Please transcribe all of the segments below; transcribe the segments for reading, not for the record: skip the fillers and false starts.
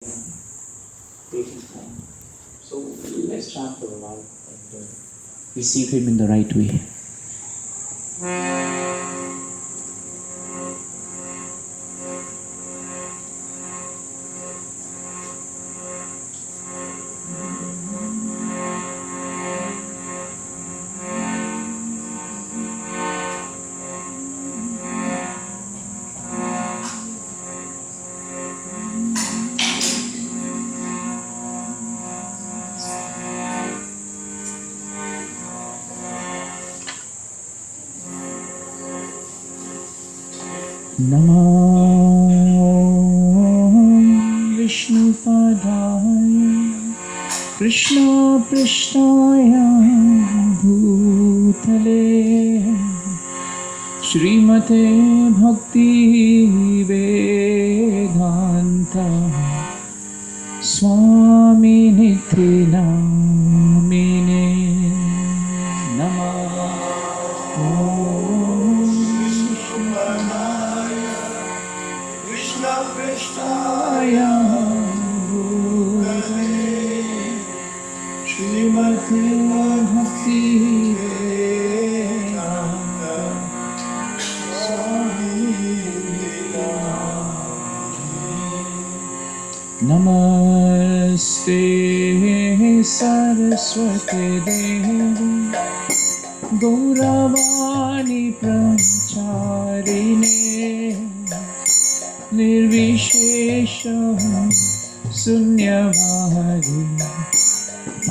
patience time. So let's chant for a while and receive Him in the right way. Namo Vishnupādaya Krishna Prishtaya Bhutale Srimate Bhakti Vedanta Swami Niti Namine Namo Krishnaya Srimati Bhakti Vedanta Swami Namaste Saraswati Devi Gauravani Pramacharine Nirvishesha Sunyavadi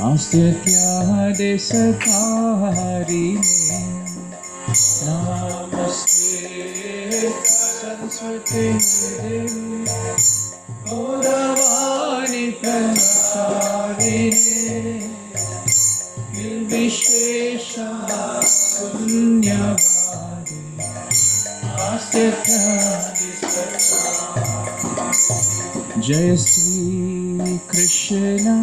Astitya Desakarine Namaste Saraswati Devi Gauravani Pramacharine Nirvishesha Sunyavadi Astitya Jai Sri Krishna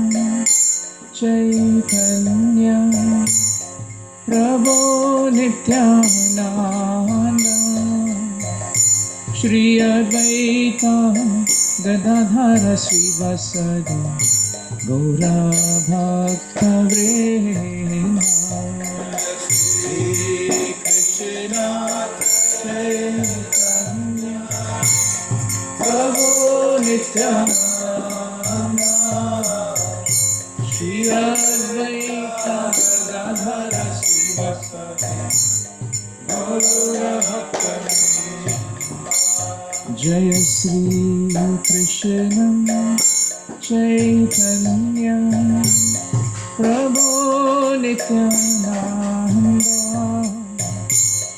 Chaitanya Prabhu Nityananda Shri Advaita Gadadhara Srivasadi Gaura Bhakta Vrinda Shri Krishna Chaitanya Prabhu Nityananda Shri Advaita Gadadhara Srivasadi Gaura Bhakta Jaya Sri Krishna Chaitanya Prabhu Nityananda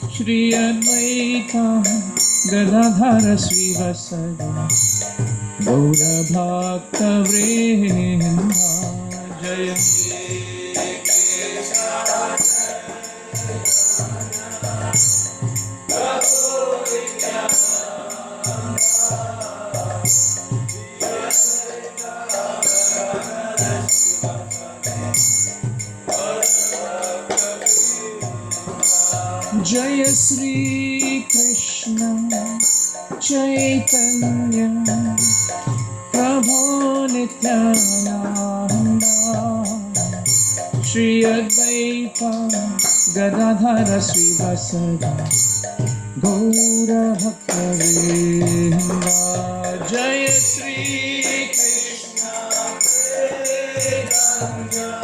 Shri Advaita Gadadhara Srivasadi Gaura Bhakta Vrinda Jaya Jaya Sri Krishna Chaitanya Prabhu Nityananda Shri Advaita Gadadhara Srivasadi Gaura Bhakta Vrinda Jaya Sri Krishna Chaitanya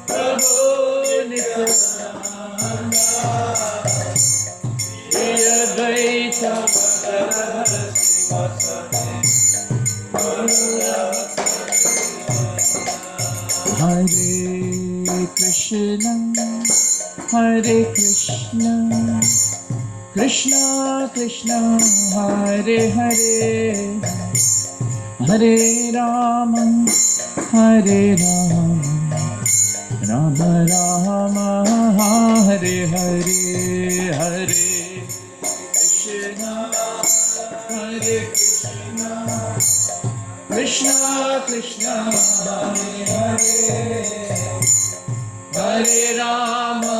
Prabhu Nityananda Shri Advaita Gadadhara Srivasadi Gaura Hare Krishna Hare Krishna Krishna Krishna Hare Hare Hare Rama Hare Rama Rama Rama Hare Hare Hare Krishna Hare Krishna Krishna Krishna Hare Hare Hare Rama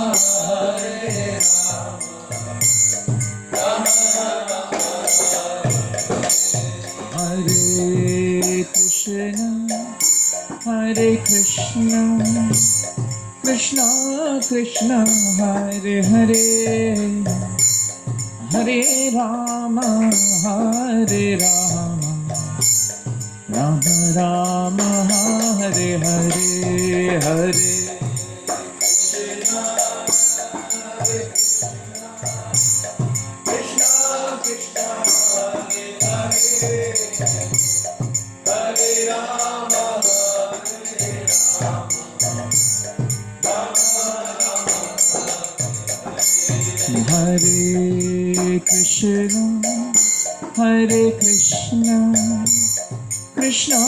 Hare Rama Rama Rama Hare Hare Krishna, Krishna Krishna, Hare Hare, Hare Rama, Hare Rama, Rama Rama, Hare Hare, Hare Krishna, Hare Krishna, Krishna Krishna, Hare Hare, Hare Rama, Hare Krishna, Hare Krishna, Krishna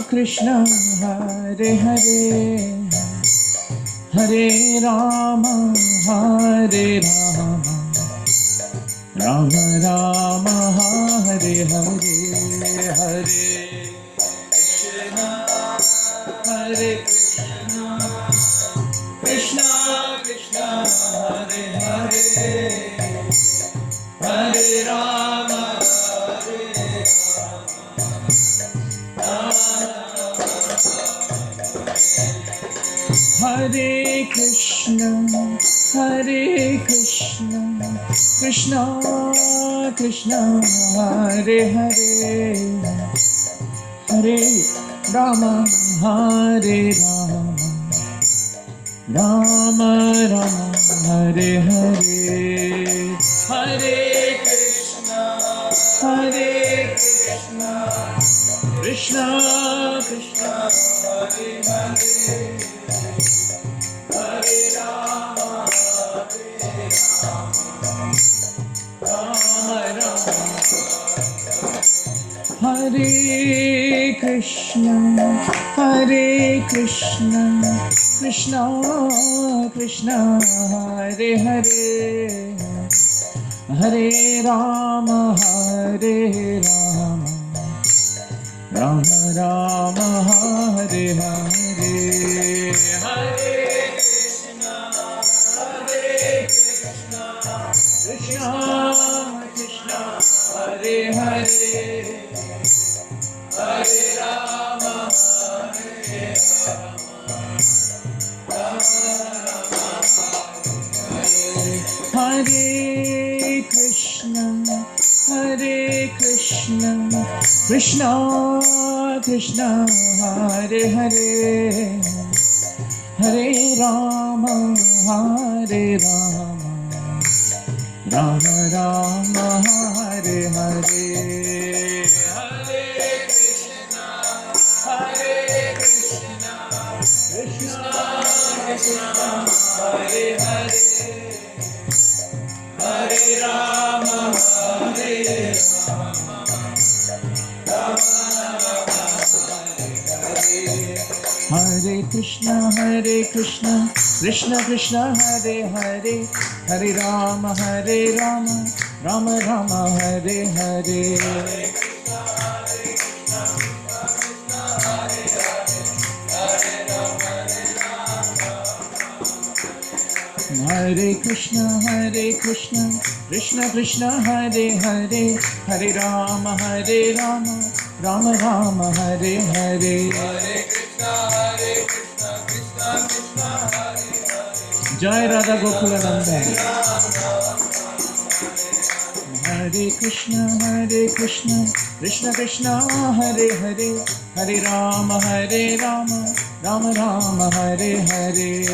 Krishna, Hare Hare, Hare Rama, Hare Rama, Rama Rama, Hare Hare, Hare Krishna, Hare Krishna, Krishna Krishna, Hare Hare, Hare Rama, Hare Krishna, Hare Krishna, Krishna Krishna, Hare Hare, Hare Rama, Hare Rama, Rama Rama, Hare Hare, Hare Krishna, Hare Krishna, Krishna Krishna, Hare Hare, Hare Rama, Hare Rama, Rama Rama, Hare Krishna, Hare Krishna, Krishna Krishna, Hare Hare, Hare Rama, Hare Rama, Rama Rama, Hare Hare, Hare Krishna, Hare Krishna, Krishna Krishna, Hare Hare, Hare Rama, Hare Rama, Hare Krishna, Hare Krishna, Krishna Krishna, Hare Hare, Hare Rama, Hare Rama, Rama Rama, Hare Hare, Hare Krishna, Hare Krishna, Krishna Krishna, Hare Hare, Hare Rama, Hare Rama, Rama Rama, Hare Krishna, Hare Krishna, Krishna Krishna, Hare Hare, Hare Rama, Hare Rama, Rama Rama, Hare Hare, Hare Krishna, Hare Krishna, Krishna Krishna, Hare Hare, Hare Rama, Hare Rama, Rama Rama, Hare Hare, Hare Krishna, Hare Krishna, Krishna Krishna, Hare Hare, Jai Radha Gokula Nandan, Hare Krishna, Hare Krishna, Krishna Krishna, Hare Hare, Hare Rama, Hare Rama, Rama Rama, Hare Hare,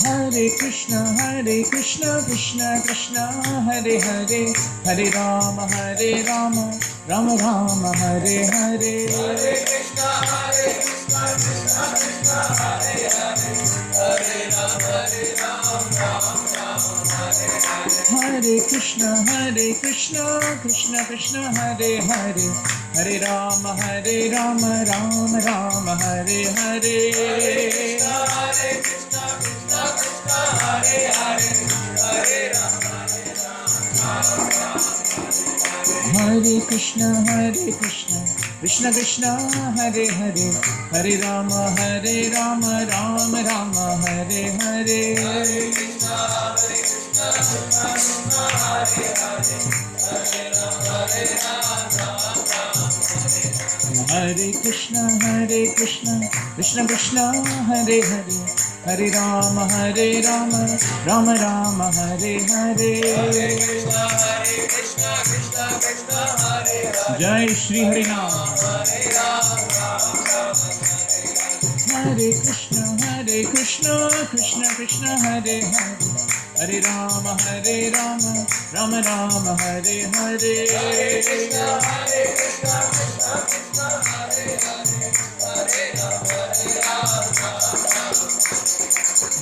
Hare Krishna, Hare Krishna, Krishna Krishna, Hare Hare, Hare Rama, Hare Rama, Rama Rama, Hare Hare, Hare Krishna, Hare Krishna, Krishna Krishna, Hare Hare, Hare Rama, Hare Rama, Rama Rama, Hare Hare, Hare Krishna, Hare Krishna, Krishna Krishna, Hare Hare, Hare Rama, Hare Rama, Rama Rama, Hare Hare, Hare Krishna, Hare Krishna, Krishna Krishna, Hare Hare, Hare Rama, Hare Rama, Hare Krishna, Krishna Krishna, Hare Hare, Hare Rama, Rama Rama, Hare Hare. Hare Krishna, Krishna Krishna, Hare Hare, Hare Rama, Rama Rama, Hare Hare. Jai Shri Hari Nam. Hare Krishna, Krishna Krishna, Hare Hare, Hare Rama, Rama Rama, Hare Hare.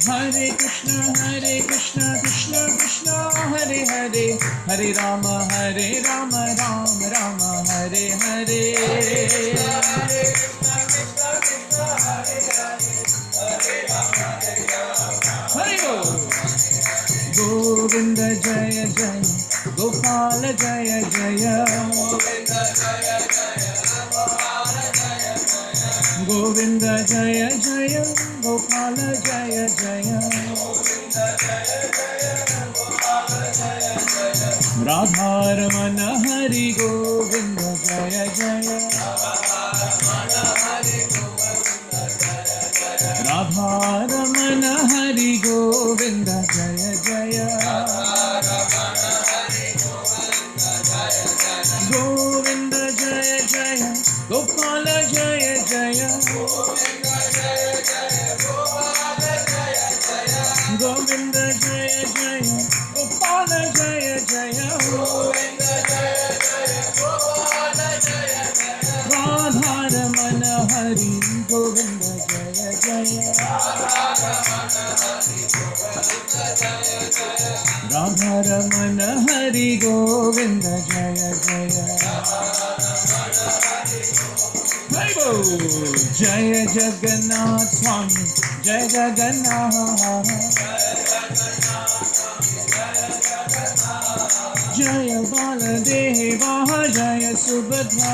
Hare Krishna, Krishna Krishna, Hare Hare, Hare Rama, Rama Rama, Hare Hare. Hare Govinda Jaya Jaya, Gopala Jaya Jaya, Govinda Jaya Jaya, Gopala Jaya Jaya, Radha Ramana Hari Govinda Jaya Jaya, Radha Ramana Hari Govinda Jaya Jaya, Govinda Jaya Jaya, Gopala Jaya Jaya, Govinda Jaya Jaya, Gopala Jaya Jaya, Radha Ramana Hari Govinda Jaya Jaya, Radha Ramana Hari Govinda Jaya Jaya. Jaya Jagannath Swami, Jaya Jagannath, Jaya Baladeva, Jaya Subhadra,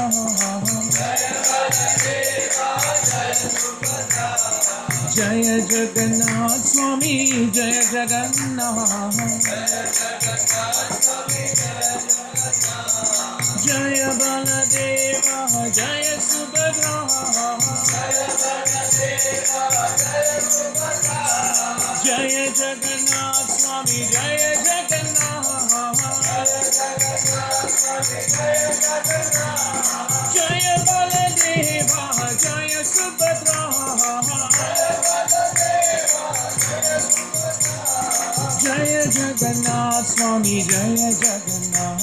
Jaya Jagannath Swami, Jaya Jagannath, Jaya Baladeva, Jaya Subhadra, Jaya Jagannath Swami, Jaya Jagannath, Jaya Baladeva, Jaya Subhadra, Jaya Jagannath Swami, Jaya Jagannath,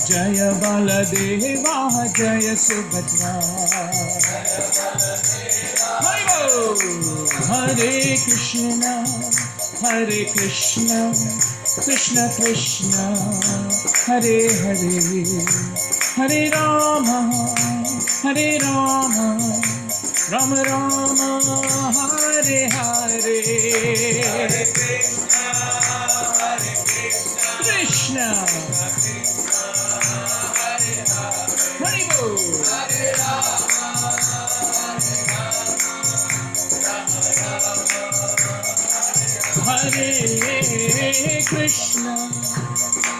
Jaya Baladeva, Jaya Subhadra. Hare Krishna, Krishna Krishna, Hare Hare, Hare Rama, Rama Rama, Hare Hare. Krishna, Hare Bol.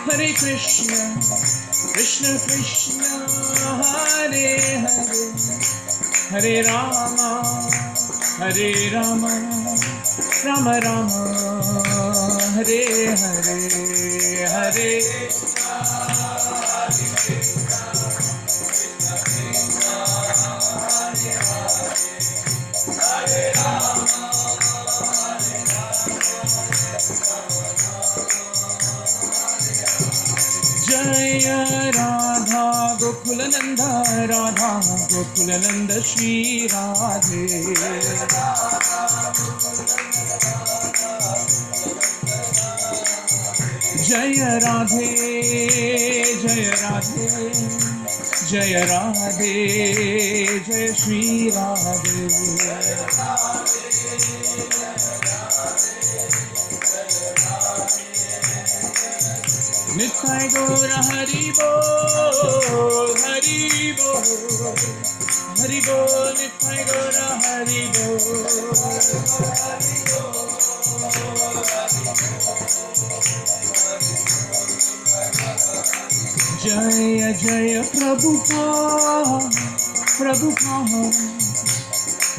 Hare Krishna, Krishna Krishna, Hare Hare, Hare Rama, Rama Rama, Hare Hare, Hare Jaya Radha Gokulananda, Radha Gokulananda Shri Radhe. Jaya Radhe, Jaya Radhe, Jaya Radhe, Jaya Shri Radhe. Nittai Gaura Hari Bol, Hari Bol, Hari Bol, Nittai Gaura Hari Bol. Jaya Jaya Prabhupada, Prabhupada,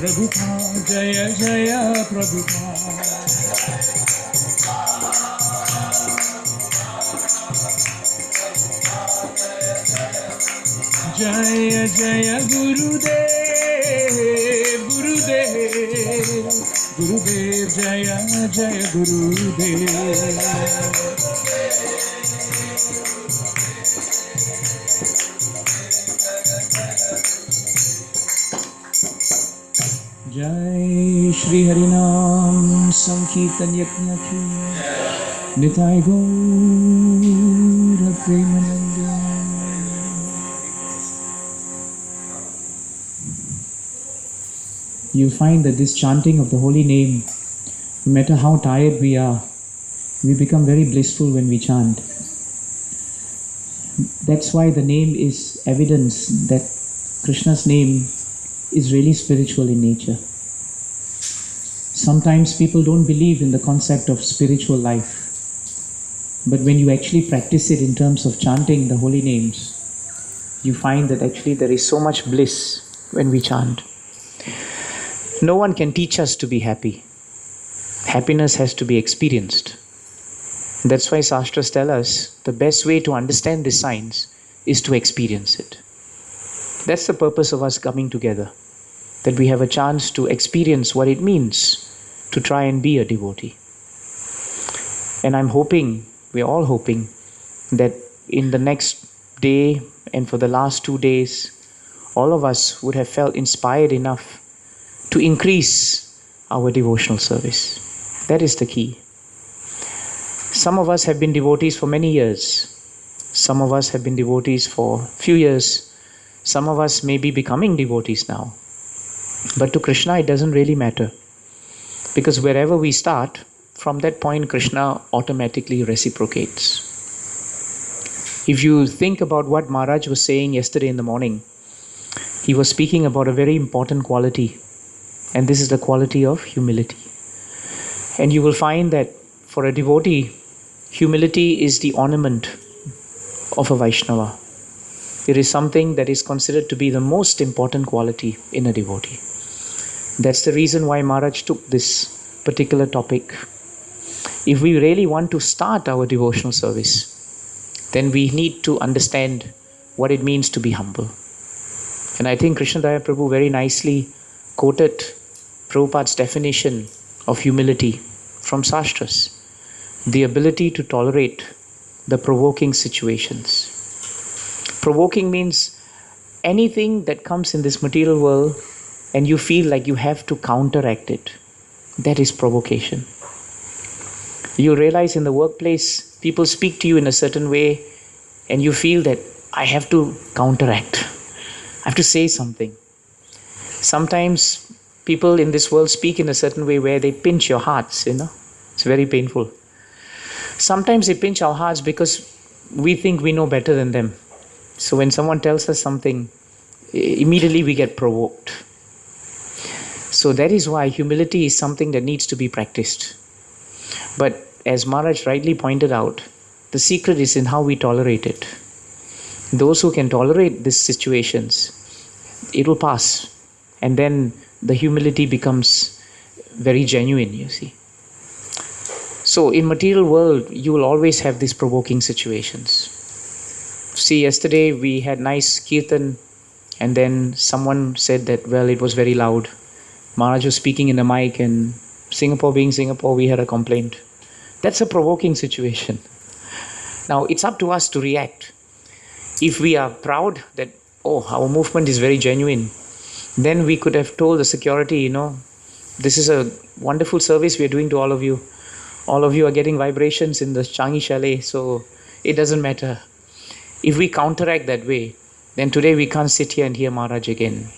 Prabhupada, Jaya Jaya Prabhupada. Jaya Jaya Gurudev, Gurudev, Gurudev, Jaya Jaya Gurudev. Jai Shri Harinam Sankirtan Yajna Ki Nitai Gaura Premananda. You find that this chanting of the holy name, no matter how tired we are, we become very blissful when we chant. That's why the name is evidence that Krishna's name is really spiritual in nature. Sometimes people don't believe in the concept of spiritual life. But when you actually practice it in terms of chanting the holy names, you find that actually there is so much bliss when we chant. No one can teach us to be happy. Happiness has to be experienced. That's why Shastras tell us the best way to understand this science is to experience it. That's the purpose of us coming together. That we have a chance to experience what it means to try and be a devotee. And I'm hoping, we're all hoping, that in the next day and for the last 2 days, all of us would have felt inspired enough to increase our devotional service. That is the key. Some of us have been devotees for many years. Some of us have been devotees for a few years. Some of us may be becoming devotees now. But to Krishna it doesn't really matter. Because wherever we start, from that point Krishna automatically reciprocates. If you think about what Maharaj was saying yesterday in the morning, he was speaking about a very important quality. And this is the quality of humility. And you will find that for a devotee, humility is the ornament of a Vaishnava. It is something that is considered to be the most important quality in a devotee. That's the reason why Maharaj took this particular topic. If we really want to start our devotional service, then we need to understand what it means to be humble. And I think Krishna Daya Prabhu very nicely quoted Prabhupada's definition of humility from Shastras. The ability to tolerate the provoking situations. Provoking means anything that comes in this material world and you feel like you have to counteract it. That is provocation. You realize in the workplace, people speak to you in a certain way and you feel that I have to counteract. I have to say something. Sometimes people in this world speak in a certain way where they pinch your hearts, It's very painful. Sometimes they pinch our hearts because we think we know better than them. So when someone tells us something, immediately we get provoked. So that is why humility is something that needs to be practiced. But as Maharaj rightly pointed out, the secret is in how we tolerate it. Those who can tolerate these situations, it will pass. And then the humility becomes very genuine, you see. So in material world, you will always have these provoking situations. See, yesterday we had nice Kirtan and then someone said that, well, it was very loud. Maharaj was speaking in the mic and Singapore being Singapore, we had a complaint. That's a provoking situation. Now, it's up to us to react. If we are proud that, our movement is very genuine, then we could have told the security, this is a wonderful service we are doing to all of you. All of you are getting vibrations in the Changi Chalet, so it doesn't matter. If we counteract that way, then today we can't sit here and hear Maharaj again.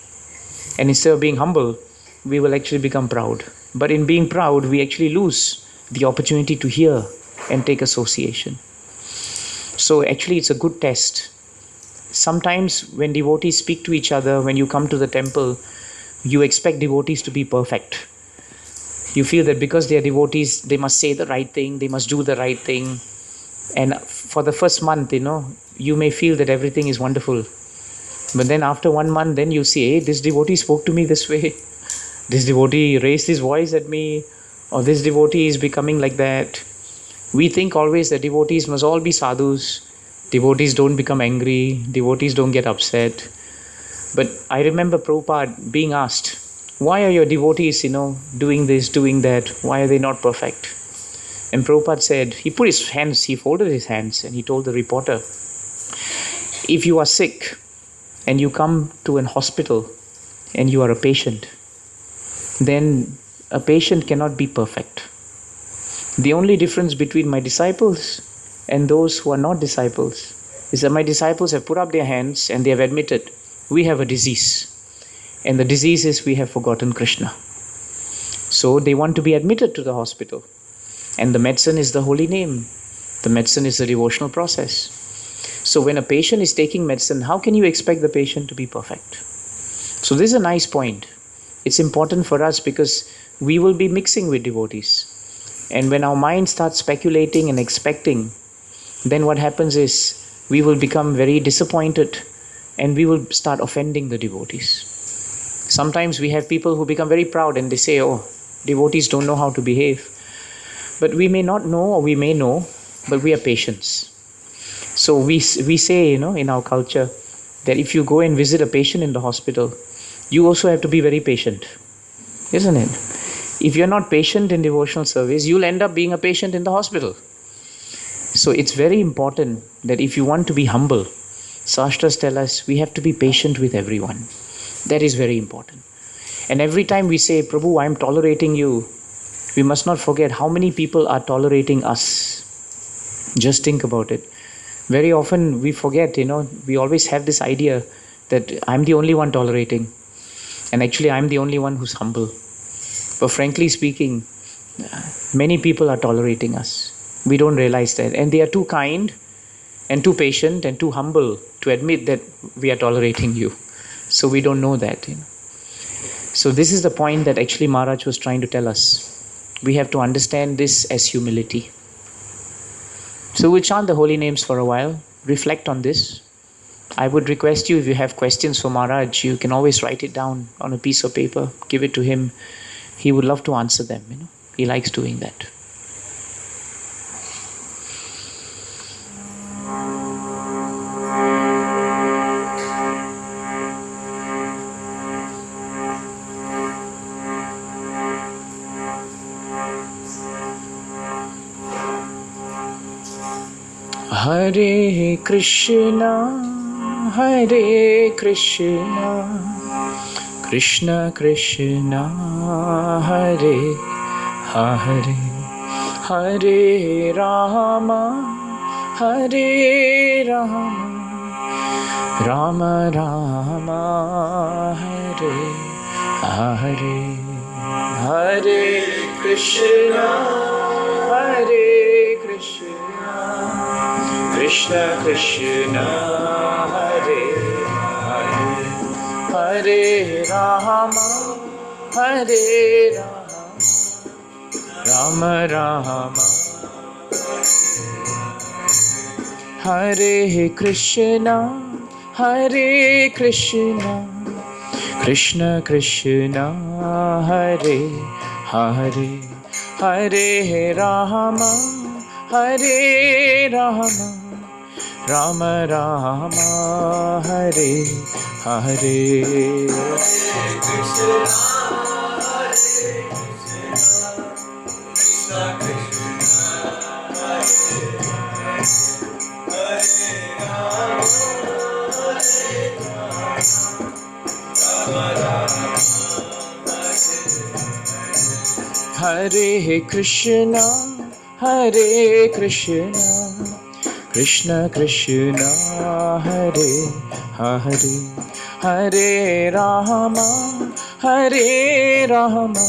And instead of being humble, we will actually become proud. But in being proud, we actually lose the opportunity to hear and take association. So actually it's a good test. Sometimes when devotees speak to each other, when you come to the temple, you expect devotees to be perfect. You feel that because they are devotees, they must say the right thing, they must do the right thing. And for the first month, you may feel that everything is wonderful. But then after 1 month, then you see, hey, this devotee spoke to me this way. This devotee raised his voice at me. Or this devotee is becoming like that. We think always that devotees must all be sadhus. Devotees don't become angry. Devotees don't get upset. But I remember Prabhupada being asked, why are your devotees, doing this, doing that? Why are they not perfect? And Prabhupada said, he folded his hands and he told the reporter, if you are sick and you come to an hospital and you are a patient, then a patient cannot be perfect. The only difference between my disciples and those who are not disciples is that my disciples have put up their hands and they have admitted, we have a disease. And the disease is we have forgotten Krishna. So they want to be admitted to the hospital. And the medicine is the holy name. The medicine is the devotional process. So when a patient is taking medicine, how can you expect the patient to be perfect? So this is a nice point. It's important for us because we will be mixing with devotees. And when our mind starts speculating and expecting, then what happens is we will become very disappointed and we will start offending the devotees. Sometimes we have people who become very proud and they say, oh, devotees don't know how to behave. But we may not know or we may know, but we are patients. So we say, in our culture, that if you go and visit a patient in the hospital, you also have to be very patient, isn't it? If you're not patient in devotional service, you'll end up being a patient in the hospital. So it's very important that if you want to be humble, Shastras tell us we have to be patient with everyone. That is very important. And every time we say, Prabhu, I am tolerating you, we must not forget how many people are tolerating us. Just think about it. Very often we forget, we always have this idea that I'm the only one tolerating. And actually I'm the only one who's humble. But frankly speaking, many people are tolerating us. We don't realize that. And they are too kind and too patient and too humble to admit that we are tolerating you. So we don't know that. So this is the point that actually Maharaj was trying to tell us. We have to understand this as humility. So we'll chant the holy names for a while, reflect on this. I would request you, if you have questions for Maharaj, you can always write it down on a piece of paper, give it to him. He would love to answer them. He likes doing that. Hare Krishna, Hare Krishna, Krishna Krishna, Hare Hare, Hare Rama, Hare Rama, Rama Rama, Hare Hare, Hare Krishna, Hare Krishna, Krishna Krishna, Hare Hare, Hare Rama, Hare Rama, Rama Rama, Hare Krishna, Hare Krishna, Krishna Krishna, Hare Hare, Hare Rama, Hare Rama, Rama Rama, Hare Hare. Hare Krishna, Hare Krishna, Krishna Krishna Hare Hare Hare Rama Hare Rama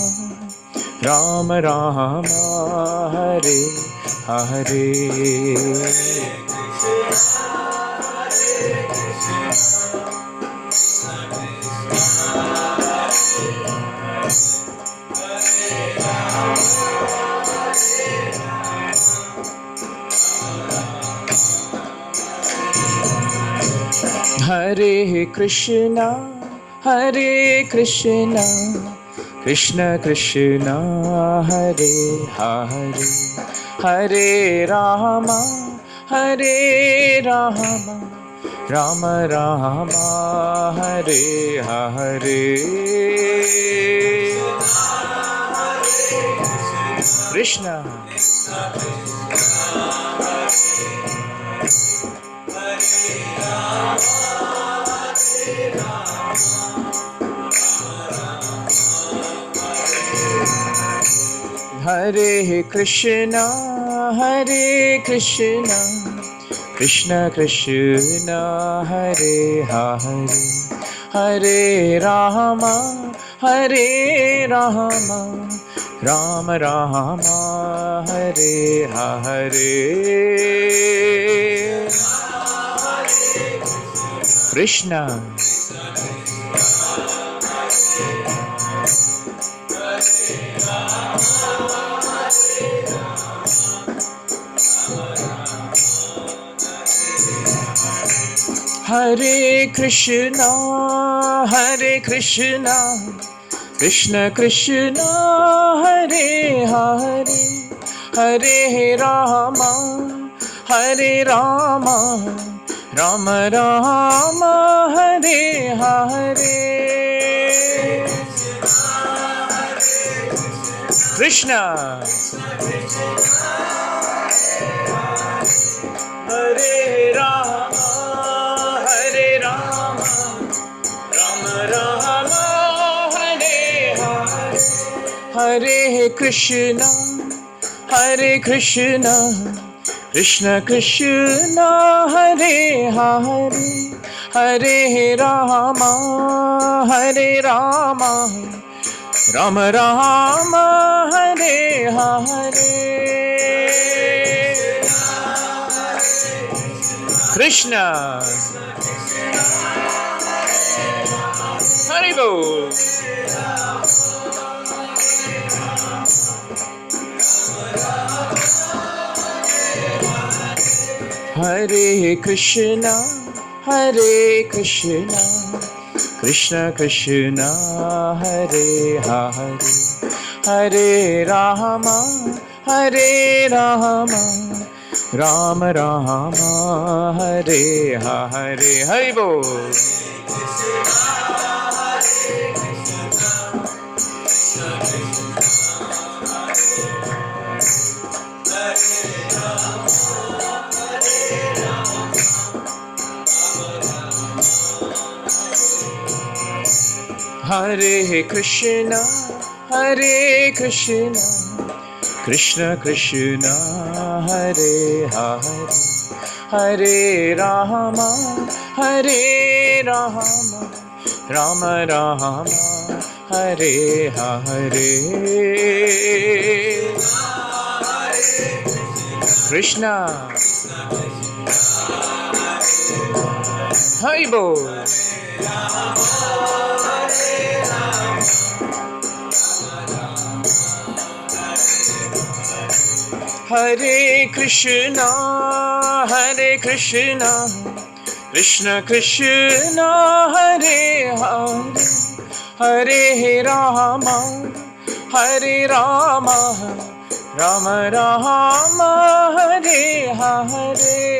Rama Rama Hare Hare Hare Krishna Krishna Krishna Hare Hare Hare Rama Hare Rama Rama Rama Hare Hare Krishna Hare Krishna Krishna Krishna Hare Hare Hare Rama Hare Rama Rama Rama Hare Hare Krishna Hare Krishna Krishna Krishna Hare Hare Hare Rama Rama Rama Hare Hare Krishna Hare Rama Rama Rama Hare Hare Hare Krishna Krishna Krishna Hare Hare Hare Rama Rama Rama Hare Hare Krishna Haribo Hare Krishna Krishna Krishna Hare Hare Hare Rama Rama Rama Hare Hare Haribo Hare Krishna Krishna Krishna Hare Hare Hare Rama Rama Rama Hare Hare Krishna Haribo Hare Krishna Krishna Krishna Hare Hare Hare Rama Rama Rama Hare Hare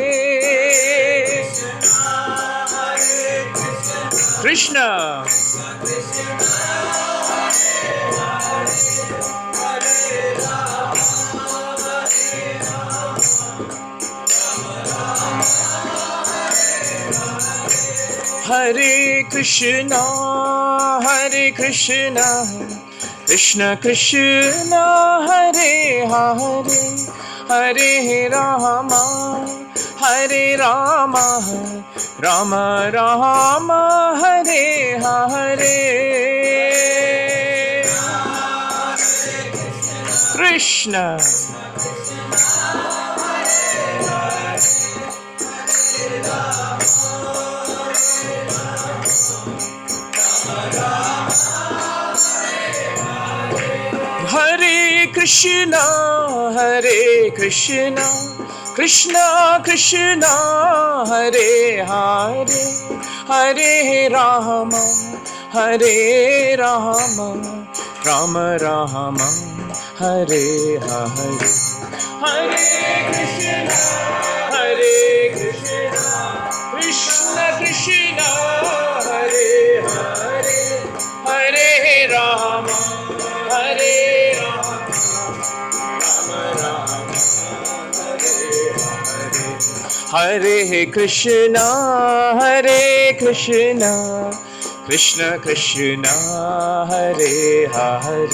Krishna Hare Krishna Krishna Krishna Hare Hare Hare Rama Hare Rama, Rama Rama, Hare Hare. Krishna. Hare Krishna, Hare Krishna, Krishna Krishna, Hare Hare, Hare Rama, Hare Rama, Rama Rama, Hare Hare. Hare Krishna, Hare Krishna, Krishna Krishna, Hare Hare, Hare Rama, Hare Rama, Rama Rama, Hare Hare. Hare Krishna, Hare Krishna, Krishna Krishna, Hare Hare,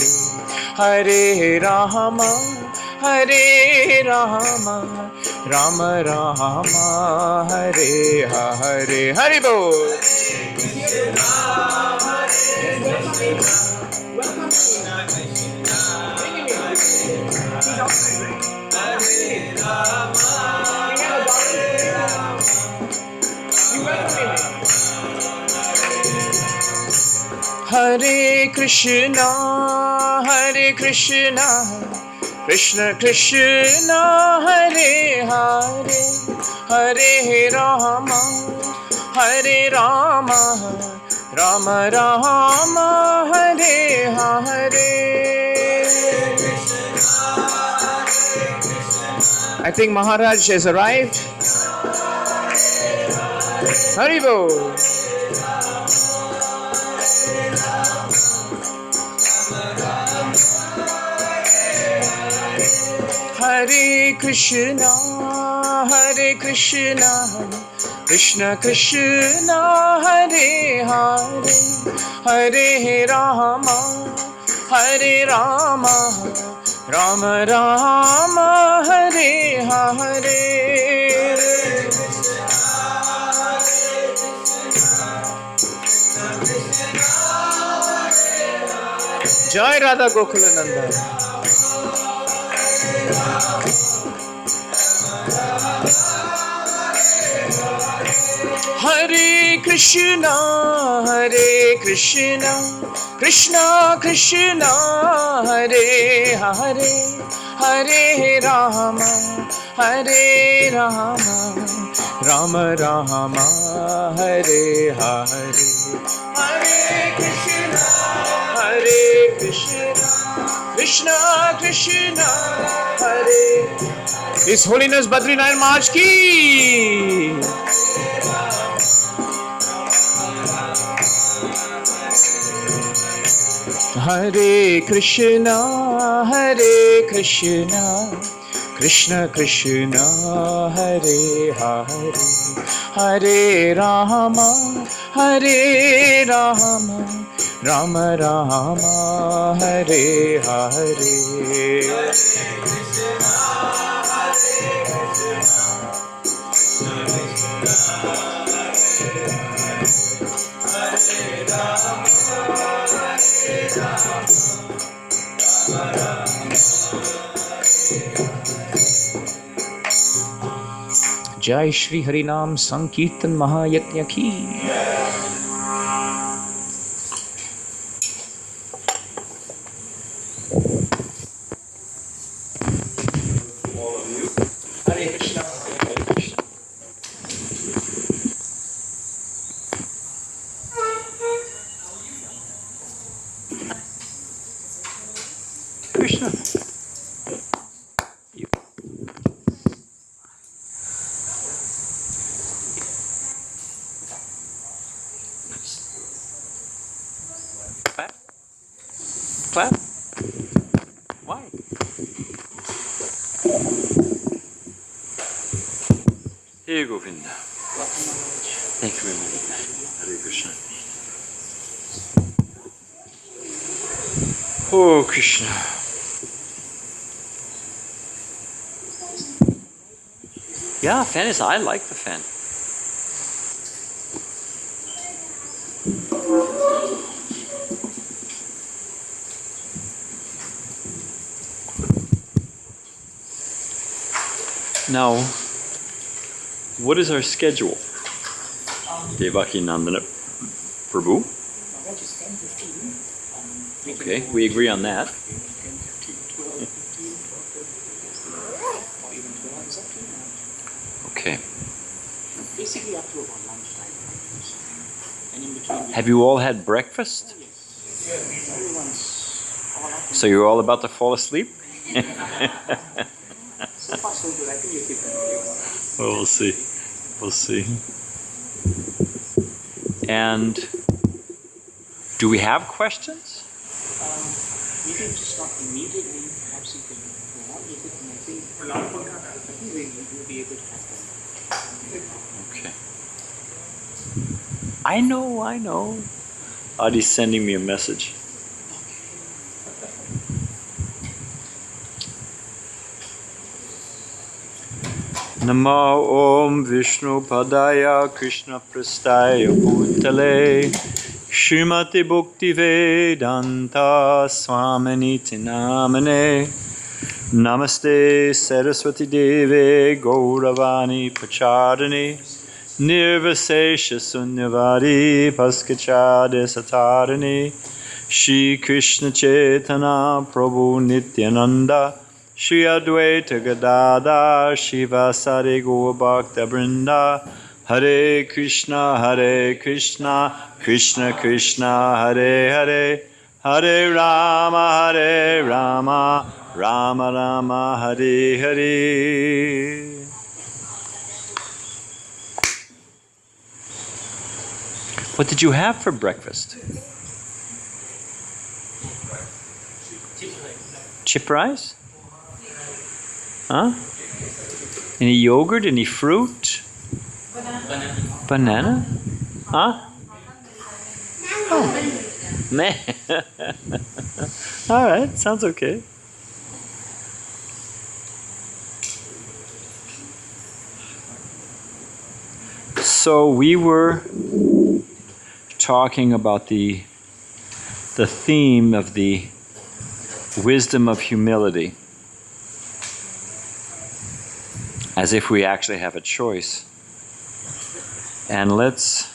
Hare Rama, Hare Rama, Rama Rama, Hare Hare. Hari Bol. Hare Krishna, Hare Krishna, Krishna Krishna, Hare Hare, Hare Rama, Hare Rama, Rama Rama, Hare Hare. I think Maharaj has arrived. Haribo. Hare Krishna, Hare Krishna, Krishna Krishna, Hare Hare, Hare Rama, Hare Rama, Rama Rama, Hare Hare. Jai Radha Gokulananda. Hare Krishna, Hare Krishna, Krishna Krishna, Hare Hare, Hare Rama, Hare Rama, Rama Rama, Hare Hare. Hare Krishna, Hare Krishna, Krishna Krishna, Hare. His Holiness Badrinath Maharaj ki. Hare Krishna, Hare Krishna, Krishna Krishna, Hare Hare, Hare Rama, Hare Rama, Rama Rama, Hare Hare. Jai Shri Harinam Sankirtan Mahayajna ki. Hare Krishna, Hare Krishna. Krishna. Clap. Clap. Why? Hey Govinda. Thank you very much. Hare Krishna. Oh Krishna. Yeah, fan is. I like the fan. Now, what is our schedule? Devaki Nandana Prabhu? Okay, we agree on that. Okay. Basically up to about lunchtime. And in between. Have you all had breakfast? So you're all about to fall asleep? So far so good. I think you keep it. Well, we'll see. We'll see. And do we have questions? We can just not immediately. Perhaps you can go on with it, and I think we will be able to have them. Okay. I know. Adi's sending me a message. Namo Om Vishnu Padaya Krishna Prastaya Bhutale Srimati Bhakti Vedanta Swaminiti Namane Namaste Saraswati Deve Gauravani Pachadani Nirvasesha Sunyavari Paskachade Satarani Shri Krishna Chaitanya Prabhu Nityananda Shri Advaita Gadada Shiva Sari Gaura Bhakta Vrinda Hare Krishna Krishna Krishna Hare Hare Hare Rama Rama Rama Hare Hare. What did you have for breakfast? Chip rice? Huh? Any yogurt? Any fruit? Banana? Huh? Oh. Man. All right, sounds okay. So we were talking about the theme of the wisdom of humility, as if we actually have a choice. And let's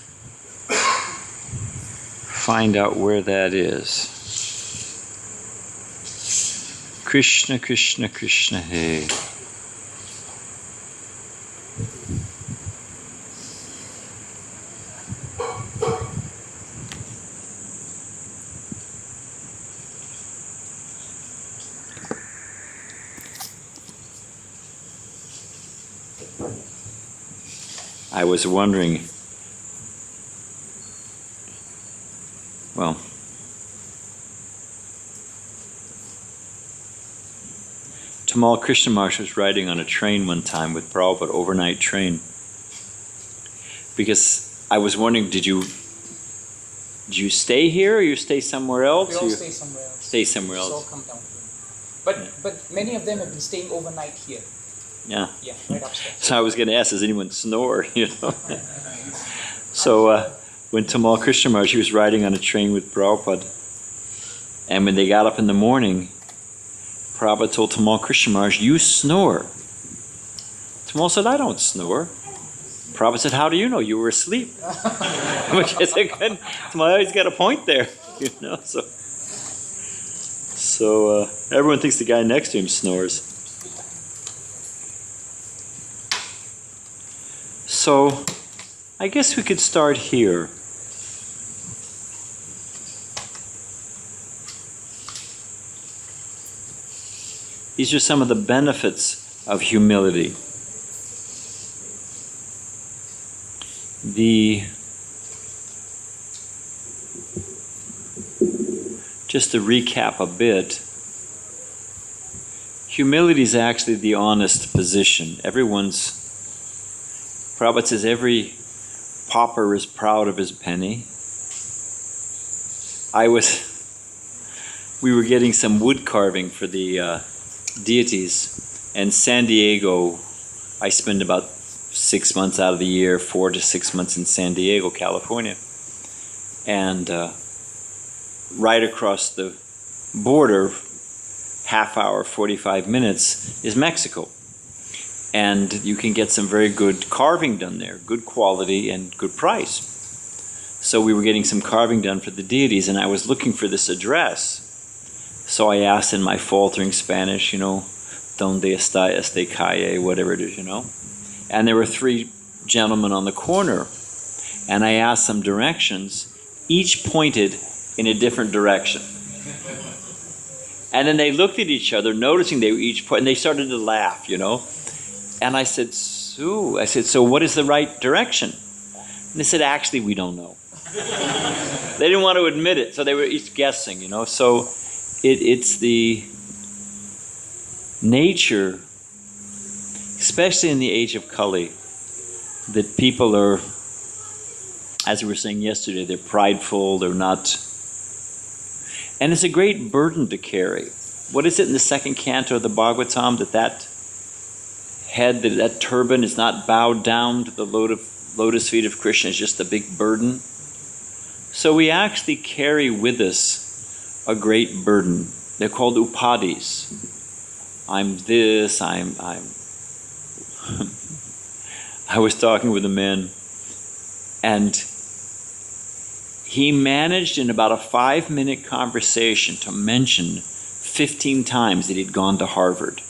find out where that is. Krishna, Krishna, Krishna, Hare. I was wondering, well, Tamal Krishna Maharaj was riding on a train one time with Prabhupada, overnight train. Because I was wondering, did you stay here or you stay somewhere else? We all stay somewhere else. Stay somewhere else. All come down here. But many of them have been staying overnight here. Yeah. Yeah, right upstairs. So I was going to ask, does anyone snore? You know. So when Tamal Krishna Maharaj, he was riding on a train with Prabhupada, and when they got up in the morning, Prabhupada told Tamal Krishna Maharaj, "You snore." Tamal said, "I don't snore." Prabhupada said, "How do you know? You were asleep." Which is a good. Tamal always got a point there, you know. So everyone thinks the guy next to him snores. So, I guess we could start here. These are some of the benefits of humility. Just to recap a bit, humility is actually the honest position. Prabhupada says every pauper is proud of his penny. We were getting some wood carving for the deities, and San Diego, I spend about 6 months out of the year, 4 to 6 months in San Diego, California. And right across the border, half hour, 45 minutes, is Mexico. And you can get some very good carving done there, good quality and good price. So we were getting some carving done for the deities, and I was looking for this address. So I asked in my faltering Spanish, donde está este calle, whatever it is, And there were 3 gentlemen on the corner, and I asked them directions. Each pointed in a different direction. And then they looked at each other, noticing they were each and they started to laugh, And I said, so what is the right direction? And they said, actually, we don't know. They didn't want to admit it, so they were each guessing, So it's the nature, especially in the age of Kali, that people are, as we were saying yesterday, they're prideful, they're not. And it's a great burden to carry. What is it in the 2nd canto of the Bhagavatam, that head, that turban is not bowed down to the lotus feet of Krishna, it's just a big burden? So we actually carry with us a great burden. They're called upadis. I'm this, I was talking with a man, and he managed in about a 5-minute conversation to mention 15 times that he'd gone to Harvard.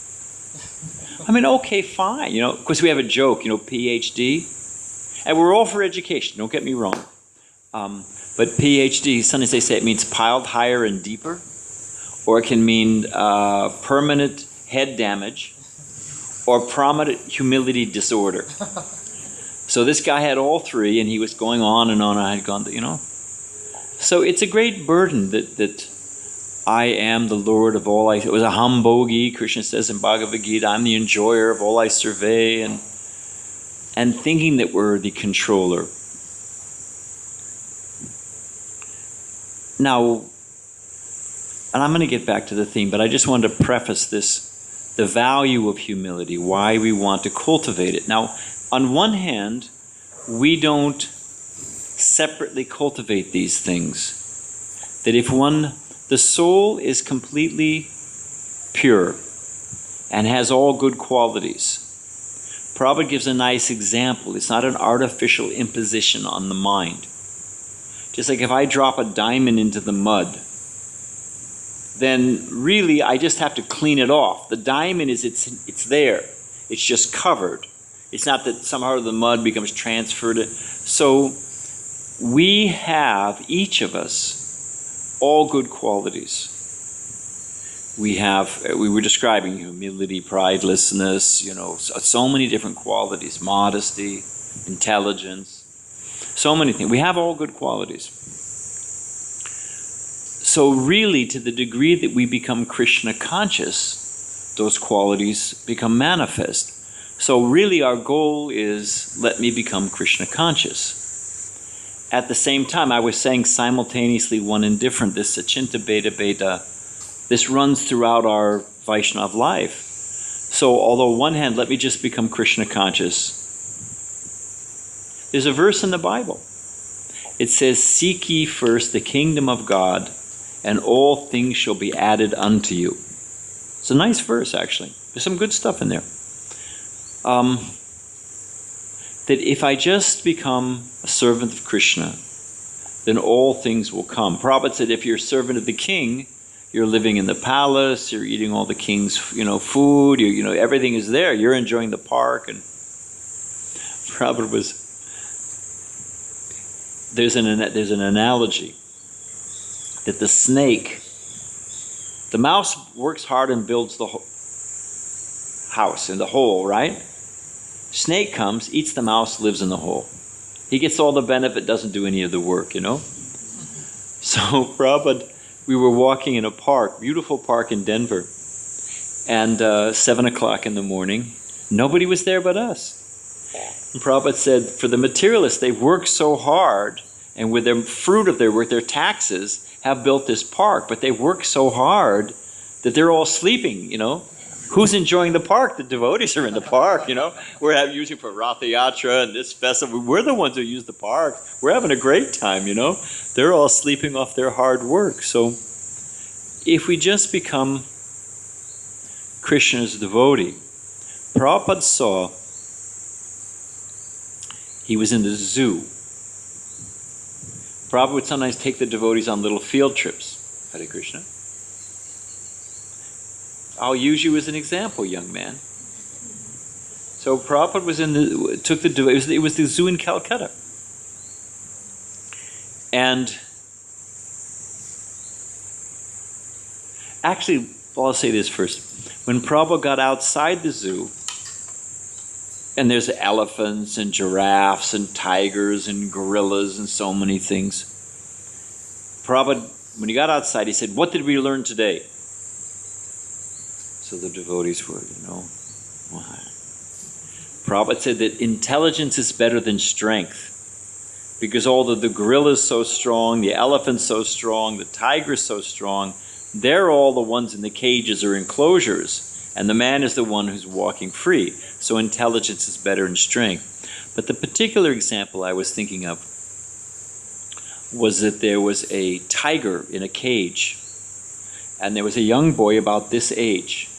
I mean, okay, fine, of course we have a joke, PhD, and we're all for education, don't get me wrong. But PhD, sometimes they say it means piled higher and deeper, or it can mean permanent head damage, or prominent humility disorder. So this guy had all 3, and he was going on and on. I had gone, So it's a great burden that I am the Lord of all it was a hambogi, Krishna says in Bhagavad Gita, I'm the enjoyer of all I survey, and thinking that we're the controller. Now, and I'm going to get back to the theme, but I just wanted to preface this, the value of humility, why we want to cultivate it. Now, on one hand, we don't separately cultivate these things. That if the soul is completely pure and has all good qualities, Prabhupada gives a nice example. It's not an artificial imposition on the mind. Just like if I drop a diamond into the mud, then really I just have to clean it off. The diamond it's there. It's just covered. It's not that somehow the mud becomes transferred. So we have, each of us, all good qualities. We were describing humility, pridelessness, so many different qualities, modesty, intelligence, so many things. We have all good qualities. So really, to the degree that we become Krishna conscious, those qualities become manifest. So really our goal is, let me become Krishna conscious. At the same time, I was saying simultaneously one and different, this Achinta Beta Beta, this runs throughout our Vaishnav life. So although on one hand, let me just become Krishna conscious, there's a verse in the Bible. It says, seek ye first the kingdom of God, and all things shall be added unto you. It's a nice verse, actually. There's some good stuff in there. That if I just become a servant of Krishna, then all things will come. Prabhupada said if you're a servant of the king, you're living in the palace, you're eating all the king's food, everything is there. You're enjoying the park. And Prabhupada there's an analogy that the snake, the mouse works hard and builds the house in the hole, right? Snake comes, eats the mouse, lives in the hole. He gets all the benefit, doesn't do any of the work, So Prabhupada, we were walking in a park, beautiful park in Denver, and 7 o'clock in the morning, nobody was there but us. And Prabhupada said, for the materialists, they've worked so hard, and with the fruit of their work, their taxes, have built this park, but they've worked so hard that they're all sleeping, Who's enjoying the park? The devotees are in the park, you know. We're using for Ratha Yatra and this festival. We're the ones who use the park. We're having a great time, you know. They're all sleeping off their hard work. So if we just become Krishna's devotee, Prabhupada saw, he was in the zoo. Prabhupada would sometimes take the devotees on little field trips. Hare Krishna. I'll use you as an example, young man. So Prabhupada was it was the zoo in Calcutta. And actually, I'll say this first. When Prabhupada got outside the zoo, and there's elephants and giraffes and tigers and gorillas and so many things, Prabhupada, when he got outside, he said, "What did we learn today?" So the devotees were, you know, Prabhupada said that intelligence is better than strength. Because although the gorilla's so strong, the elephant's so strong, the tiger's so strong, they're all the ones in the cages or enclosures. And the man is the one who's walking free. So intelligence is better than strength. But the particular example I was thinking of was that there was a tiger in a cage. And there was a young boy about this age.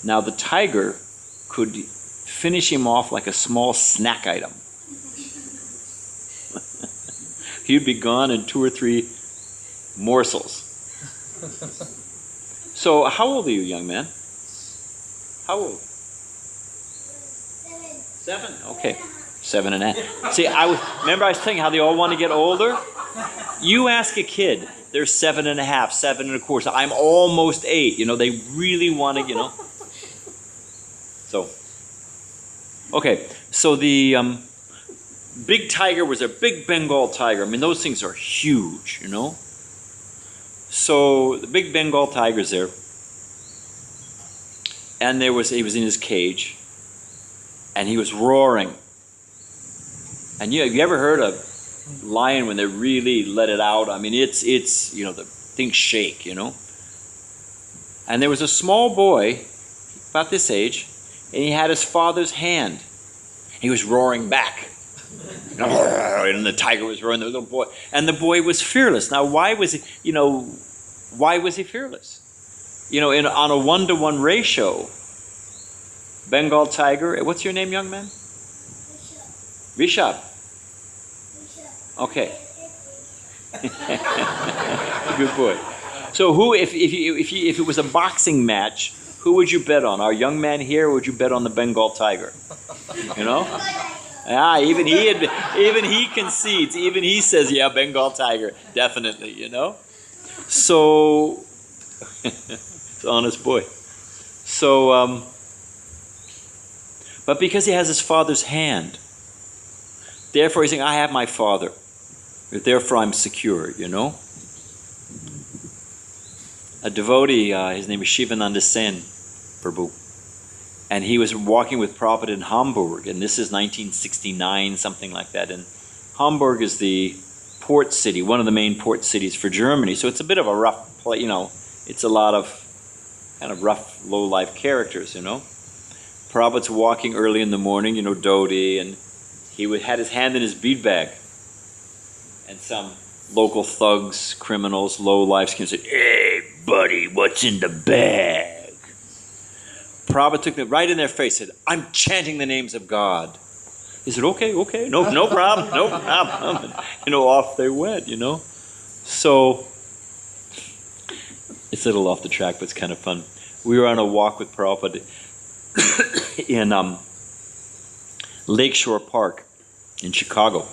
Now the tiger could finish him off like a small snack item. He'd be gone in 2 or 3 morsels. So how old are you, young man? How old? 7? Okay. 7.5. See, remember I was telling you how they all want to get older? You ask a kid, they're 7.5, 7.25. I'm almost 8. You know, they really want to, you know. So, okay. So the big tiger was a big Bengal tiger. I mean, those things are huge, you know. So the big Bengal tiger's there. And he was in his cage. And he was roaring. And have you ever heard a lion when they really let it out? I mean, it's you know, the things shake, you know. And there was a small boy, about this age, and he had his father's hand. He was roaring back. And the tiger was roaring, the little boy. And the boy was fearless. Now, why was he fearless? You know, on a 1-to-1 ratio, Bengal tiger, what's your name, young man? Rishabh. Okay. Good boy. So who, if it was a boxing match, who would you bet on? Our young man here, or would you bet on the Bengal tiger? You know? Even he concedes. Even he says, yeah, Bengal tiger, definitely, you know? So, it's an honest boy. So, but because he has his father's hand, therefore he's saying, I have my father. Therefore I'm secure, you know? A devotee, his name is Shivananda Sen Prabhu. And he was walking with Prabhupada in Hamburg, and this is 1969, something like that. And Hamburg is the port city, one of the main port cities for Germany. So it's a bit of a rough place, you know. It's a lot of kind of rough, low-life characters, you know. Prabhupada's walking early in the morning, you know, Dodi, and he had his hand in his bead bag. And some local thugs, criminals, low-life came and said, hey, buddy, what's in the bag? Prabhupada took them right in their face, said, I'm chanting the names of God. He said, okay, no problem, no problem. And, you know, off they went, you know. So, it's a little off the track, but it's kind of fun. We were on a walk with Prabhupada in Lakeshore Park in Chicago.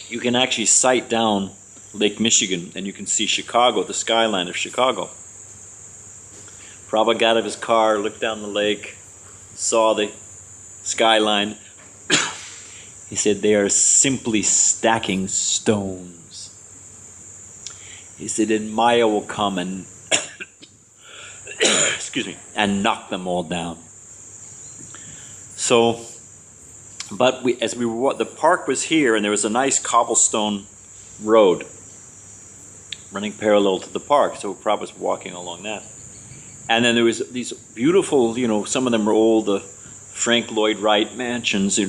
You can actually sight down Lake Michigan and you can see Chicago, the skyline of Chicago. Prabhupada got out of his car, looked down the lake, saw the skyline. He said, they are simply stacking stones. He said, and Maya will come and excuse me, and knock them all down. So But the park was here, and there was a nice cobblestone road running parallel to the park, so Prabhupada was walking along that. And then there was these beautiful, some of them were old Frank Lloyd Wright mansions,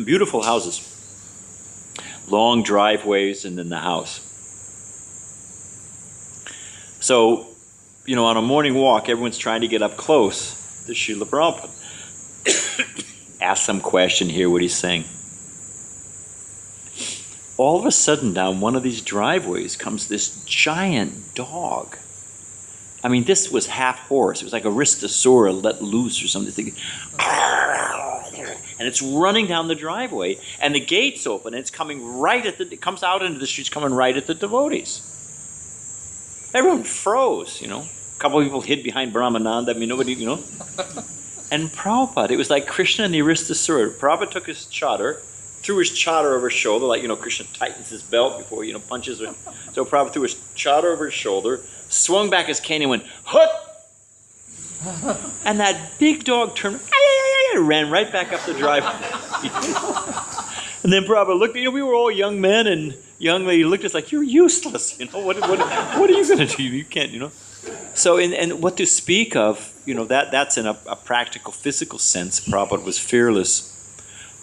beautiful houses, long driveways, and then the house. So, on a morning walk, everyone's trying to get up close to Srila Prabhupada. Ask some question, hear what he's saying. All of a sudden, down one of these driveways comes this giant dog. I mean, this was half horse. It was like a Aristosaur let loose or something. And it's running down the driveway, and the gate's open, and it's coming it comes out into the streets, coming right at the devotees. Everyone froze, A couple of people hid behind Brahmananda. I mean, nobody, And Prabhupada, it was like Krishna and the Aristosaur. Prabhupada took his chadar, threw his chadar over his shoulder, like, Krishna tightens his belt before, punches her. So Prabhupada threw his chadar over his shoulder, swung back his cane and went, hut! And that big dog turned, and ran right back up the driveway. And then Prabhupada looked, we were all young men, and young lady looked at us like, you're useless, what are you going to do? You can't, So, and what to speak of, that's in a practical, physical sense. Prabhupada was fearless.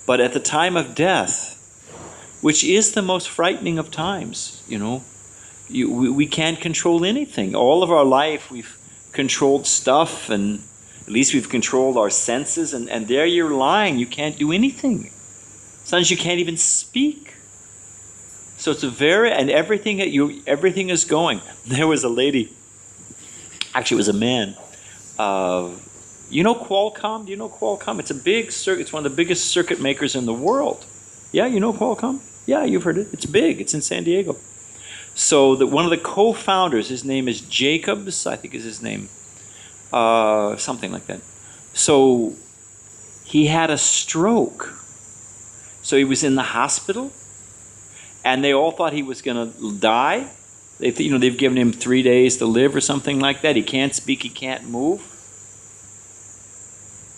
But at the time of death, which is the most frightening of times, we can't control anything. All of our life, we've controlled stuff, and at least we've controlled our senses, and there you're lying. You can't do anything. Sometimes you can't even speak. So it's everything is going. There was a lady, actually it was a man. Qualcomm? Do you know Qualcomm? It's a big circuit. It's one of the biggest circuit makers in the world. Yeah, you know Qualcomm? Yeah, you've heard it. It's big. It's in San Diego. So one of the co-founders, his name is Jacobs, I think is his name. Something like that. So he had a stroke. So he was in the hospital, and they all thought he was going to die. They've given him 3 days to live or something like that. He can't speak, he can't move.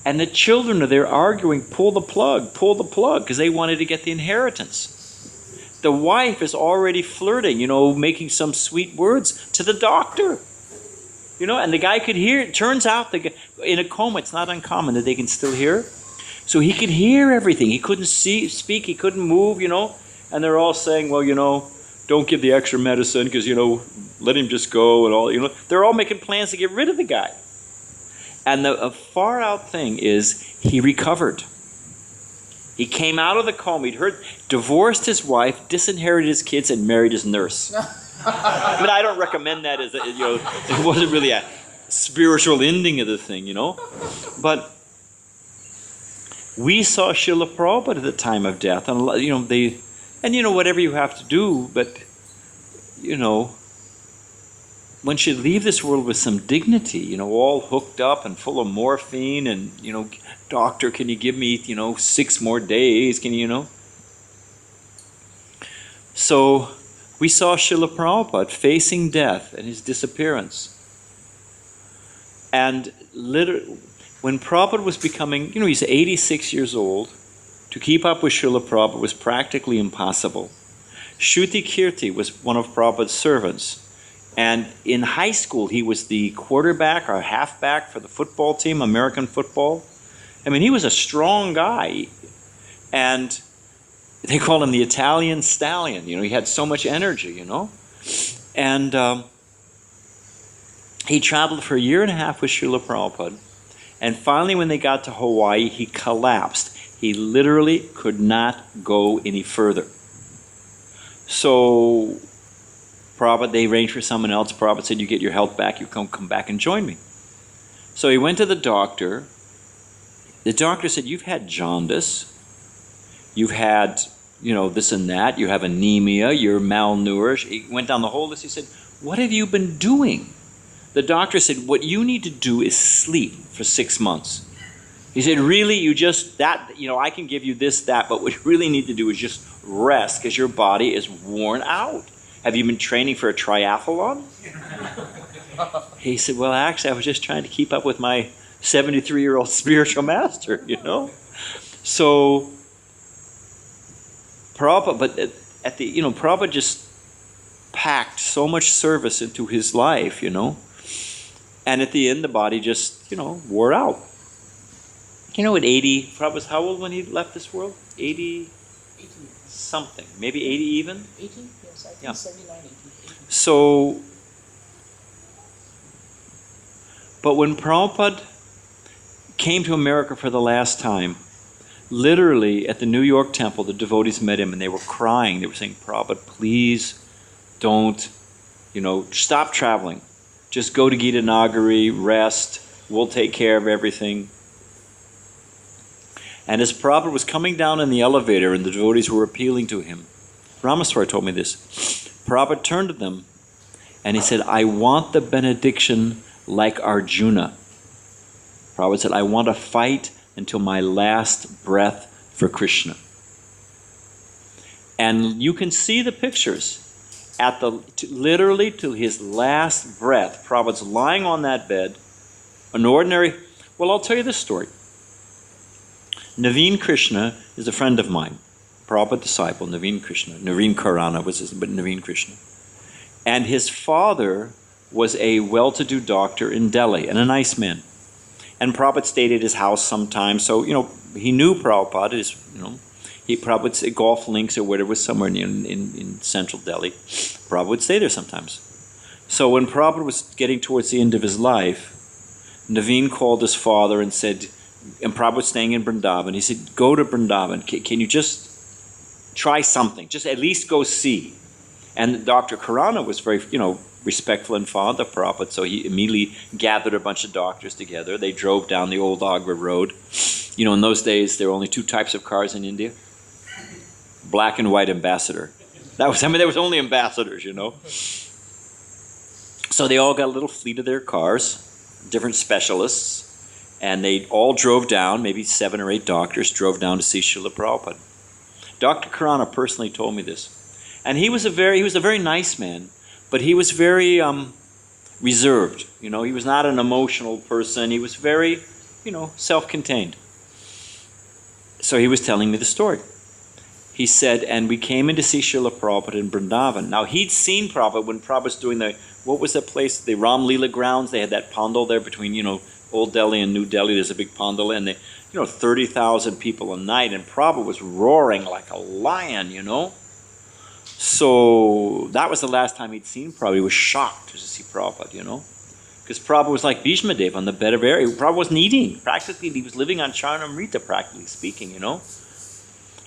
And the children are there arguing, pull the plug, because they wanted to get the inheritance. The wife is already flirting, making some sweet words to the doctor. And the guy could hear. It turns out in a coma, it's not uncommon that they can still hear. So he could hear everything. He couldn't speak, he couldn't move, And they're all saying, well, don't give the extra medicine because, let him just go and all, They're all making plans to get rid of the guy. And the far out thing is he recovered. He came out of the coma, divorced his wife, disinherited his kids, and married his nurse. But I don't recommend that as it wasn't really a spiritual ending of the thing, But we saw Srila Prabhupada at the time of death, and whatever you have to do, but one should leave this world with some dignity, all hooked up and full of morphine, and doctor, can you give me 6 more days? Can you So we saw Srila Prabhupada facing death and his disappearance. And when Prabhupada was becoming, he's 86 years old, to keep up with Srila Prabhupada was practically impossible. Shruti Kirti was one of Prabhupada's servants. And in high school, he was the quarterback or halfback for the football team, American football. I mean, he was a strong guy. And they called him the Italian stallion. He had so much energy, And he traveled for 1.5 years with Srila Prabhupada. And finally, when they got to Hawaii, he collapsed. He literally could not go any further. So Prabhupada, they arranged for someone else. Prabhupada said, you get your health back, you come back and join me. So he went to the doctor. The doctor said, you've had jaundice. You've had, this and that. You have anemia. You're malnourished. He went down the whole list. He said, what have you been doing? The doctor said, what you need to do is sleep for 6 months. He said, really, I can give you this, that, but what you really need to do is just rest because your body is worn out. Have you been training for a triathlon? He said, well, actually, I was just trying to keep up with my 73-year-old spiritual master, So Prabhupada, but at the, Prabhupada just packed so much service into his life, and at the end the body just, wore out. At 80, Prabhupada was how old when he left this world? 80 something, maybe 80 even? 80, yes, I think Yeah. 79, 80. So, but when Prabhupada came to America for the last time, literally at the New York temple, the devotees met him and they were crying. They were saying, Prabhupada, please don't, stop traveling. Just go to Gita Nagari, rest, we'll take care of everything. And as Prabhupada was coming down in the elevator and the devotees were appealing to him, Ramaswara told me this, Prabhupada turned to them and he said, I want the benediction like Arjuna. Prabhupada said, I want to fight until my last breath for Krishna. And you can see the pictures. Literally to his last breath, Prabhupada's lying on that bed, an ordinary... Well, I'll tell you this story. Naveen Krishna is a friend of mine, Prabhupada disciple, Naveen Krishna. Naveen Karana was his, but Naveen Krishna. And his father was a well-to-do doctor in Delhi, and a nice man. And Prabhupada stayed at his house sometimes, so, he knew Prabhupada, he Prabhupada, golf links or whatever was somewhere in central Delhi. Prabhupada would stay there sometimes. So when Prabhupada was getting towards the end of his life, Naveen called his father and said, and Prabhupada was staying in Vrindavan, he said, go to Vrindavan, can you just try something, just at least go see. And Dr. Karana was very, respectful and fond of Prabhupada, so he immediately gathered a bunch of doctors together. They drove down the old Agra road. In those days, there were only two types of cars in India. Black and white Ambassador. There was only Ambassadors, So they all got a little fleet of their cars, different specialists, and they all drove down, maybe 7 or 8 doctors, drove down to see Srila Prabhupada. Dr. Karana personally told me this. And he was a very nice man, but he was very reserved. He was not an emotional person. He was very, self-contained. So he was telling me the story. He said, and we came in to see Srila Prabhupada in Vrindavan. Now, he'd seen Prabhupada when Prabhupada was doing what was that place? The Ram Leela grounds. They had that pandal there between, Old Delhi and New Delhi. There's a big pandal, and 30,000 people a night, and Prabhupada was roaring like a lion, So that was the last time he'd seen Prabhupada. He was shocked to see Prabhupada, Because Prabhupada was like Bhishma Dev on the bed of air. Prabhupada wasn't eating. Practically, he was living on Charnamrita, practically speaking,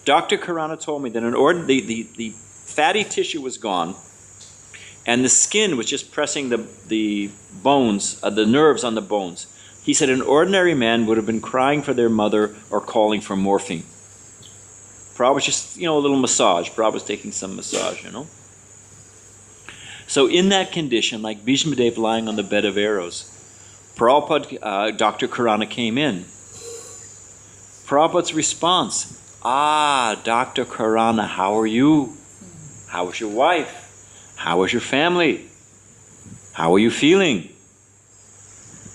Dr. Karana told me that the fatty tissue was gone, and the skin was just pressing the bones, the nerves on the bones. He said an ordinary man would have been crying for their mother or calling for morphine. Prabhupada was just, a little massage. Prabhupada was taking some massage, So in that condition, like Bhishma Dev lying on the bed of arrows, Prabhupada, Dr. Karana came in. Prabhupada's response, Dr. Karana, how are you? How is your wife? How is your family? How are you feeling?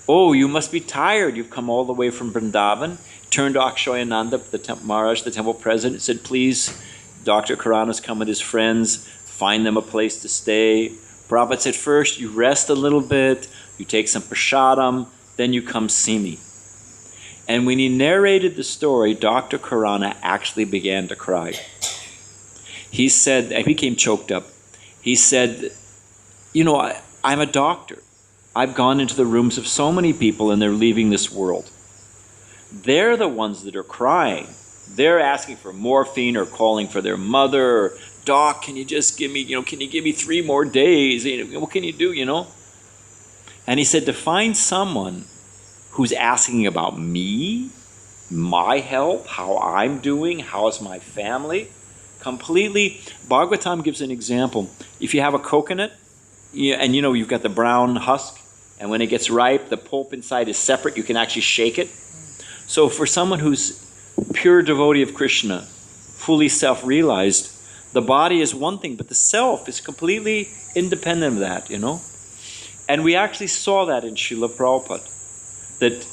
Oh, you must be tired. You've come all the way from Vrindavan. Turned to Akshayananda, the Maharaj, the temple president, said, please, Dr. Karana's come with his friends, find them a place to stay. Prabhupada said, first you rest a little bit, you take some prasadam, then you come see me. And when he narrated the story, Dr. Karana actually began to cry. He said, he became choked up. He said, I'm a doctor. I've gone into the rooms of so many people and they're leaving this world. They're the ones that are crying. They're asking for morphine or calling for their mother. Or, Doc, can you just give me, can you give me 3 more days? What can you do, And he said to find someone who's asking about me, my health, how I'm doing, how is my family, completely. Bhagavatam gives an example. If you have a coconut, and you've got the brown husk, and when it gets ripe, the pulp inside is separate. You can actually shake it. So for someone who's pure devotee of Krishna, fully self-realized, the body is one thing, but the self is completely independent of that, And we actually saw that in Srila Prabhupada. That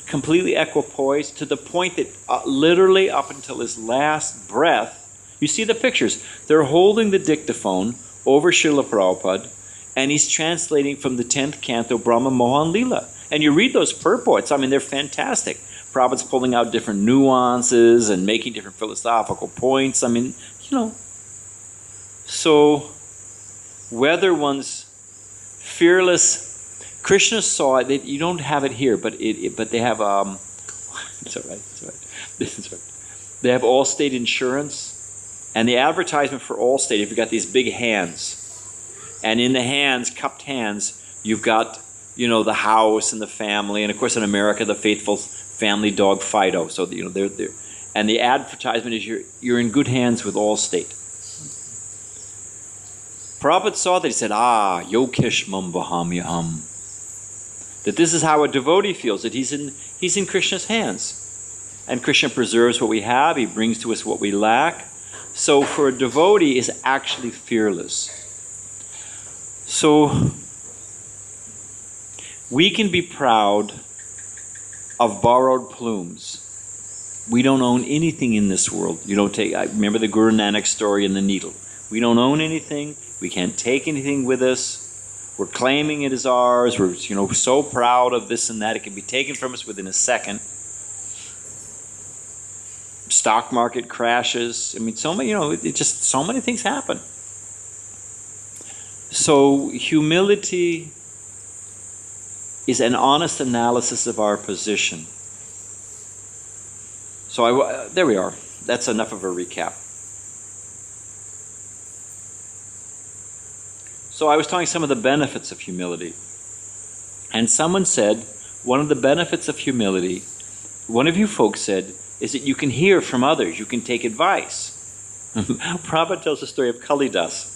completely equipoised to the point that literally up until his last breath, you see the pictures, they're holding the dictaphone over Srila Prabhupada, and he's translating from the 10th canto Brahma Mohan Lila. And you read those purports, I mean, they're fantastic. Prabhupada's pulling out different nuances and making different philosophical points. I mean, you know. So, whether one's fearless, Krishna saw it, that you don't have it here, but they have, it's all right. This is right. They have Allstate insurance, and the advertisement for Allstate, if you've got these big hands, and in the hands, cupped hands, you've got, you know, the house and the family, and of course in America, the faithful family dog Fido. So, you know, they're and the advertisement is you're in good hands with Allstate. Prabhupada saw that, he said, Yokesh Mambaham. That this is how a devotee feels, that he's in Krishna's hands. And Krishna preserves what we have, he brings to us what we lack. So for a devotee is actually fearless. So we can be proud of borrowed plumes. We don't own anything in this world. You don't take. I remember the Guru Nanak story in the needle. We don't own anything. We can't take anything with us. We're claiming it as ours. We're, you know, so proud of this and that. It can be taken from us within a second. Stock market crashes. I mean, so many. You know, it just so many things happen. So humility is an honest analysis of our position. So there we are. That's enough of a recap. So I was talking some of the benefits of humility. And someone said, one of the benefits of humility, one of you folks said, is that you can hear from others. You can take advice. Prabhupada tells the story of Kalidas.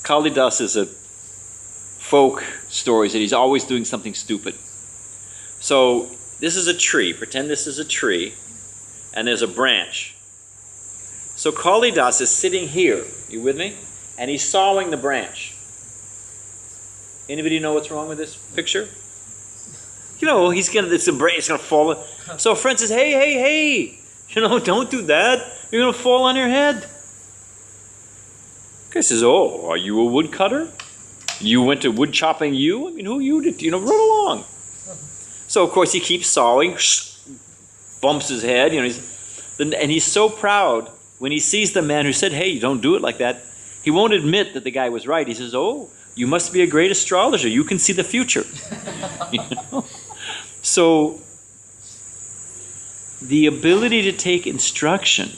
Kalidas is a folk stories that he's always doing something stupid. So this is a tree. Pretend this is a tree, and there's a branch. So Kalidas is sitting here. You with me? And he's sawing the branch. Anybody know what's wrong with this picture? You know, it's gonna fall. So a friend says, hey, you know, don't do that. You're gonna fall on your head. Guy says, are you a woodcutter? You went to wood chopping you? I mean, who you did? You know, run along. So, of course, he keeps sawing, bumps his head, you know, and he's so proud when he sees the man who said, hey, you don't do it like that. He won't admit that the guy was right. He says, you must be a great astrologer. You can see the future. You know? So, the ability to take instruction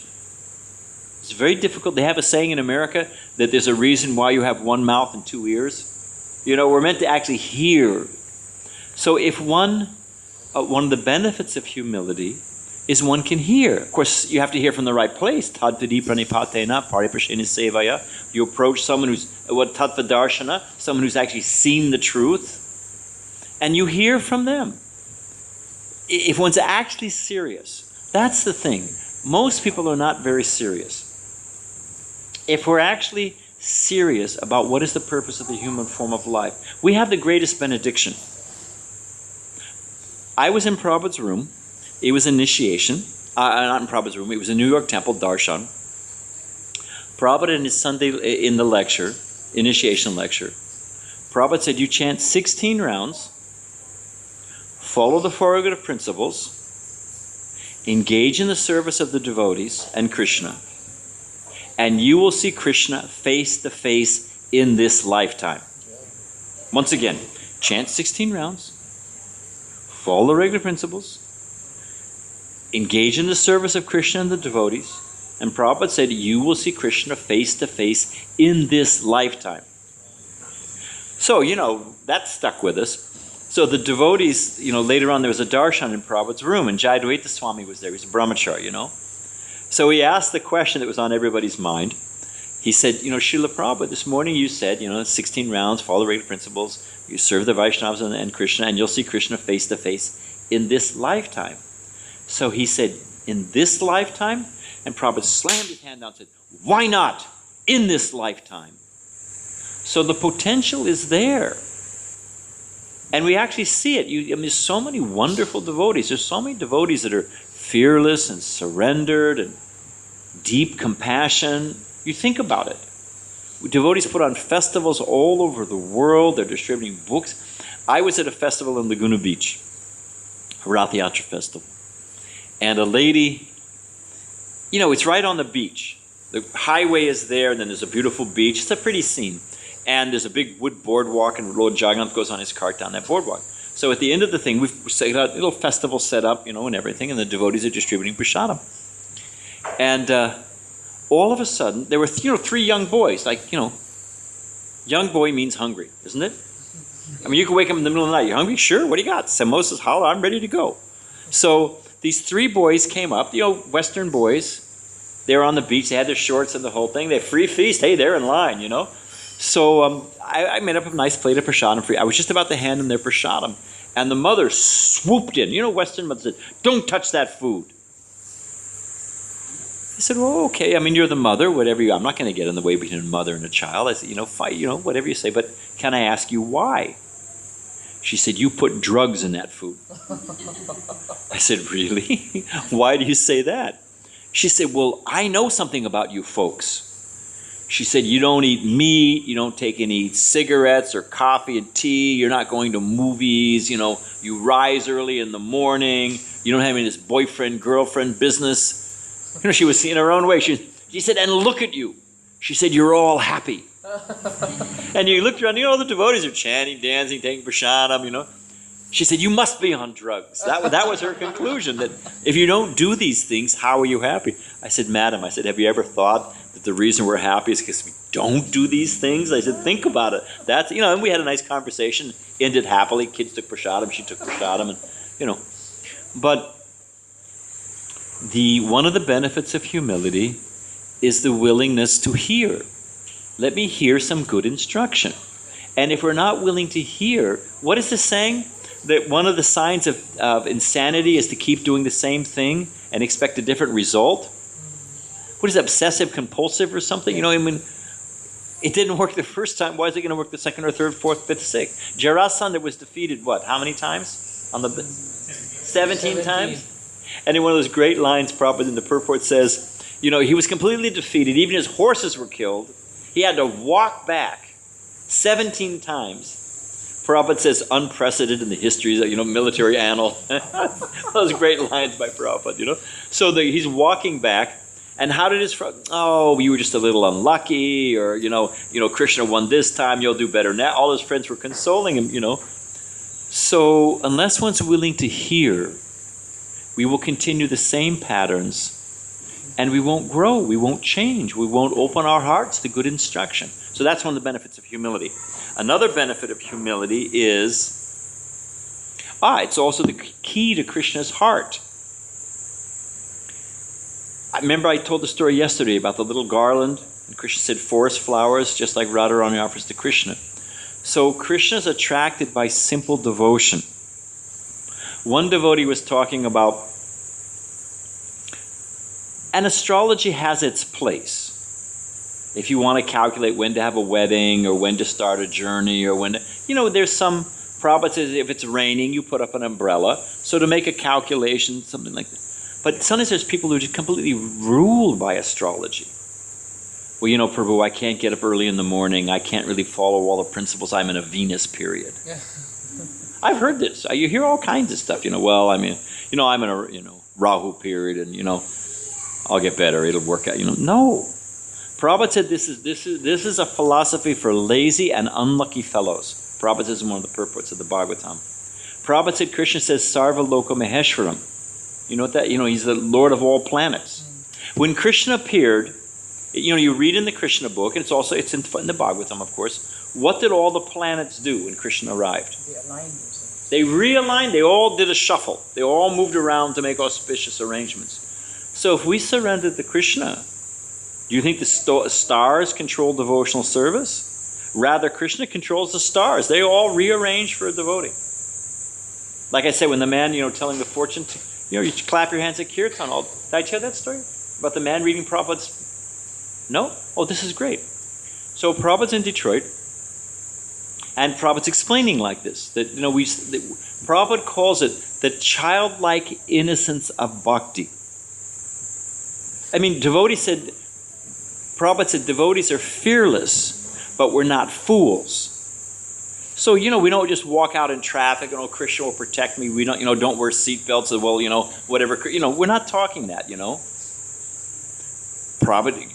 is very difficult. They have a saying in America that there's a reason why you have one mouth and two ears. You know, we're meant to actually hear. So if one of the benefits of humility is one can hear. Of course, you have to hear from the right place. Tadvidi pranipatena pariprasheni sevaya. You approach someone who's tattva darshana, someone who's actually seen the truth, and you hear from them. If one's actually serious, that's the thing. Most people are not very serious. If we're actually serious about what is the purpose of the human form of life, we have the greatest benediction. I was in Prabhupada's room. It was initiation. Not in Prabhupada's room. It was a New York temple, darshan. Prabhupada in his Sunday, in the lecture, initiation lecture, Prabhupada said, you chant 16 rounds, follow the 4 regulative principles, engage in the service of the devotees and Krishna, and you will see Krishna face to face in this lifetime. Once again, chant 16 rounds, follow the regular principles, engage in the service of Krishna and the devotees, and Prabhupada said, you will see Krishna face to face in this lifetime. So, you know, that stuck with us. So the devotees, you know, later on there was a darshan in Prabhupada's room, and Jayadvaita Swami was there. He was a brahmachari, you know. So he asked the question that was on everybody's mind. He said, you know, Srila Prabhupada, this morning you said, you know, 16 rounds, follow the regular principles, you serve the Vaishnavas and Krishna, and you'll see Krishna face to face in this lifetime. So he said, in this lifetime? And Prabhupada slammed his hand down and said, why not in this lifetime? So the potential is there. And we actually see it. There's so many wonderful devotees. There's so many devotees that are fearless and surrendered and deep compassion. You think about it. Devotees put on festivals all over the world. They're distributing books. I was at a festival in Laguna Beach, a Rath Yatra festival. And a lady, it's right on the beach. The highway is there, and then there's a beautiful beach. It's a pretty scene. And there's a big wood boardwalk, and Lord Jagannath goes on his cart down that boardwalk. So at the end of the thing, we've got a little festival set up, and everything, and the devotees are distributing prasadam. And all of a sudden, there were, 3 young boys. Young boy means hungry, isn't it? I mean, you can wake up in the middle of the night. You hungry? Sure. What do you got? Samosas, halwa, I'm ready to go. So these 3 boys came up, Western boys. They were on the beach. They had their shorts and the whole thing. They had free feast. Hey, they're in line, So I made up a nice plate of prasadam for you. I was just about to hand them their prasadam. And the mother swooped in. Western mother said, "Don't touch that food." I said, "Well, okay. I mean, you're the mother, whatever I'm not going to get in the way between a mother and a child." I said, fight, whatever you say. But can I ask you why? She said, "You put drugs in that food." I said, "Really? Why do you say that?" She said, "Well, I know something about you folks." She said, "You don't eat meat, you don't take any cigarettes or coffee and tea, you're not going to movies, you rise early in the morning, you don't have any of this boyfriend, girlfriend business." She was in her own way. She said, "And look at you." She said, "You're all happy." And you looked around, all the devotees are chanting, dancing, taking prasadam, She said, "You must be on drugs." That was her conclusion, that if you don't do these things, how are you happy? I said, "Madam," have you ever thought that the reason we're happy is because we don't do these things? I said, "Think about it." That's, and we had a nice conversation, ended happily. Kids took prasadam, she took prasadam, and, But one of the benefits of humility is the willingness to hear. Let me hear some good instruction. And if we're not willing to hear, what is this saying? That one of the signs of insanity is to keep doing the same thing and expect a different result? What is it, obsessive compulsive or something? It didn't work the first time. Why is it going to work the second or third, fourth, fifth, sixth? Jarasandha was defeated, how many times? 17 times? And in one of those great lines, Prabhupada in the purport says, he was completely defeated. Even his horses were killed. He had to walk back 17 times. Prabhupada says, unprecedented in the histories of, military annal. Those great lines by Prabhupada, So he's walking back, and how did his friend, you were just a little unlucky, or, Krishna won this time, you'll do better now. All his friends were consoling him, So unless one's willing to hear, we will continue the same patterns, and we won't grow, we won't change, we won't open our hearts to good instruction. So that's one of the benefits of humility. Another benefit of humility is, it's also the key to Krishna's heart. I remember I told the story yesterday about the little garland, and Krishna said forest flowers, just like Radharani offers to Krishna. So Krishna's attracted by simple devotion. One devotee was talking about, and astrology has its place. If you want to calculate when to have a wedding, or when to start a journey, or when to, there's some, Prabhupada says if it's raining, you put up an umbrella. So to make a calculation, something like that. But sometimes there's people who are just completely ruled by astrology. Well, Prabhu, I can't get up early in the morning. I can't really follow all the principles. I'm in a Venus period. Yeah. I've heard this. You hear all kinds of stuff. I'm in a Rahu period, and I'll get better. It'll work out. No. Prabhupada said this is a philosophy for lazy and unlucky fellows. Prabhupada says in one of the purports of the Bhagavatam. Prabhupada said Krishna says Sarva Loka Maheshwaram. You know what that? He's the Lord of all planets. When Krishna appeared, you read in the Krishna book, and it's in the Bhagavatam, of course. What did all the planets do when Krishna arrived? They aligned themselves. They realigned. They all did a shuffle. They all moved around to make auspicious arrangements. So if we surrendered to Krishna, do you think the stars control devotional service? Rather, Krishna controls the stars. They all rearrange for a devotee. Like I said, when the man, telling the fortune, you clap your hands at Kirtan. Did I tell that story? About the man reading Prabhupada's? No? Oh, this is great. So Prabhupada's in Detroit, And Prabhupada's explaining like this, that, Prabhupada calls it the childlike innocence of bhakti. I mean, Prabhupada said devotees are fearless, but we're not fools. So, we don't just walk out in traffic and, Krishna will protect me. We don't wear seatbelts, whatever. We're not talking that, Prabhupada,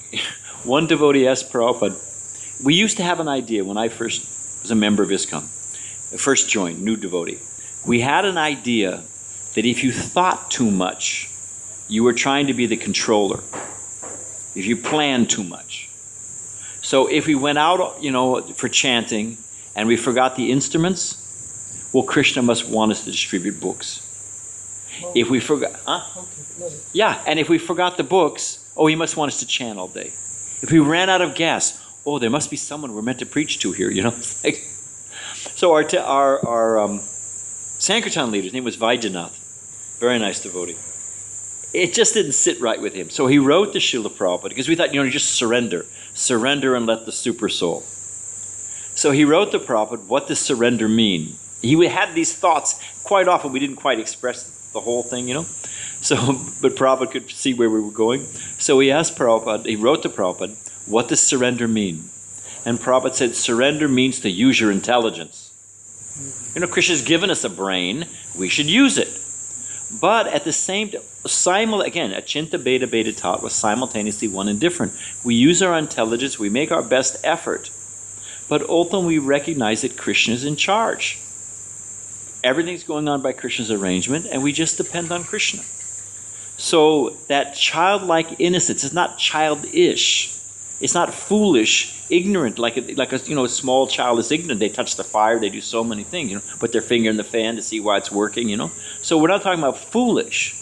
one devotee asked Prabhupada, we used to have an idea when I first was a member of ISKCON, first joined, new devotee. We had an idea that if you thought too much, you were trying to be the controller. If you planned too much. So if we went out, for chanting and we forgot the instruments, well, Krishna must want us to distribute books. If we forgot, yeah, and if we forgot the books, he must want us to chant all day. If we ran out of gas, there must be someone we're meant to preach to here, So our Sankirtan leader, his name was Vaidyanatha, very nice devotee. It just didn't sit right with him. So he wrote to Srila Prabhupada, because we thought, just surrender and let the super soul. So he wrote to Prabhupada, what does surrender mean? He had these thoughts quite often. We didn't quite express the whole thing, So, but Prabhupada could see where we were going. So he asked Prabhupada, he wrote to Prabhupada, what does surrender mean? And Prabhupada said, surrender means to use your intelligence. Krishna's given us a brain, we should use it. But at the same time, again, achinta beta beta tat was simultaneously one and different. We use our intelligence, we make our best effort, but ultimately we recognize that Krishna is in charge. Everything's going on by Krishna's arrangement, and we just depend on Krishna. So that childlike innocence is not childish. It's not foolish, ignorant, like a small child is ignorant. They touch the fire, they do so many things, put their finger in the fan to see why it's working, So we're not talking about foolish,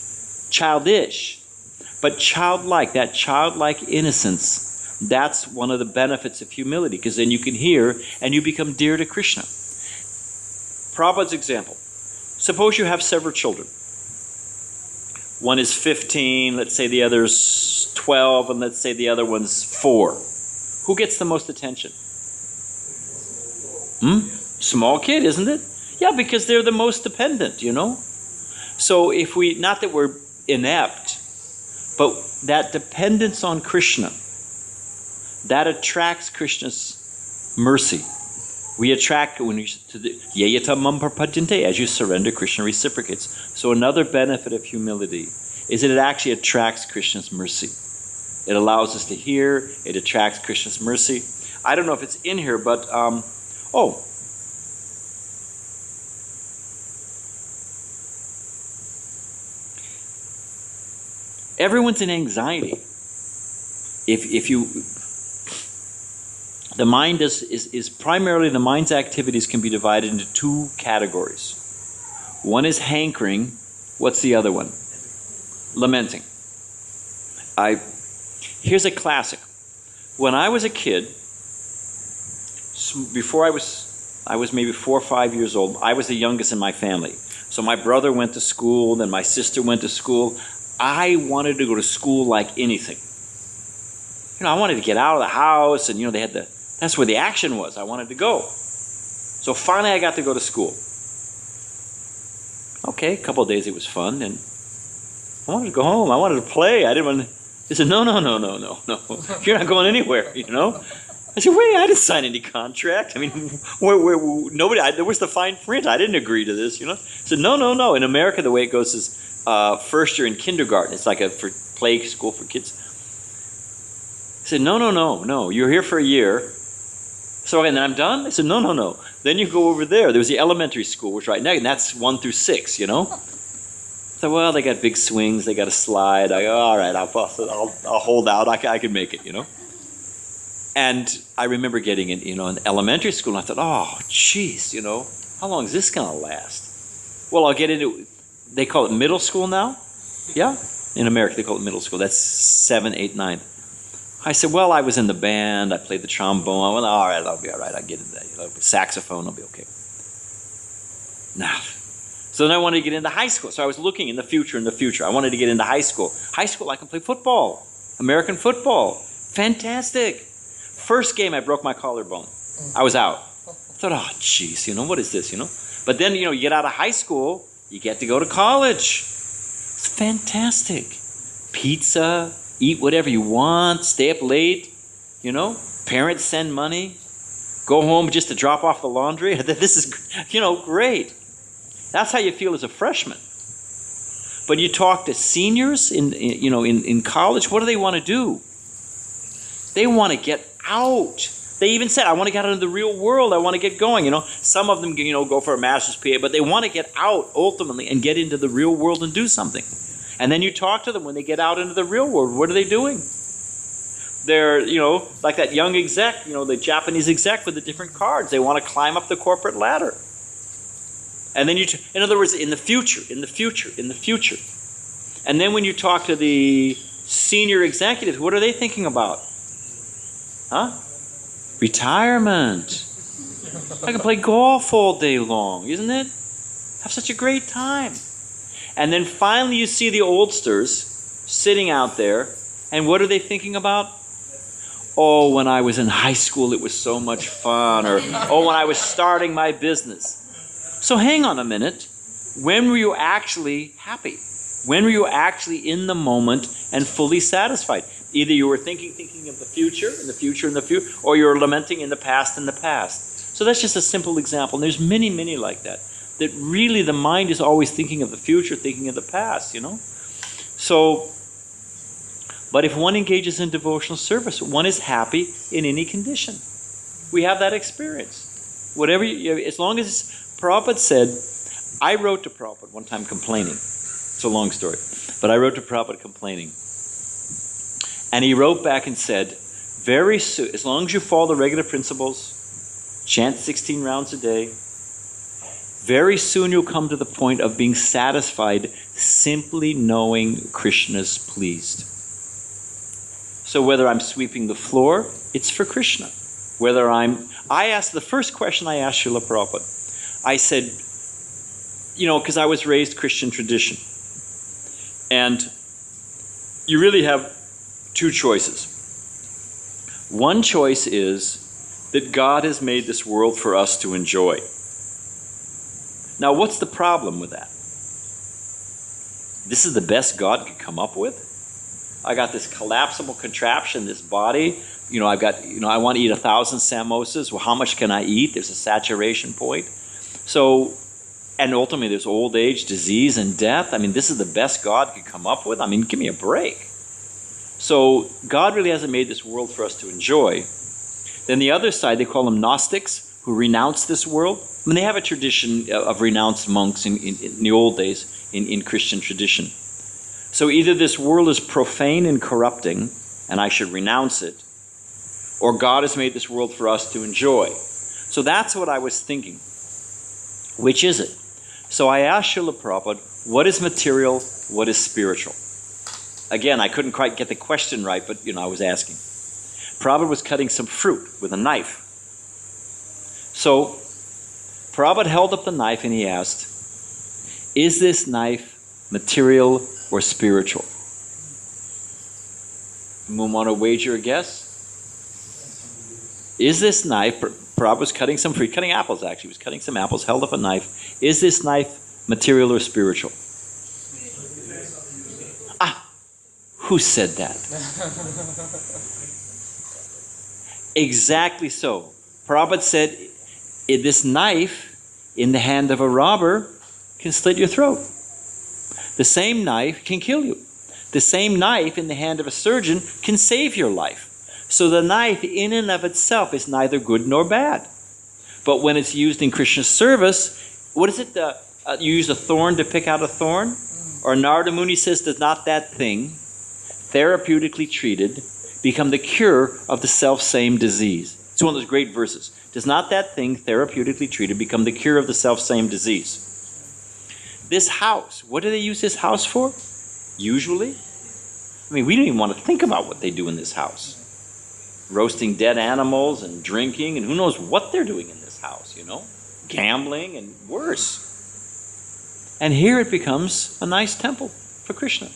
childish, but childlike, that childlike innocence. That's one of the benefits of humility, because then you can hear and you become dear to Krishna. Prabhupada's example. Suppose you have several children. One is 15, let's say the other's 12, and let's say the other one's 4. Who gets the most attention? Small kid, isn't it? Yeah, because they're the most dependent, So if not that we're inept, but that dependence on Krishna, that attracts Krishna's mercy. We attract when you to the yayata mam prapajante, as you surrender, Krishna reciprocates. So another benefit of humility is that it actually attracts Krishna's mercy. It allows us to hear. It attracts Krishna's mercy. I don't know if it's in here, but everyone's in anxiety. If you. The mind is primarily, the mind's activities can be divided into 2 categories. One is hankering. What's the other one? Lamenting. Here's a classic. When I was a kid, before I was maybe 4 or 5 years old, I was the youngest in my family. So my brother went to school, then my sister went to school. I wanted to go to school like anything. I wanted to get out of the house, and they had that's where the action was. I wanted to go. So finally I got to go to school. Okay, a couple of days it was fun, and I wanted to go home. I wanted to play. I didn't want to. They said, no. You're not going anywhere, I said, wait, I didn't sign any contract. I mean, there was the fine print. I didn't agree to this, I said, no. In America, the way it goes is first year in kindergarten. It's like for play school for kids. I said, no. You're here for a year. So, and then I'm done? I said, no. Then you go over there. There was the elementary school, which right now, and that's 1 through 6, So, well, they got big swings. They got a slide. I go, all right, I'll hold out. I can make it, And I remember getting in elementary school, and I thought, oh, geez, how long is this going to last? Well, I'll get into, they call it middle school now? Yeah? In America, they call it middle school. That's 7, 8, 9. I said, well, I was in the band. I played the trombone. I went, all right, I'll be all right. I'll get into that. Saxophone, I'll be okay. Now, so then I wanted to get into high school. So I was looking in the future. I wanted to get into high school. High school, I can play football. American football. Fantastic. First game, I broke my collarbone. I was out. I thought, oh, geez, what is this, But then, you get out of high school, you get to go to college. It's fantastic. Pizza, eat whatever you want, stay up late, Parents send money, go home just to drop off the laundry. This is, great. That's how you feel as a freshman. But you talk to seniors in college, what do they want to do? They want to get out. They even said, I want to get out into the real world. I want to get going. Some of them, go for a master's PA, but they want to get out ultimately and get into the real world and do something. And then you talk to them when they get out into the real world. What are they doing? They're, like that young exec, the Japanese exec with the different cards. They want to climb up the corporate ladder. And then in other words, in the future. And then when you talk to the senior executives, what are they thinking about? Retirement. I can play golf all day long, isn't it? Have such a great time. And then finally you see the oldsters sitting out there, and what are they thinking about? Oh, when I was in high school it was so much fun, or oh, when I was starting my business. So hang on a minute. When were you actually happy? When were you actually in the moment and fully satisfied? Either you were thinking of the future, or you were lamenting in the past. So that's just a simple example. And there's many, many like that. That really the mind is always thinking of the future, thinking of the past, So, but if one engages in devotional service, one is happy in any condition. We have that experience. Whatever, as long as Prabhupada said, I wrote to Prabhupada one time complaining. It's a long story. But I wrote to Prabhupada complaining. And he wrote back and said, very soon, as long as you follow the regular principles, chant 16 rounds a day, very soon you'll come to the point of being satisfied simply knowing Krishna's pleased. So whether I'm sweeping the floor, it's for Krishna. The first question I asked Srila Prabhupada, I said, because I was raised Christian tradition. And you really have two choices. One choice is that God has made this world for us to enjoy. Now, what's the problem with that? This is the best God could come up with. I got this collapsible contraption, this body. I want to eat 1,000 samosas. Well, how much can I eat? There's a saturation point. So, and ultimately there's old age, disease, and death. This is the best God could come up with. Give me a break. So God really hasn't made this world for us to enjoy. Then the other side, they call them Gnostics, who renounce this world. They have a tradition of renounced monks in the old days in Christian tradition. So either this world is profane and corrupting, and I should renounce it, or God has made this world for us to enjoy. So that's what I was thinking. Which is it? So I asked Srila Prabhupada, what is material, what is spiritual? Again, I couldn't quite get the question right, but I was asking. Prabhupada was cutting some fruit with a knife. So Prabhupada held up the knife and he asked, is this knife material or spiritual? Anyone want to wager a guess? Is this knife, Prabhupada was cutting some fruit, cutting apples actually, he was cutting some apples, held up a knife. Is this knife material or spiritual? Who said that? Exactly so. Prabhupada said, this knife in the hand of a robber can slit your throat. The same knife can kill you. The same knife in the hand of a surgeon can save your life. So the knife in and of itself is neither good nor bad. But when it's used in Krishna's service, what is it? You use a thorn to pick out a thorn? Or Narada Muni says, does not that thing, therapeutically treated, become the cure of the self-same disease? It's one of those great verses. Does not that thing, therapeutically treated, become the cure of the self-same disease? This house, what do they use this house for? Usually? We don't even want to think about what they do in this house. Roasting dead animals and drinking, and who knows what they're doing in this house, Gambling and worse. And here it becomes a nice temple for Krishna.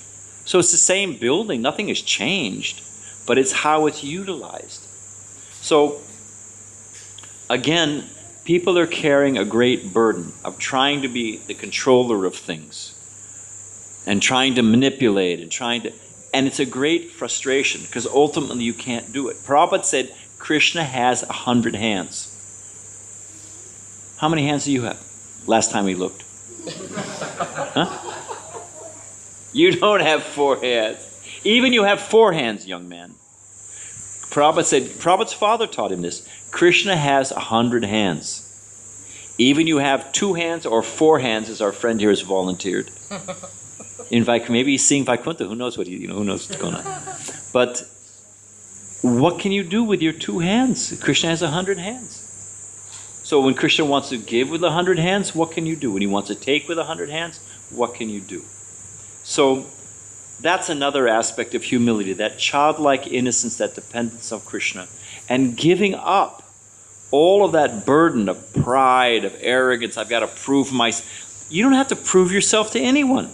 So it's the same building, nothing has changed, but it's how it's utilized. So, again, People are carrying a great burden of trying to be the controller of things and trying to manipulate and it's a great frustration because ultimately you can't do it. Prabhupada said Krishna has 100 hands. How many hands do you have? Last time we looked. Huh? You don't have 4 hands. Even you have 4 hands, young man. Prabhupada said, Prabhupada's father taught him this. Krishna has 100 hands. Even you have 2 hands or 4 hands, as our friend here has volunteered. Maybe he's seeing Vaikuntha. Who knows who knows what's going on? But what can you do with your 2 hands? Krishna has 100 hands. So when Krishna wants to give with 100 hands, what can you do? When he wants to take with 100 hands, what can you do? So that's another aspect of humility, that childlike innocence, that dependence on Krishna, and giving up all of that burden of pride, of arrogance. I've got to prove myself. You don't have to prove yourself to anyone.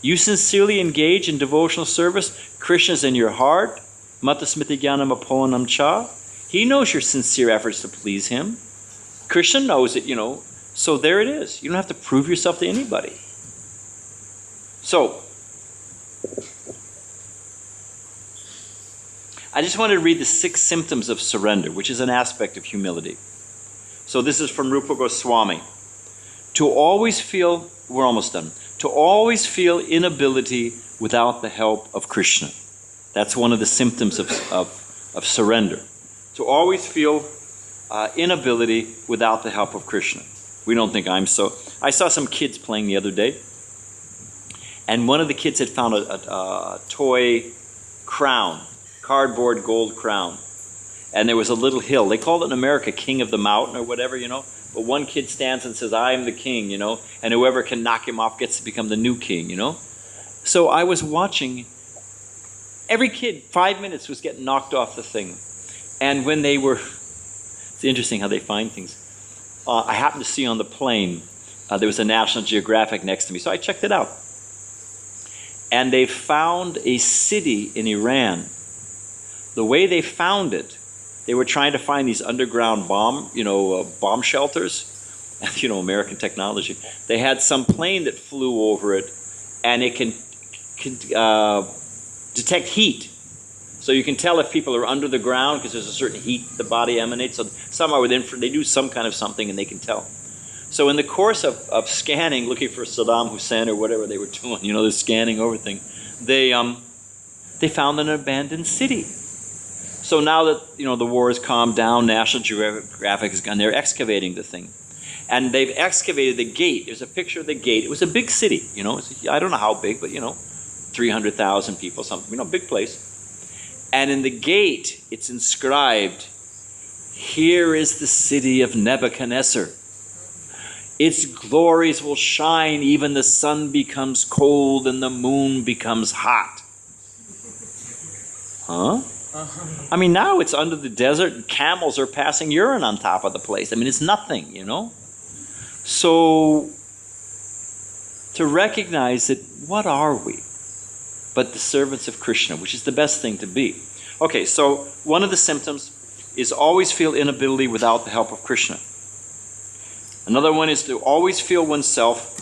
You sincerely engage in devotional service. Krishna's in your heart. Mata smriti jnanam apohanam cha. He knows your sincere efforts to please him. Krishna knows it, So there it is. You don't have to prove yourself to anybody. So, I just wanted to read the 6 symptoms of surrender, which is an aspect of humility. So this is from Rupa Goswami. To always feel, we're almost done, to always feel inability without the help of Krishna. That's one of the symptoms of surrender. To always feel inability without the help of Krishna. We don't think I'm so. I saw some kids playing the other day, and one of the kids had found a toy crown, cardboard gold crown. And there was a little hill. They called it in America King of the Mountain or whatever, But one kid stands and says, I am the king, And whoever can knock him off gets to become the new king, So I was watching. Every kid, 5 minutes, was getting knocked off the thing. And when they were, it's interesting how they find things. I happened to see on the plane, there was a National Geographic next to me, so I checked it out. And they found a city in Iran. The way they found it, they were trying to find these underground bomb shelters. American technology. They had some plane that flew over it, and it can detect heat. So you can tell if people are under the ground because there's a certain heat the body emanates. So somehow they do some kind of something and they can tell. So in the course of scanning, looking for Saddam Hussein or whatever they were doing, the scanning over thing, they found an abandoned city. So now that the war has calmed down, National Geographic has gone, they're excavating the thing. And they've excavated the gate. There's a picture of the gate. It was a big city, I don't know how big, but 300,000 people, something, big place. And in the gate, it's inscribed, here is the city of Nebuchadnezzar. Its glories will shine, even the sun becomes cold and the moon becomes hot. Huh? I mean, now it's under the desert and camels are passing urine on top of the place. I mean, it's nothing, So, to recognize that, what are we? But the servants of Krishna, which is the best thing to be. Okay, so one of the symptoms is always feel inability without the help of Krishna. Another one is to always feel oneself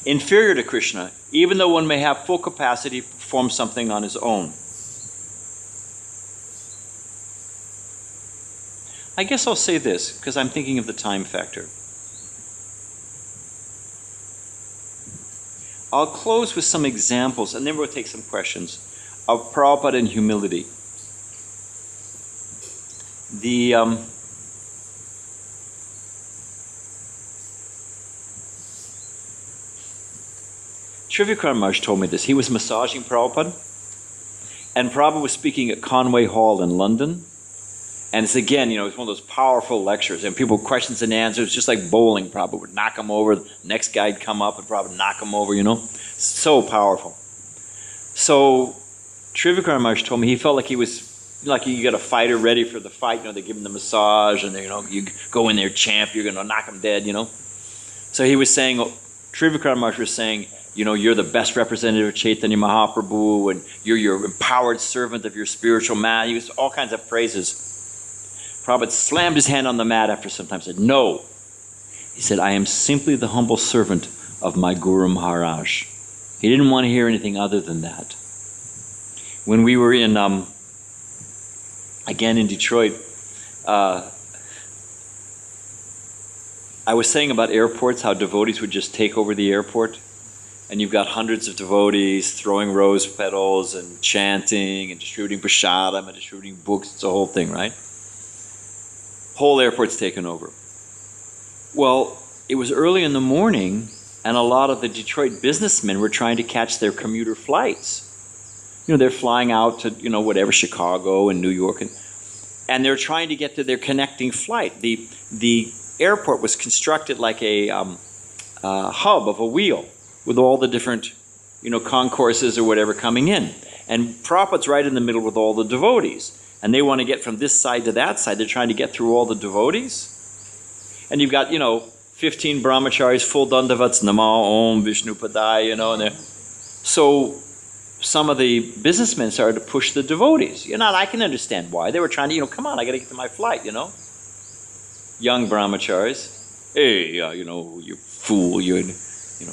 inferior to Krishna, even though one may have full capacity to perform something on his own. I guess I'll say this, because I'm thinking of the time factor. I'll close with some examples, and then we'll take some questions, of Prabhupada and humility. Trivikram Maharaj told me this. He was massaging Prabhupada, and Prabhupada was speaking at Conway Hall in London. And it's again, it's one of those powerful lectures, and people questions and answers, just like bowling. Prabhupada would knock them over. The next guy'd come up and Prabhupada would knock them over, So powerful. So Trivikram Maharaj told me he felt like he was, like you got a fighter ready for the fight. They give him the massage, and you go in there, champ, you're going to knock him dead, So he was saying, Trivikram Maharaj was saying, you're the best representative of Chaitanya Mahaprabhu, and you're your empowered servant of your spiritual man. He was all kinds of praises. Prabhupada slammed his hand on the mat after some time, said, "No." He said, "I am simply the humble servant of my Guru Maharaj." He didn't want to hear anything other than that. When we were in, again in Detroit, I was saying about airports, how devotees would just take over the airport. And you've got hundreds of devotees throwing rose petals and chanting and distributing prasadam and distributing books. It's a whole thing, right? Whole airport's taken over. Well, it was early in the morning, and a lot of the Detroit businessmen were trying to catch their commuter flights. They're flying out to, whatever, Chicago and New York, and they're trying to get to their connecting flight. The airport was constructed like a hub of a wheel with all the different, concourses or whatever coming in. And Prabhupada's right in the middle with all the devotees. And they want to get from this side to that side. They're trying to get through all the devotees. And you've got, 15 brahmacharis, full dandavats, Nama, Om, Vishnu Padaya, and they're... So some of the businessmen started to push the devotees. And I can understand why. They were trying to, come on, I got to get to my flight, Young brahmacharis. Hey, you fool,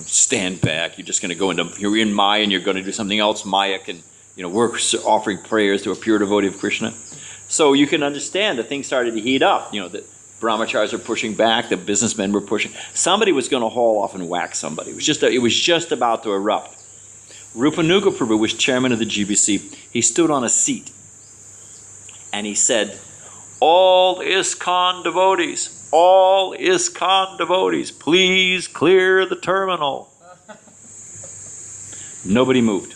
stand back. You're just going to go you're in Maya and you're going to do something else. Maya can, we're offering prayers to a pure devotee of Krishna. So you can understand that things started to heat up. The brahmacharis were pushing back, the businessmen were pushing. Somebody was going to haul off and whack somebody. It was just about to erupt. Rupanuga Prabhu was chairman of the GBC. He stood on a seat and he said, "All ISKCON devotees, please clear the terminal." Nobody moved.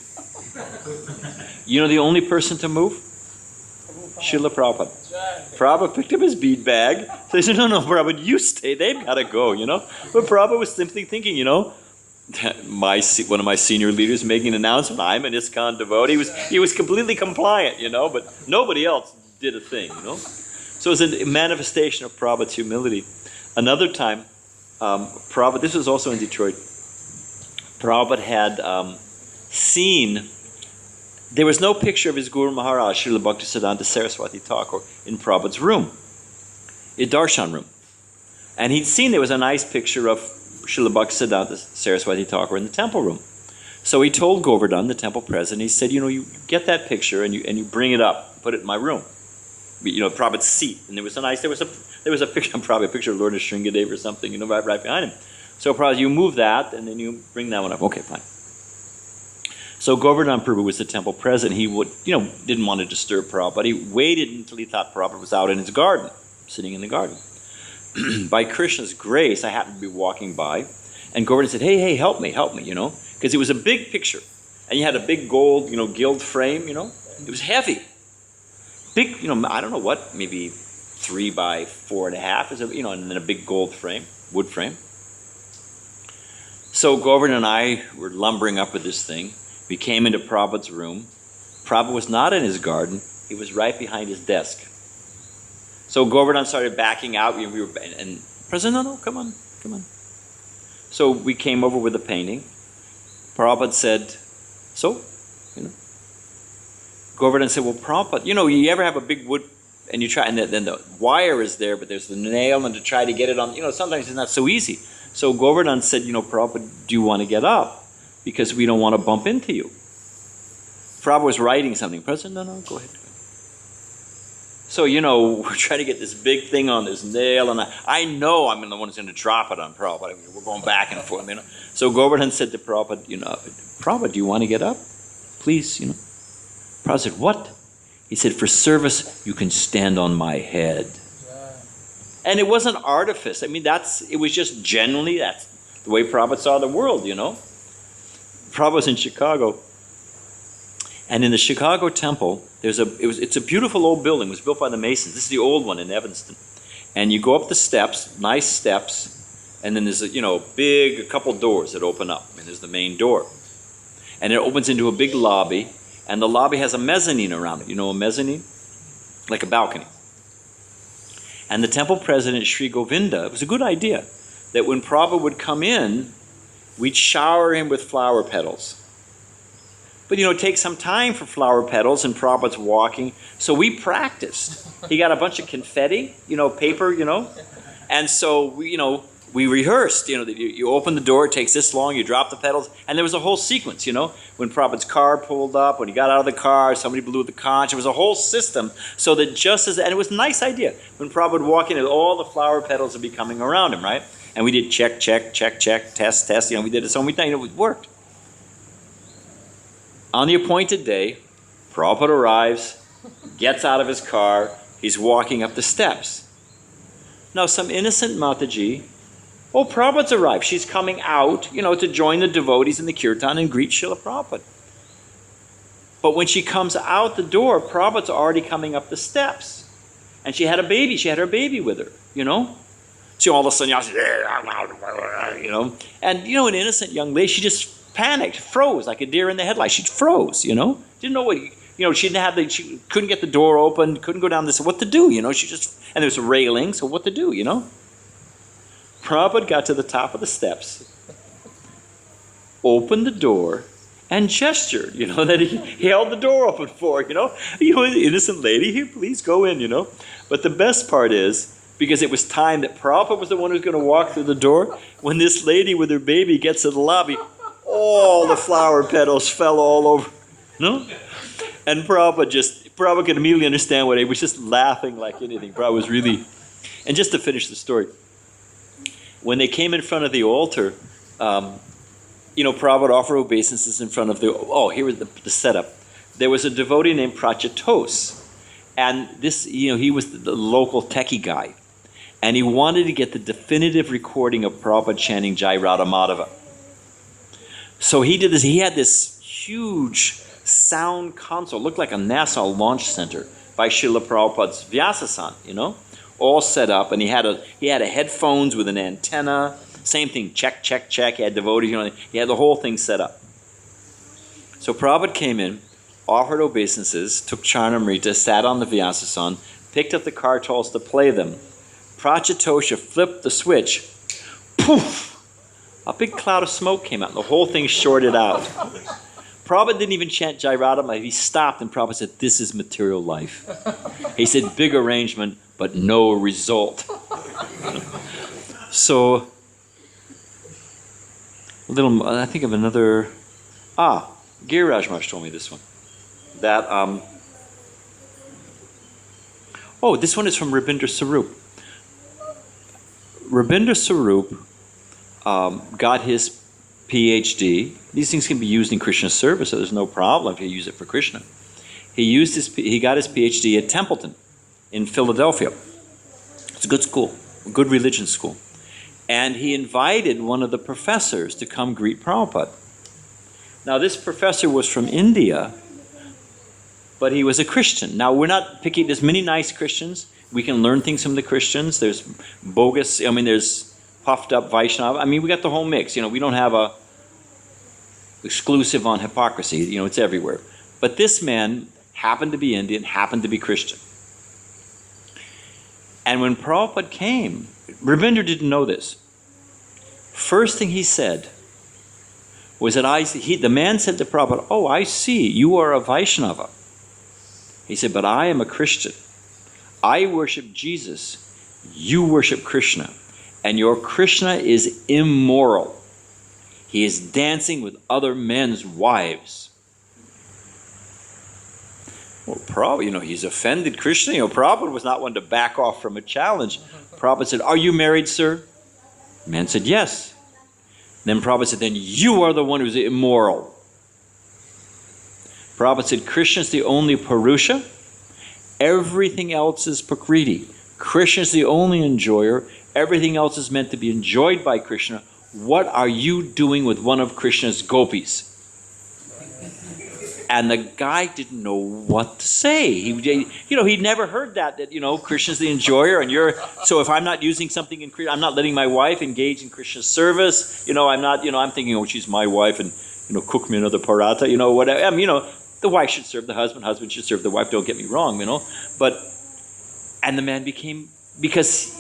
The only person to move? Srila Prabhupada. Prabhupada picked up his bead bag. So he said, "No, Prabhupada, you stay. They've got to go, But Prabhupada was simply thinking, one of my senior leaders making an announcement, I'm an ISKCON devotee. He was completely compliant, but nobody else did a thing, So it was a manifestation of Prabhupada's humility. Another time, Prabhupada, this was also in Detroit, Prabhupada had seen, there was no picture of his Guru Maharaj, Srila Bhaktisiddhanta Saraswati Thakur, in Prabhupada's room, a darshan room. And he'd seen there was a nice picture of Srila Bhaktisiddhanta Saraswati Thakur in the temple room. So he told Govardhan, the temple president, he said, you get that picture and you bring it up, put it in my room. Prabhupada's seat, and there was a picture, probably a picture of Lord Shringadev or something, right behind him. So Prabhupada, you move that, and then you bring that one up. Okay, fine. So Govardhan Prabhu was the temple president. He didn't want to disturb Prabhupada. He waited until he thought Prabhupada was out in his garden, sitting in the garden. By Krishna's grace, I happened to be walking by, and Govardhan said, hey, help me, because it was a big picture, and you had a big gold, gilt frame, it was heavy. Big, I don't know what, maybe 3 by 4.5, and then a big gold frame, wood frame. So Govardhan and I were lumbering up with this thing. We came into Prabhupada's room. Prabhupada was not in his garden. He was right behind his desk. So Govardhan started backing out, and President, no, come on. So we came over with a painting. Prabhupada said, so, Govardhan said, well, Prabhupada, you ever have a big wood, and you try, and then the wire is there, but there's the nail, and to try to get it on, sometimes it's not so easy. So Govardhan said, Prabhupada, do you want to get up? Because we don't want to bump into you. Prabhupada was writing something. President, no, go ahead. So, we're trying to get this big thing on this nail, and I know I'm the one who's going to drop it on Prabhupada. We're going back and forth, So Govardhan said to Prabhupada, Prabhupada, do you want to get up? Please, Prabhupada said, what? He said, for service, you can stand on my head. And it wasn't artifice. It was just generally, that's the way Prabhupada saw the world, Prabhupada was in Chicago. And in the Chicago temple, it's a beautiful old building. It was built by the Masons. This is the old one in Evanston. And you go up the steps, nice steps, and then there's a couple doors that open up. There's the main door. And it opens into a big lobby, and the lobby has a mezzanine around it. A mezzanine? Like a balcony. And the temple president, Sri Govinda, it was a good idea that when Prabhupada would come in, we'd shower him with flower petals. But, it takes some time for flower petals, and Prabhupada's walking. So we practiced. He got a bunch of confetti, paper, And so, we rehearsed. You open the door, it takes this long, you drop the petals. And there was a whole sequence, when Prabhupada's car pulled up, when he got out of the car, somebody blew the conch. It was a whole system. So that and it was a nice idea. When Prabhupada would walk in, all the flower petals would be coming around him, right? And we did check, test. We did it so many times, it worked. On the appointed day, Prabhupada arrives, gets out of his car, he's walking up the steps. Now some innocent Mataji, Prabhupada's arrived. She's coming out, to join the devotees in the Kirtan and greet Srila Prabhupada. But when she comes out the door, Prabhupada's already coming up the steps. And she had a baby. She had her baby with her, So all of a sudden, And, an innocent young lady, she just panicked, froze like a deer in the headlights. She froze, Didn't know what, she didn't have she couldn't get the door open, couldn't go down this, what to do, She just, and there's a railing, so what to do, Prabhupada got to the top of the steps, opened the door, and gestured, that he held the door open for her, the innocent lady, here, please go in, But the best part is, because it was time that Prabhupada was the one who was going to walk through the door, when this lady with her baby gets to the lobby, all the flower petals fell all over, And Prabhupada could immediately understand what he was just laughing like anything. Prabhupada was really, and just to finish the story, when they came in front of the altar, Prabhupada offered obeisances in front of here was the setup. There was a devotee named Prachatos, and this, he was the local techie guy, and he wanted to get the definitive recording of Prabhupada chanting Jai Radha Madhava. So he did this. He had this huge sound console, looked like a NASA launch center by Srila Prabhupada's Vyasasan, all set up, and he had a headphones with an antenna. Same thing, check. He had devotees, he had the whole thing set up. So Prabhupada came in, offered obeisances, took Charnamrita, sat on the Vyasasan, picked up the kartals to play them. Prachatosha flipped the switch. Poof! A big cloud of smoke came out, and the whole thing shorted out. Prabhupada didn't even chant Jai Radha Madhava. He stopped, and Prabhupada said, "This is material life." He said, "Big arrangement, but no result." So, I think of another. Giriraj Maharaj told me this one. That this one is from Rabindra Sarup. Rabindra Sarup got his PhD. These things can be used in Krishna service, so there's no problem if you use it for Krishna. He got his PhD at Templeton in Philadelphia. It's a good school, a good religion school. And he invited one of the professors to come greet Prabhupada. Now this professor was from India, but he was a Christian. Now we're not picking, there's many nice Christians. We can learn things from the Christians. There's bogus, there's puffed up Vaishnava. We got the whole mix. We don't have a exclusive on hypocrisy. It's everywhere. But this man happened to be Indian, happened to be Christian. And when Prabhupada came, Rabindra didn't know this. First thing he said was that the man said to Prabhupada, "Oh, I see, you are a Vaishnava." He said, "But I am a Christian. I worship Jesus. You worship Krishna. And your Krishna is immoral. He is dancing with other men's wives." Well, Prabhupada, he's offended Krishna. Prabhupada was not one to back off from a challenge. Prabhupada said, "Are you married, sir?" The man said, "Yes." Then Prabhupada said, "Then you are the one who's immoral." Prabhupada said, "Krishna is the only Purusha. Everything else is Prakriti. Krishna is the only enjoyer. Everything else is meant to be enjoyed by Krishna. What are you doing with one of Krishna's gopis?" And the guy didn't know what to say. He'd never heard that Krishna's the enjoyer, and so if I'm not using something in Krishna, I'm not letting my wife engage in Krishna's service. I'm thinking, she's my wife, and cook me another paratha. Whatever. The wife should serve the husband should serve the wife. Don't get me wrong. And the man because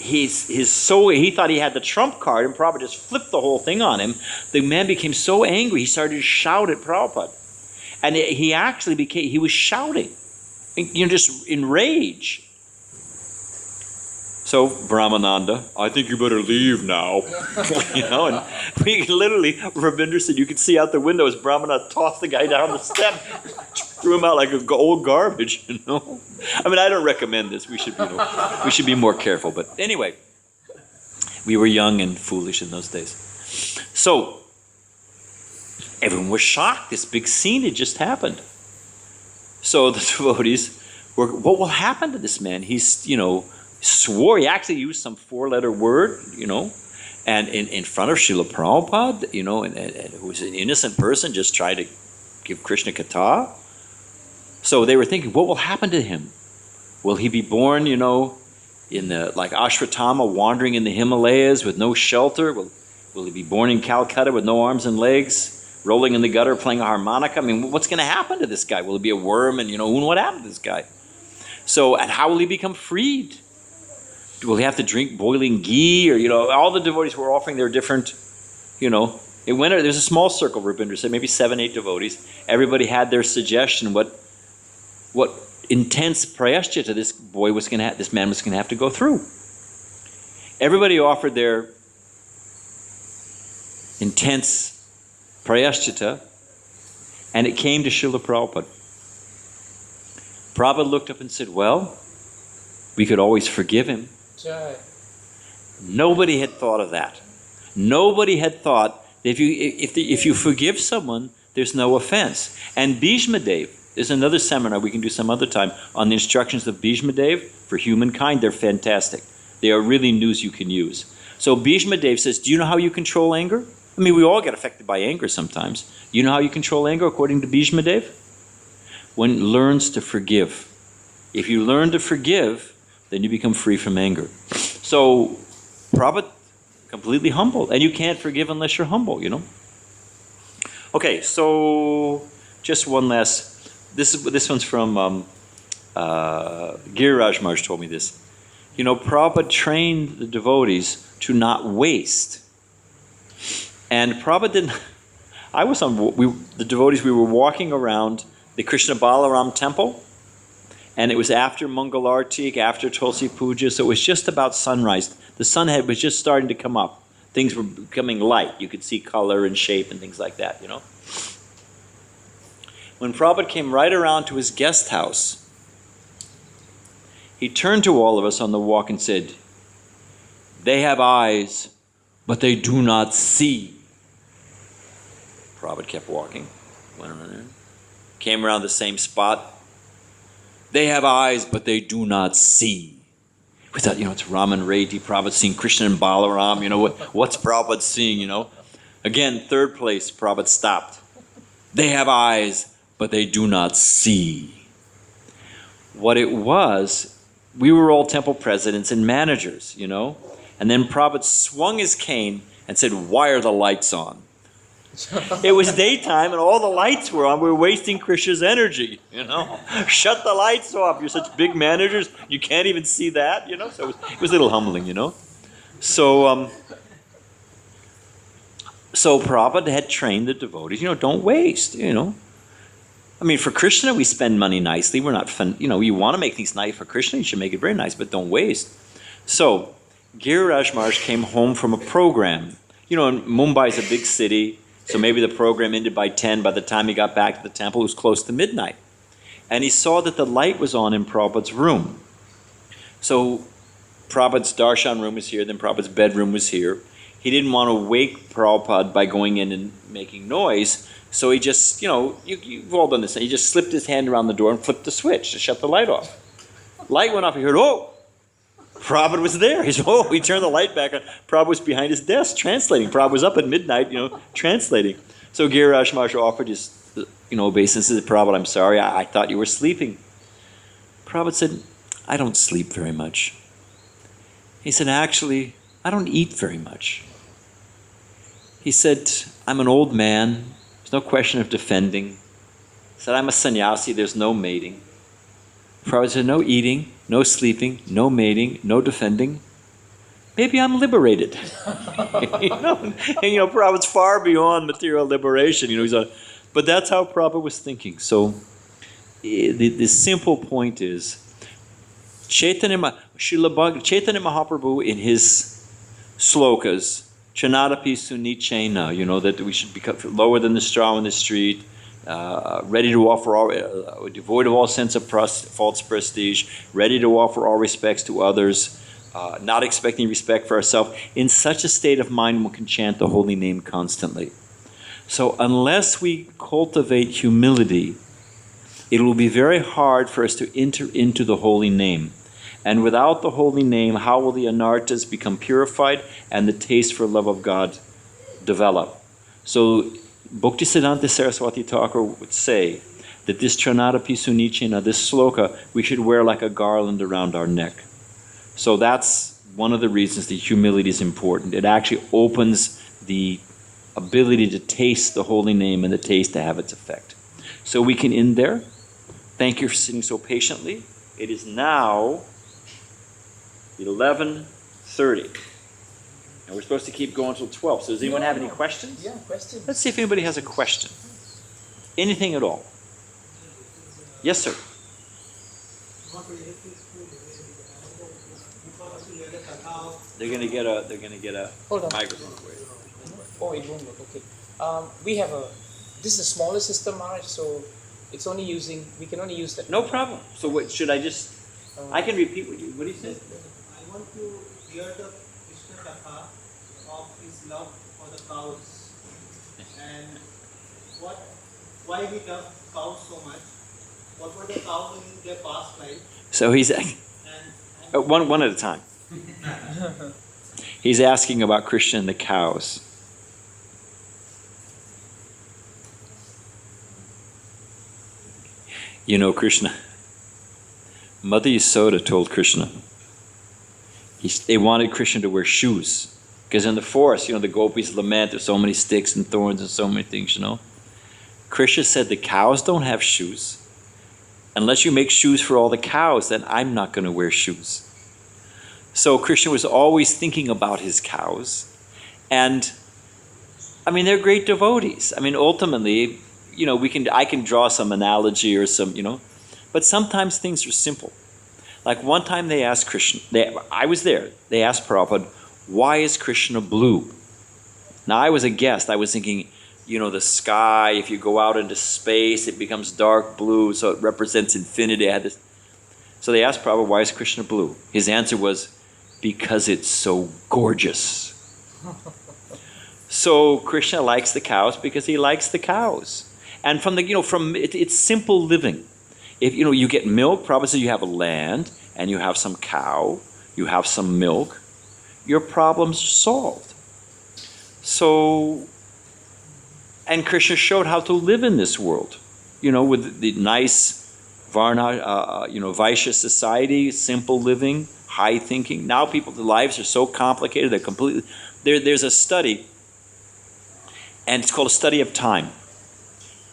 he thought he had the trump card, and Prabhupada just flipped the whole thing on him. The man became so angry, he started to shout at Prabhupada. And he was shouting, just in rage. So Brahmananda, I think you better leave now. And we literally, Ravinder said, you could see out the window as Brahmananda tossed the guy down the step, threw him out like old garbage. I mean, I don't recommend this. We should be more careful. But anyway, we were young and foolish in those days. So everyone was shocked. This big scene had just happened. So the devotees were, what will happen to this man? He's, swore, he actually used some 4-letter word, and in front of Srila Prabhupada, and who was an innocent person, just tried to give Krishna Katha. So they were thinking, what will happen to him? Will he be born, in the, like Ashwatthama, wandering in the Himalayas with no shelter? Will he be born in Calcutta with no arms and legs, rolling in the gutter, playing a harmonica? I mean, what's going to happen to this guy? Will he be a worm? And, what happened to this guy? So, and how will he become freed? Will he have to drink boiling ghee? Or, all the devotees were offering their different, it went, there's a small circle, Rabinder said, maybe 7, 8 devotees. Everybody had their suggestion what intense prayaschita this man was going to have to go through. Everybody offered their intense prayaschita, and it came to Srila Prabhupada. Prabhupada looked up and said, well, we could always forgive him. Nobody had thought of that. Nobody had thought that if you forgive someone, there's no offense. And Bhishma Dev, there's another seminar we can do some other time on the instructions of Bhishma Dev for humankind. They're fantastic. They are really news you can use. So Bhishma Dev says, do you know how you control anger? I mean, we all get affected by anger sometimes. You know how you control anger according to Bhishma Dev? One learns to forgive. If you learn to forgive, then you become free from anger. So Prabhupada, completely humble. And you can't forgive unless you're humble, Okay, so just one last, this one's from Giriraj Maharaj told me this. Prabhupada trained the devotees to not waste. And Prabhupada didn't, the devotees, we were walking around the Krishna Balaram temple, and it was after Mangalartik, after Tulsi Puja, so it was just about sunrise. The sun was just starting to come up. Things were becoming light. You could see color and shape and things like that, When Prabhupada came right around to his guest house, he turned to all of us on the walk and said, they have eyes, but they do not see. Prabhupada kept walking, went around there, came around the same spot. They have eyes, but they do not see. We thought, it's Raman Reddy, Prabhupada seeing Krishna and Balaram, what's Prabhupada seeing, Again, third place, Prabhupada stopped. They have eyes, but they do not see. What it was, we were all temple presidents and managers, And then Prabhupada swung his cane and said, why are the lights on? It was daytime and all the lights were on. We were wasting Krishna's energy, Shut the lights off. You're such big managers. You can't even see that, So it was a little humbling, So Prabhupada had trained the devotees, don't waste, I mean, for Krishna, we spend money nicely. We're not fun, you want to make things nice for Krishna, you should make it very nice, but don't waste. So Giriraj Maharaj came home from a program. Mumbai is a big city. So maybe the program ended by 10. By the time he got back to the temple, it was close to midnight. And he saw that the light was on in Prabhupada's room. So Prabhupada's darshan room was here, then Prabhupada's bedroom was here. He didn't want to wake Prabhupada by going in and making noise. So he just, you've all done this. He just slipped his hand around the door and flipped the switch to shut the light off. Light went off. He heard, oh! Prabhupada was there. He turned the light back on. Prabhupada was behind his desk translating. Prabhupada was up at midnight, translating. So Giriraj Maharaj offered his, obeisance and said, Prabhupada, I'm sorry, I thought you were sleeping. Prabhupada said, I don't sleep very much. He said, actually, I don't eat very much. He said, I'm an old man. There's no question of defending. He said, I'm a sannyasi. There's no mating. Prabhupada said, no eating, no sleeping, no mating, no defending. maybe I'm liberated. And Prabhupada's far beyond material liberation. But that's how Prabhupada was thinking. So the simple point is, Chaitanya Mahaprabhu in his slokas, Chanadapi Sunichena, that we should become lower than the straw in the street, ready to offer all, devoid of all sense of false prestige, ready to offer all respects to others, not expecting respect for ourselves. In such a state of mind, one can chant the holy name constantly. So unless we cultivate humility, it will be very hard for us to enter into the holy name. And without the holy name, how will the anartas become purified and the taste for love of God develop? So Bhaktisiddhanta Saraswati Thakur would say that this Tranadapi Sunichena, this sloka, we should wear like a garland around our neck. So that's one of the reasons that humility is important. It actually opens the ability to taste the holy name and the taste to have its effect. So we can end there. Thank you for sitting so patiently. It is now 11:30. And we're supposed to keep going until 12. So does anyone have any questions? Yeah, questions. Let's see if anybody has a question. Anything at all. Yes, sir. They're gonna get a Hold on. microphone for you. Oh, it won't work. Okay. We have this is a smaller system, Maharaj, so we can only use that. No problem. So what should I just? I can repeat what do you say? I want to hear the Krishna Katha of his love for the cows and why he loved cows so much. What were the cows in their past life? So he's And one at a time. He's asking about Krishna and the cows. Krishna. Mother Yasoda told Krishna. They wanted Krishna to wear shoes. Because in the forest, the gopis lament, there's so many sticks and thorns and so many things, Krishna said, the cows don't have shoes. Unless you make shoes for all the cows, then I'm not going to wear shoes. So Krishna was always thinking about his cows. And, they're great devotees. Ultimately, I can draw some analogy or some, but sometimes things are simple. Like one time they asked Krishna, I was there, they asked Prabhupada, why is Krishna blue? Now I was a guest, I was thinking, the sky, if you go out into space, it becomes dark blue, so it represents infinity. So they asked Prabhupada, why is Krishna blue? His answer was, because it's so gorgeous. So Krishna likes the cows because he likes the cows. And it's simple living. If you get milk, Prabhupada says you have a land and you have some cow, you have some milk, your problems are solved. So, and Krishna showed how to live in this world, with the nice Varna, Vaishya society, simple living, high thinking. Now their lives are so complicated, they're completely, there's a study, and it's called a study of time.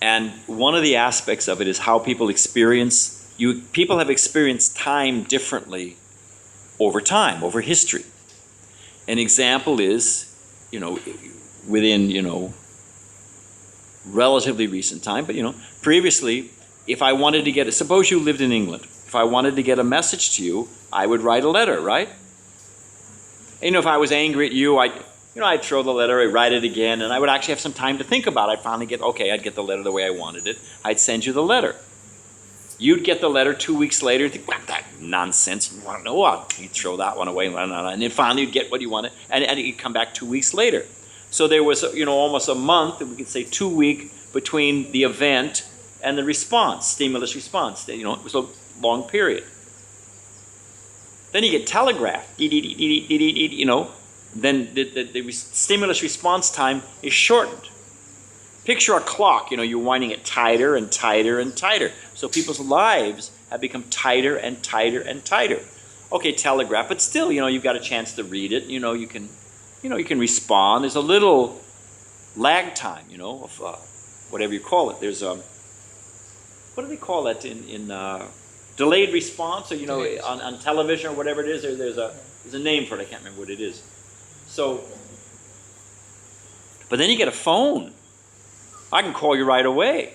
And one of the aspects of it is how people people have experienced time differently over time, over history. An example is, within, relatively recent time, but previously, if I wanted to suppose you lived in England, if I wanted to get a message to you, I would write a letter, right? And if I was angry at you, I'd throw the letter, I'd write it again, and I would actually have some time to think about it. I'd finally I'd get the letter the way I wanted it. I'd send you the letter. You'd get the letter 2 weeks later, think, well, that nonsense, you want to know what? You'd throw that one away, and then finally you'd get what you wanted, and you'd come back 2 weeks later. So there was, almost a month, we could say 2 weeks, between the event and the response, stimulus response. It was a long period. Then you get telegraph, then the stimulus response time is shortened. Picture a clock, you're winding it tighter and tighter and tighter. So people's lives have become tighter and tighter and tighter. Okay, telegraph, but still, you've got a chance to read it. You can respond. There's a little lag time, of whatever you call it. There's what do they call that in delayed response, or on television or whatever it is, there's a name for it. I can't remember what it is. So, but then you get a phone. I can call you right away.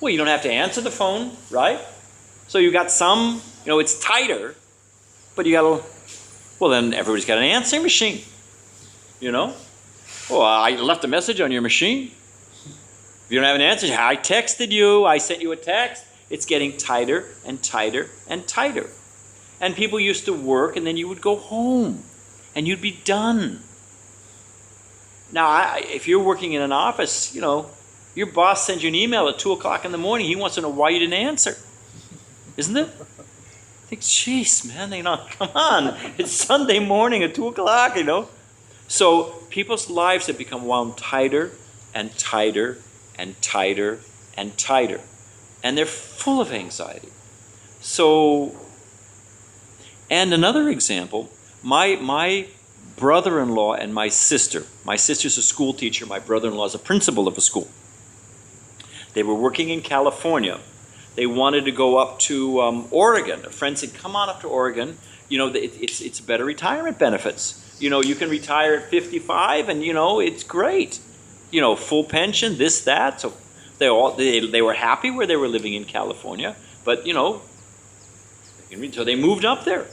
Well, you don't have to answer the phone, right? So you got some, it's tighter, but you got to, well, then everybody's got an answering machine, Well, I left a message on your machine. If you don't have an answer, I texted you, I sent you a text. It's getting tighter and tighter and tighter. And people used to work, and then you would go home, and you'd be done. Now, if you're working in an office, your boss sends you an email at 2 o'clock in the morning. He wants to know why you didn't answer. Isn't it? I think, jeez, man, come on. It's Sunday morning at 2 o'clock, So people's lives have become wound tighter and tighter and tighter and tighter. And they're full of anxiety. So, and another example, my brother-in-law and my sister's a school teacher, my brother-in-law is a principal of a school. They were working in California. They wanted to go up to Oregon. A friend said, come on up to Oregon. It's better retirement benefits. You can retire at 55 and, it's great. Full pension, this, that. So they were happy where they were living in California. But, so they moved up there.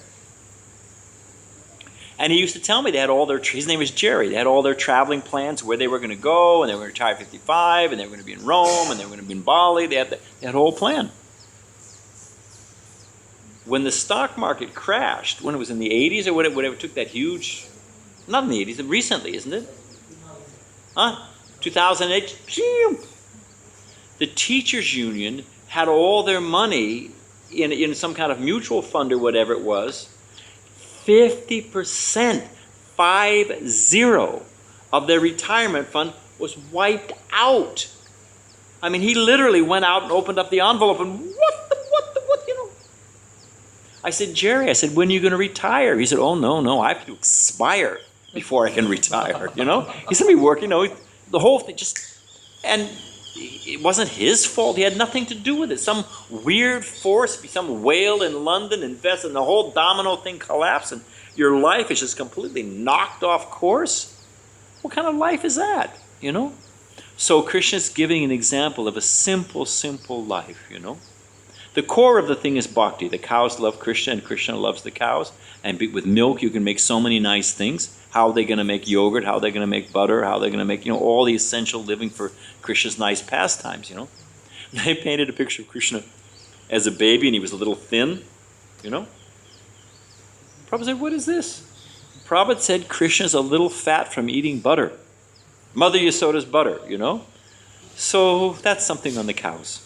And he used to tell me they had his name was Jerry, they had all their traveling plans, where they were going to go, and they were going to retire at 55, and they were going to be in Rome, and they were going to be in Bali. They had a whole plan. When the stock market crashed, when it was in the 80s or whatever, took that huge, not in the 80s, recently, isn't it? 2008, the teachers union had all their money in some kind of mutual fund or whatever it was. 50%, 50, of their retirement fund was wiped out. I mean, he literally went out and opened up the envelope and what? I said, Jerry, when are you going to retire? He said, oh, no, I have to expire before I can retire, He's going to be working, the whole thing and it wasn't his fault. He had nothing to do with it. Some weird force, some whale in London invested, and the whole domino thing collapsed, and your life is just completely knocked off course. What kind of life is that, So Krishna's giving an example of a simple, simple life, The core of the thing is bhakti. The cows love Krishna, and Krishna loves the cows. And with milk, you can make so many nice things. How are they going to make yogurt? How are they going to make butter? How are they going to make, all the essential living for Krishna's nice pastimes, They painted a picture of Krishna as a baby, and he was a little thin, Prabhupada said, what is this? Prabhupada said Krishna's a little fat from eating butter. Mother Yasoda's butter, So that's something on the cows.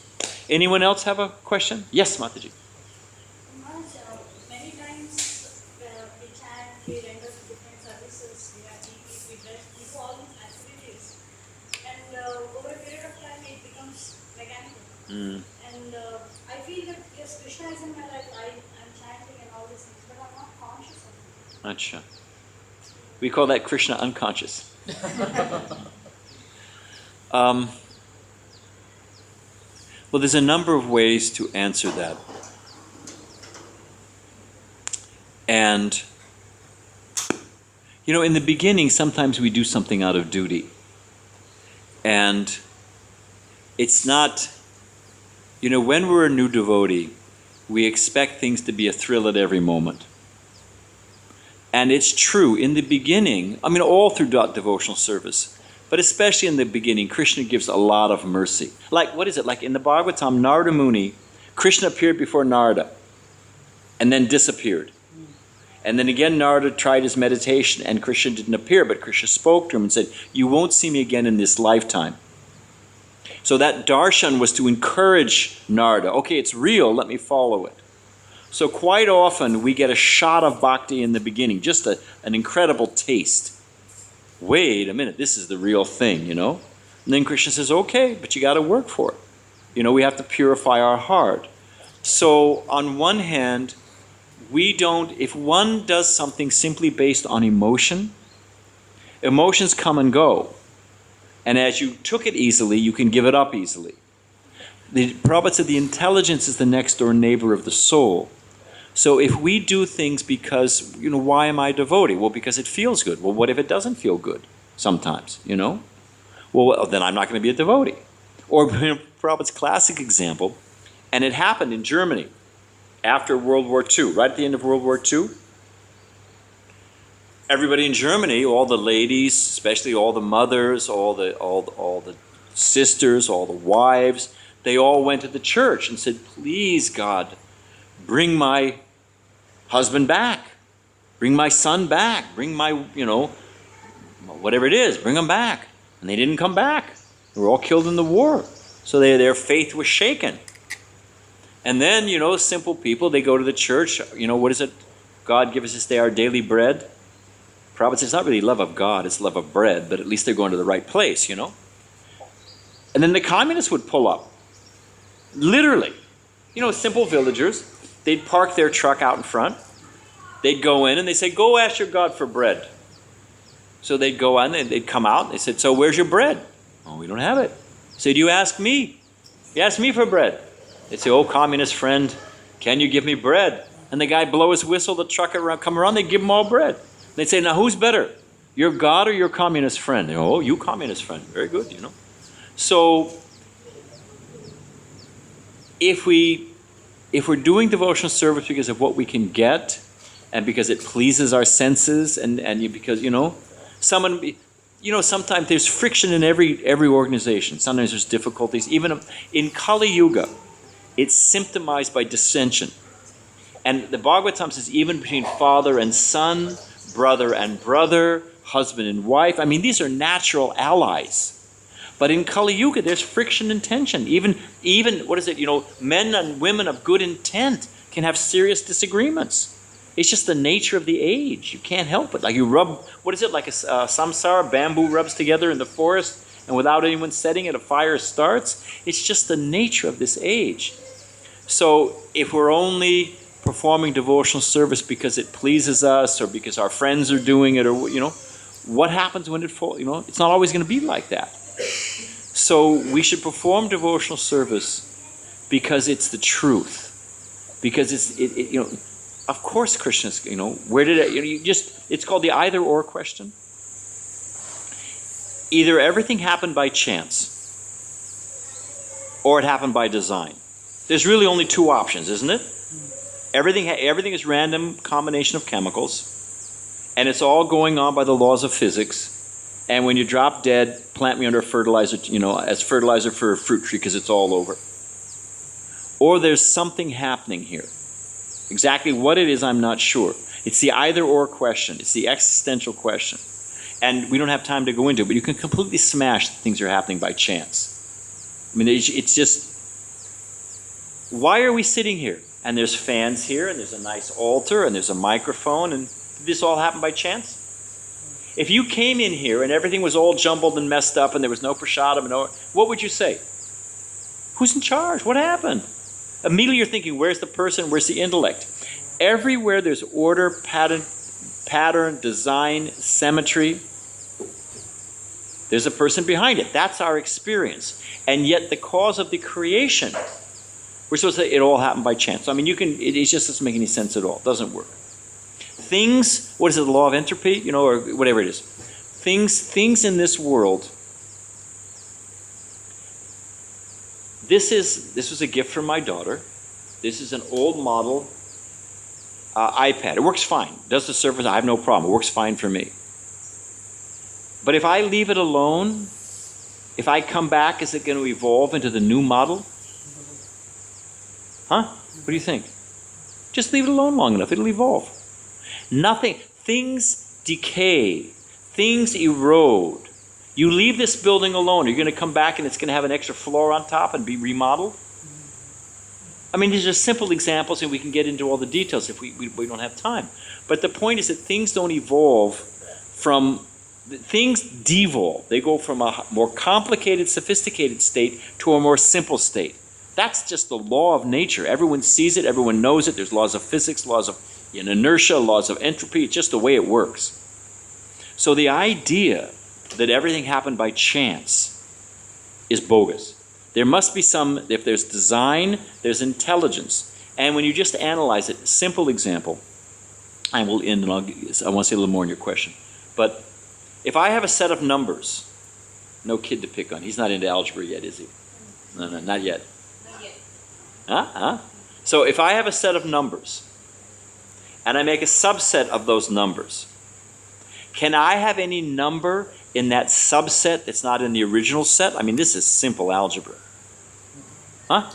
Anyone else have a question? Yes, Mataji. Many times we chant, we render different services, we have GPs, we do all these activities. And over a period of time, it becomes mechanical. And I feel that, yes, Krishna is in my life, I'm chanting and all these things, but I'm not conscious of it. Acha. We call that Krishna unconscious. Well, there's a number of ways to answer that. And, in the beginning, sometimes we do something out of duty. And it's not, when we're a new devotee, we expect things to be a thrill at every moment. And it's true, in the beginning, all through devotional service, but especially in the beginning, Krishna gives a lot of mercy. Like, what is it? Like in the Bhagavatam, Narada Muni, Krishna appeared before Narada and then disappeared. And then again, Narada tried his meditation and Krishna didn't appear, but Krishna spoke to him and said, you won't see me again in this lifetime. So that darshan was to encourage Narada. Okay, it's real, let me follow it. So quite often we get a shot of bhakti in the beginning, just an incredible taste. Wait a minute, this is the real thing, And then Krishna says, okay, but you got to work for it. We have to purify our heart. So on one hand, if one does something simply based on emotion, emotions come and go. And as you took it easily, you can give it up easily. Prabhupada said the intelligence is the next door neighbor of the soul. So if we do things because, why am I a devotee? Well, because it feels good. Well, what if it doesn't feel good sometimes, Well, then I'm not going to be a devotee. Or Prabhupada's classic example, and it happened in Germany after World War II, right at the end of World War II. Everybody in Germany, all the ladies, especially all the mothers, all the sisters, all the wives, they all went to the church and said, please, God, bring my husband back. Bring my son back. Bring my, whatever it is, bring them back. And they didn't come back. They were all killed in the war. So their faith was shaken. And then, simple people, they go to the church. What is it? God, give us this day our daily bread. Prabhupada says it's not really love of God, it's love of bread, but at least they're going to the right place, And then the communists would pull up. Literally. Simple villagers. They'd park their truck out in front. They'd go in and they'd say, go ask your God for bread. So they'd go on and they'd come out and they said, so where's your bread? Oh, we don't have it. So you ask me. You ask me for bread. They'd say, oh, communist friend, can you give me bread? And the guy blow his whistle, the truck come around, they'd give them all bread. They'd say, now who's better? Your God or your communist friend? They go, oh, you communist friend. Very good, So if we're doing devotional service because of what we can get and because it pleases our senses because, sometimes there's friction in every organization. Sometimes there's difficulties. Even in Kali Yuga, it's symptomized by dissension. And the Bhagavatam says even between father and son, brother and brother, husband and wife. I mean, these are natural allies. But in Kali Yuga, there's friction and tension. Even men and women of good intent can have serious disagreements. It's just the nature of the age. You can't help it. Like you rub, like a samsara, bamboo rubs together in the forest, and without anyone setting it, a fire starts. It's just the nature of this age. So if we're only performing devotional service because it pleases us or because our friends are doing it, or what happens when it falls? It's not always going to be like that. So we should perform devotional service because it's the truth. Because of course Krishna's, where did it, it's called the either or question. Either everything happened by chance or it happened by design. There's really only two options, isn't it? Everything is random combination of chemicals, and it's all going on by the laws of physics. And when you drop dead, plant me under a fertilizer, as fertilizer for a fruit tree because it's all over. Or there's something happening here. Exactly what it is, I'm not sure. It's the either or question. It's the existential question. And we don't have time to go into it, but you can completely smash that things are happening by chance. I mean, it's just, why are we sitting here? And there's fans here, and there's a nice altar, and there's a microphone, and did this all happen by chance? If you came in here and everything was all jumbled and messed up and there was no prasadam, what would you say? Who's in charge? What happened? Immediately you're thinking, where's the person? Where's the intellect? Everywhere there's order, pattern, design, symmetry, there's a person behind it. That's our experience. And yet the cause of the creation, we're supposed to say it all happened by chance. I mean, it just doesn't make any sense at all. It doesn't work. Things, what is it, the law of entropy? Or whatever it is. Things in this world. This was a gift from my daughter. This is an old model iPad. It works fine. Does the service, I have no problem. It works fine for me. But if I leave it alone, if I come back, is it going to evolve into the new model? Huh? What do you think? Just leave it alone long enough. It'll evolve. Things decay. Things erode. You leave this building alone. You're going to come back and it's going to have an extra floor on top and be remodeled? I mean, these are simple examples and we can get into all the details if we don't have time. But the point is that things don't evolve things devolve. They go from a more complicated, sophisticated state to a more simple state. That's just the law of nature. Everyone sees it. Everyone knows it. There's laws of physics, laws of inertia, laws of entropy. It's just the way it works. So the idea that everything happened by chance is bogus. There must be some, if there's design, there's intelligence. And when you just analyze it, simple example, I will end and I want to say a little more on your question. But if I have a set of numbers, no kid to pick on. He's not into algebra yet, is he? No, not yet. Not yet. Huh? So if I have a set of numbers, and I make a subset of those numbers, can I have any number in that subset that's not in the original set? I mean, this is simple algebra. Huh?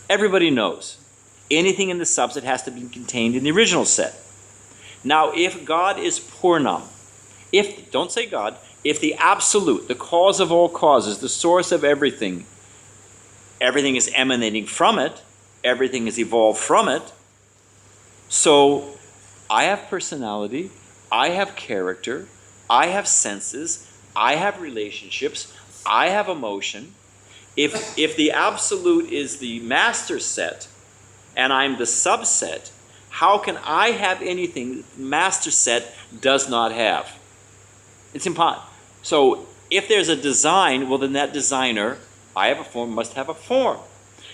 Everybody knows. Anything in the subset has to be contained in the original set. Now, if God is Purnam, don't say God, if the absolute, the cause of all causes, the source of everything, everything is emanating from it, everything is evolved from it, so I have personality, I have character, I have senses, I have relationships, I have emotion. If the absolute is the master set and I'm the subset, how can I have anything master set does not have? It's impossible. So if there's a design, well then that designer, I have a form, must have a form.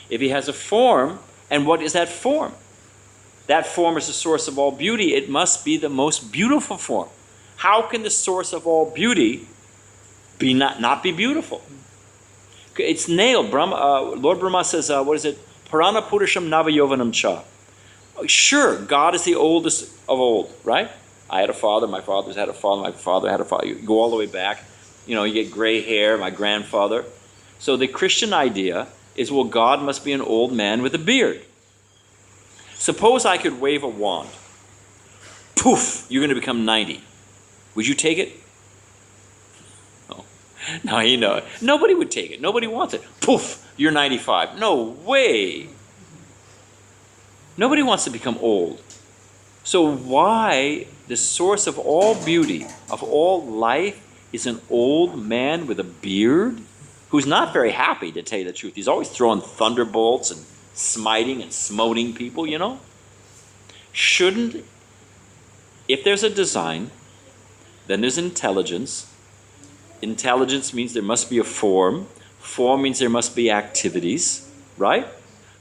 If he has a form, and what is that form? That form is the source of all beauty. It must be the most beautiful form. How can the source of all beauty be not be beautiful? It's nailed. Lord Brahma says, what is it? Purana Purusham Navayovanam Cha. Sure, God is the oldest of old, right? I had a father, my father's had a father, my father had a father. You go all the way back. You get gray hair, my grandfather. So the Christian idea is, well, God must be an old man with a beard. Suppose I could wave a wand. Poof, you're going to become 90. Would you take it? No, nobody would take it. Nobody wants it. Poof, you're 95. No way. Nobody wants to become old. So why the source of all beauty, of all life, is an old man with a beard who's not very happy, to tell you the truth. He's always throwing thunderbolts and smiting and smoting people, Shouldn't, if there's a design, then there's intelligence. Intelligence means there must be a form. Form means there must be activities, right?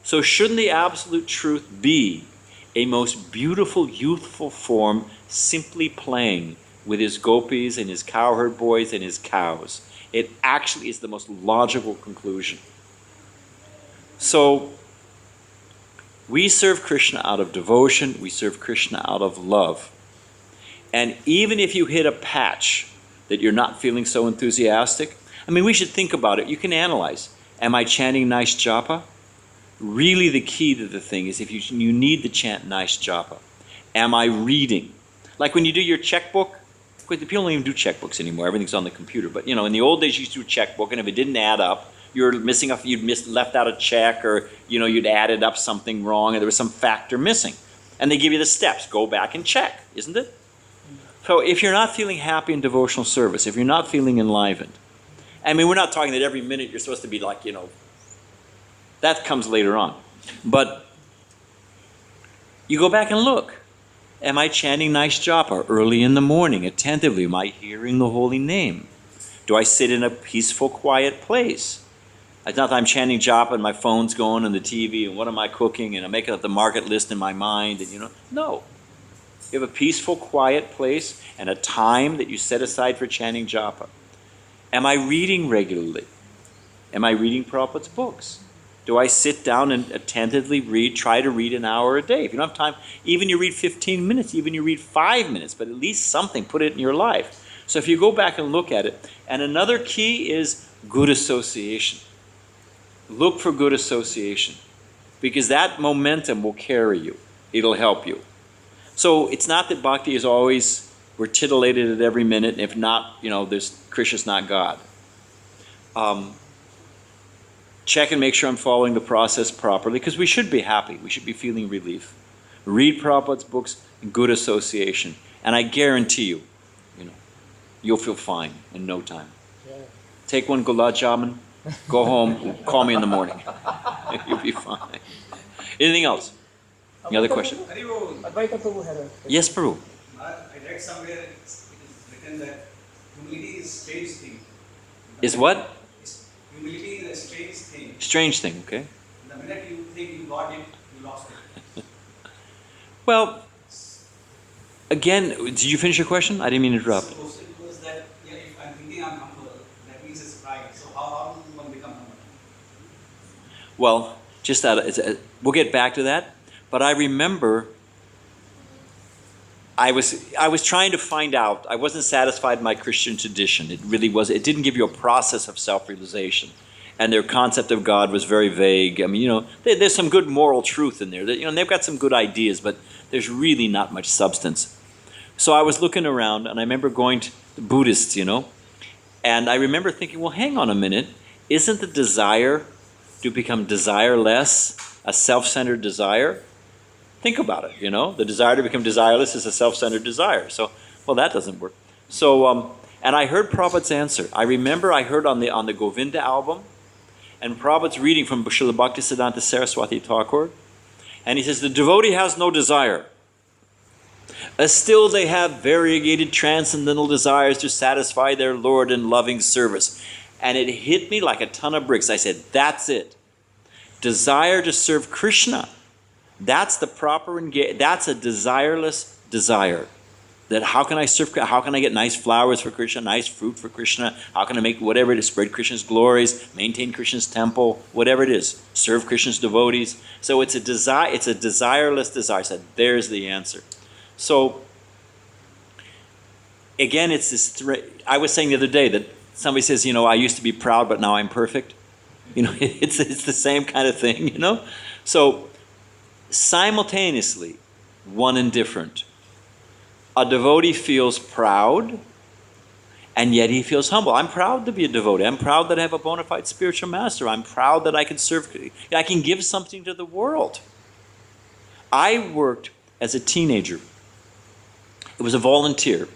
So shouldn't the absolute truth be a most beautiful, youthful form simply playing with his gopis and his cowherd boys and his cows? It actually is the most logical conclusion. So we serve Krishna out of devotion, we serve Krishna out of love. And even if you hit a patch that you're not feeling so enthusiastic, we should think about it. You can analyze. Am I chanting nice japa? Really the key to the thing is if you need to chant nice japa. Am I reading? Like when you do your checkbook, people don't even do checkbooks anymore. Everything's on the computer. But in the old days you used to do a checkbook, and if it didn't add up, you'd left out a check, or you'd added up something wrong, and there was some factor missing. And they give you the steps. Go back and check, isn't it? So if you're not feeling happy in devotional service, if you're not feeling enlivened, we're not talking that every minute you're supposed to be like, that comes later on. But you go back and look. Am I chanting nice japa early in the morning, attentively? Am I hearing the holy name? Do I sit in a peaceful, quiet place? It's not that I'm chanting japa and my phone's going and the TV and what am I cooking and I'm making up the market list in my mind and No. You have a peaceful, quiet place and a time that you set aside for chanting japa. Am I reading regularly? Am I reading Prabhupada's books? Do I sit down and attentively read, try to read an hour a day? If you don't have time, even you read 15 minutes, even you read 5 minutes, but at least something, put it in your life. So if you go back and look at it, and another key is good association. Look for good association, because that momentum will carry you. It'll help you. So it's not that bhakti is always, we're titillated at every minute, and if not, Krishna's not God. Check and make sure I'm following the process properly, because we should be happy. We should be feeling relief. Read Prabhupada's books, good association. And I guarantee you, you'll feel fine in no time. Yeah. Take one gulab jamun, go home, call me in the morning. You'll be fine. Anything else? Any other question? Advaita Prabhu had a question. Yes, Prabhu. I read somewhere it is written that humility is stage thing. Is what? Humility is a strange thing, okay? The minute you think you got it, you lost it. Well, again, did you finish your question? I didn't mean to interrupt. The question was that, yeah, if I'm thinking I'm humble, that means it's pride. So how does one become humble? Well, just that, we'll get back to that. But I remember I was trying to find out. I wasn't satisfied in my Christian tradition. It really was. It didn't give you a process of self-realization. And their concept of God was very vague. I mean, you know, there's some good moral truth in there. You know, they've got some good ideas, but there's really not much substance. So I was looking around, and I remember going to the Buddhists, you know, and I remember thinking, well, hang on a minute. Isn't the desire to become desireless a self-centered desire? Think about it, you know. The desire to become desireless is a self-centered desire. So, well, that doesn't work. So, and I heard Prabhupada's answer. I remember I heard on the Govinda album, and Prabhupada's reading from Srila Bhaktisiddhanta Saraswati Thakur, and he says, the devotee has no desire. Still they have variegated transcendental desires to satisfy their Lord in loving service. And it hit me like a ton of bricks. I said, that's it. Desire to serve Krishna. That's the proper that's a desireless desire. That how can I serve, how can I get nice flowers for Krishna, nice fruit for Krishna, how can I make whatever it is, spread Krishna's glories, maintain Krishna's temple, whatever it is, serve Krishna's devotees. So it's a desire, it's a desireless desire. I said, there's the answer. So again, it's this, I was saying the other day that somebody says, you know, I used to be proud, but now I'm perfect. You know, it's the same kind of thing, you know. So simultaneously, one and different. A devotee feels proud, and yet he feels humble. I'm proud to be a devotee. I'm proud that I have a bona fide spiritual master. I'm proud that I can serve, I can give something to the world. I worked as a teenager. It was a volunteer.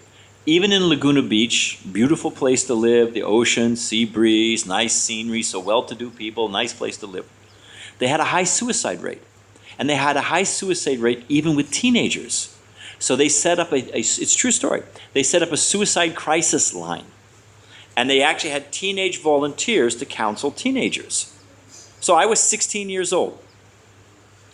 Even in Laguna Beach, beautiful place to live, the ocean, sea breeze, nice scenery, so well-to-do people, nice place to live. They had a high suicide rate. And they had a high suicide rate even with teenagers. So they set up it's a true story. They set up a suicide crisis line. And they actually had teenage volunteers to counsel teenagers. So I was 16 years old.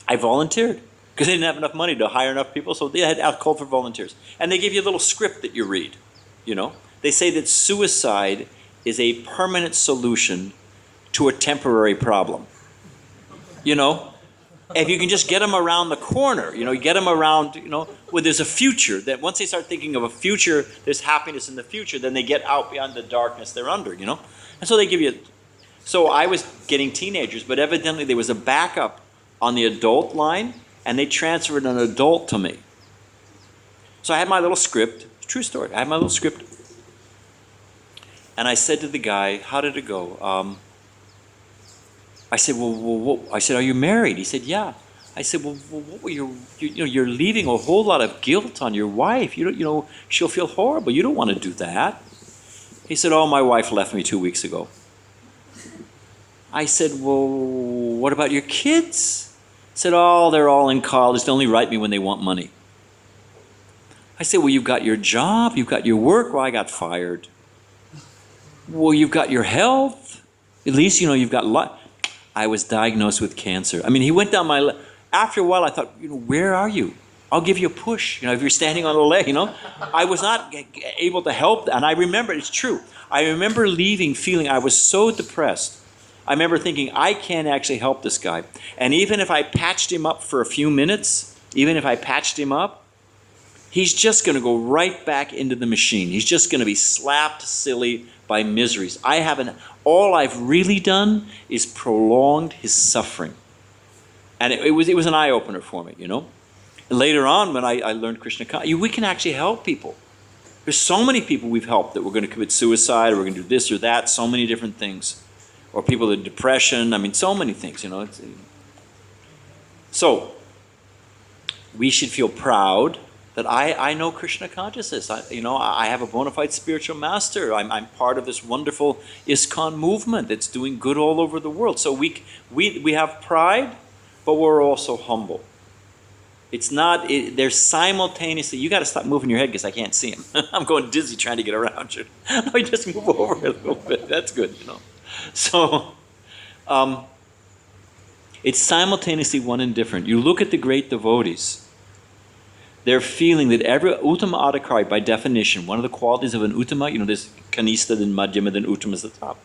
I volunteered because they didn't have enough money to hire enough people. So they had out called for volunteers. And they give you a little script that you read. You know, they say that suicide is a permanent solution to a temporary problem. You know, if you can just get them around the corner, you know, you get them around, you know, where there's a future, that once they start thinking of a future, there's happiness in the future, then they get out beyond the darkness they're under, you know. And so they give you, so I was getting teenagers, but evidently there was a backup on the adult line, and they transferred an adult to me. So I had my little script, true story, I had my little script. And I said to the guy, how did it go? I said, well, I said, are you married? He said, yeah. I said, well, what were you know, you're leaving a whole lot of guilt on your wife. You know, she'll feel horrible. You don't want to do that. He said, oh, my wife left me 2 weeks ago. I said, well, what about your kids? He said, oh, they're all in college. They only write me when they want money. I said, well, you've got your job. You've got your work. Well, I got fired. Well, you've got your health. At least, you know, you've got life. I was diagnosed with cancer. I mean, he went down my after a while, I thought, you know, where are you? I'll give you a push. You know, if you're standing on a leg, you know. I was not able to help. And I remember, it's true. I remember leaving feeling I was so depressed. I remember thinking, I can't actually help this guy. And even if I patched him up for a few minutes, even if I patched him up, he's just going to go right back into the machine. He's just going to be slapped silly by miseries. All I've really done is prolonged his suffering. And it was an eye-opener for me, you know. Later on, when I learned Krishna, we can actually help people. There's so many people we've helped that we're going to commit suicide, or we're going to do this or that, so many different things. Or people with depression, I mean, so many things, you know. So, we should feel proud that I know Krishna consciousness. I have a bona fide spiritual master. I'm part of this wonderful ISKCON movement that's doing good all over the world. So we have pride, but we're also humble. It's not, they're simultaneously, you got to stop moving your head because I can't see him. I'm going dizzy trying to get around you. No, you just move over a little bit. That's good, you know. So, It's simultaneously one and different. You look at the great devotees, they're feeling that every Uttama Adhikari, by definition, one of the qualities of an Uttama, there's Kanista, then Madhyama, then Uttama is the top.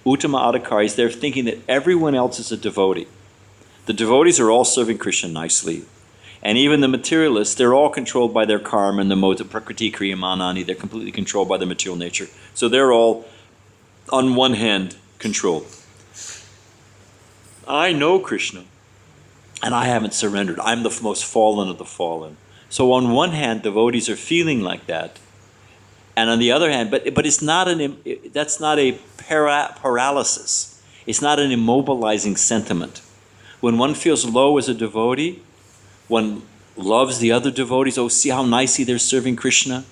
Uttama Adhikaris, they're thinking that everyone else is a devotee. The devotees are all serving Krishna nicely. And even the materialists, they're all controlled by their karma and the modes of Prakriti, Kriya, Manani. They're completely controlled by their material nature. So they're all, on one hand, controlled. I know Krishna, and I haven't surrendered. I'm the most fallen of the fallen. So on one hand, devotees are feeling like that. And on the other hand, but it's not that's not a paralysis. It's not an immobilizing sentiment. When one feels low as a devotee, one loves the other devotees. Oh, see how nicely they're serving Krishna.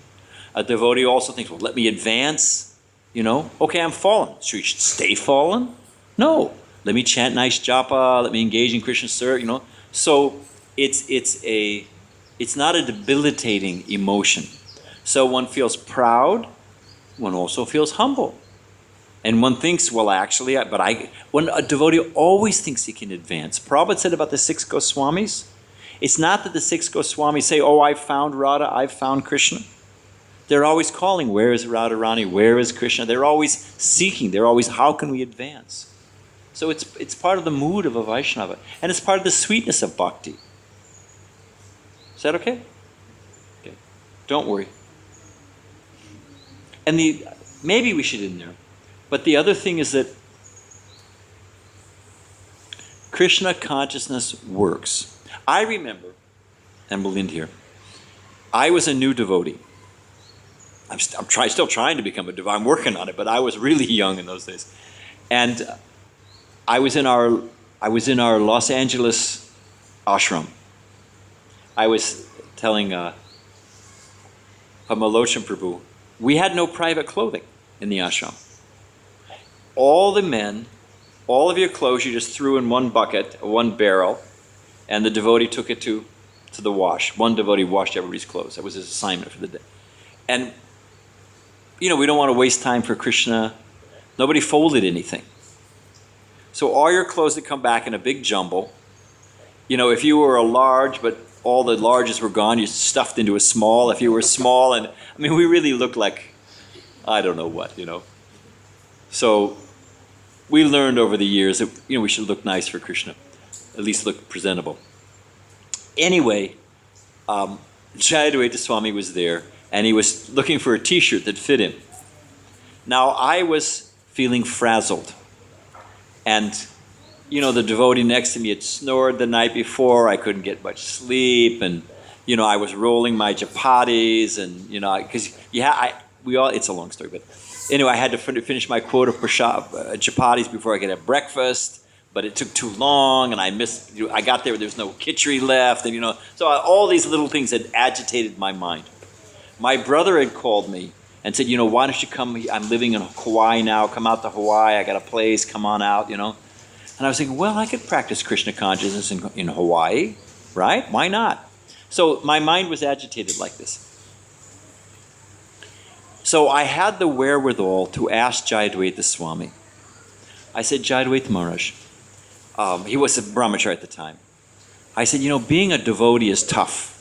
A devotee also thinks, well, let me advance. Okay, I'm fallen. Should we stay fallen? No. Let me chant nice japa. Let me engage in Krishna service. So it's not a debilitating emotion. So one feels proud. One also feels humble. And one thinks, well, actually, when a devotee always thinks he can advance. Prabhupada said about the 6 Goswamis, it's not that the 6 Goswamis say, oh, I've found Radha, I've found Krishna. They're always calling, where is Radharani, where is Krishna? They're always seeking, they're always, how can we advance? So it's part of the mood of a Vaishnava. And it's part of the sweetness of bhakti. Is that okay? Okay. Don't worry. And maybe we should end there. But the other thing is that Krishna consciousness works. I remember, and we'll end here, I was a new devotee. I'm still trying to become a devotee. I'm working on it, but I was really young in those days. And I was in our Los Angeles ashram. I was telling Pamalochan Prabhu, we had no private clothing in the ashram. All the men, all of your clothes you just threw in one bucket, one barrel, and the devotee took it to the wash. One devotee washed everybody's clothes. That was his assignment for the day. And, we don't want to waste time for Krishna. Nobody folded anything. So all your clothes that come back in a big jumble, if you were a large, but all the larges were gone, you stuffed into a small. If you were small, we really looked like, I don't know what, So we learned over the years that, we should look nice for Krishna. At least look presentable. Anyway, Jayadvaita Swami was there, and he was looking for a t-shirt that fit him. Now, I was feeling frazzled. And, the devotee next to me had snored the night before. I couldn't get much sleep, and, I was rolling my chapatis, and, because, it's a long story, but anyway, I had to finish my quota of chapatis before I could have breakfast. But it took too long, and I got there was no khichdi left, and so all these little things had agitated my mind. My brother had called me and said, why don't you come? I'm living in Hawaii now. Come out to Hawaii. I got a place. Come on out. And I was thinking, well, I could practice Krishna consciousness in Hawaii, right? Why not? So my mind was agitated like this. So I had the wherewithal to ask Jayadvaita Swami. I said, Jayadvaita Maharaj. He was a brahmachari at the time. I said, being a devotee is tough.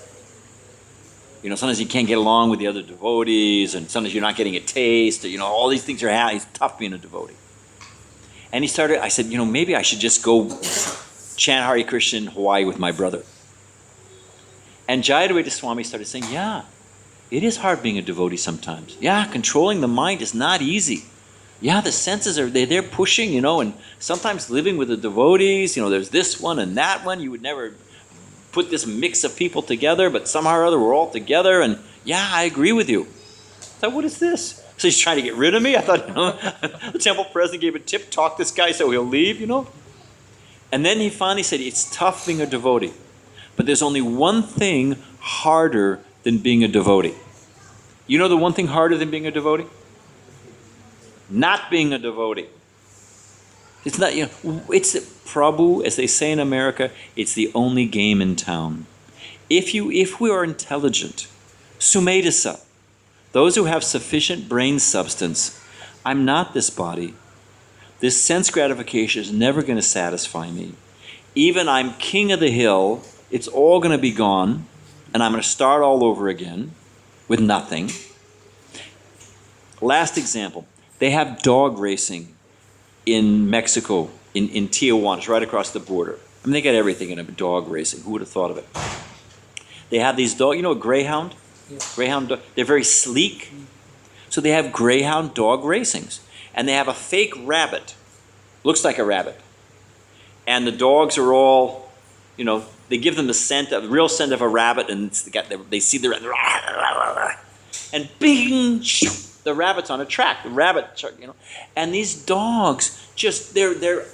Sometimes you can't get along with the other devotees, and sometimes you're not getting a taste, or, all these things are happening. It's tough being a devotee. And I said, maybe I should just go chant Hare Krishna in Hawaii with my brother. And Jayadvaita Swami started saying, yeah, it is hard being a devotee sometimes. Yeah, controlling the mind is not easy. Yeah, the senses they're pushing, and sometimes living with the devotees, there's this one and that one. You would never put this mix of people together, but somehow or other we're all together, and yeah, I agree with you. So what is this? So he's trying to get rid of me? I thought, the temple president gave a tip, talk this guy so he'll leave, And then he finally said, it's tough being a devotee, but there's only one thing harder than being a devotee. The one thing harder than being a devotee? Not being a devotee. It's not, it's Prabhu, as they say in America, it's the only game in town. If we are intelligent, sumedasa, those who have sufficient brain substance, I'm not this body. This sense gratification is never going to satisfy me. even I'm king of the hill, it's all going to be gone, and I'm going to start all over again with nothing. Last example, they have dog racing in Mexico, in Tijuana. It's right across the border. I mean, they got everything in a dog racing. Who would have thought of it? They have these dogs, you know, a greyhound? Yes. Greyhound, they're very sleek. So they have greyhound dog racings. And they have a fake rabbit. Looks like a rabbit. And the dogs are all, you know, they give them the real scent of a rabbit, and they see the rabbit. And bing, the rabbit's on a track. The rabbit, you know. And these dogs just, they're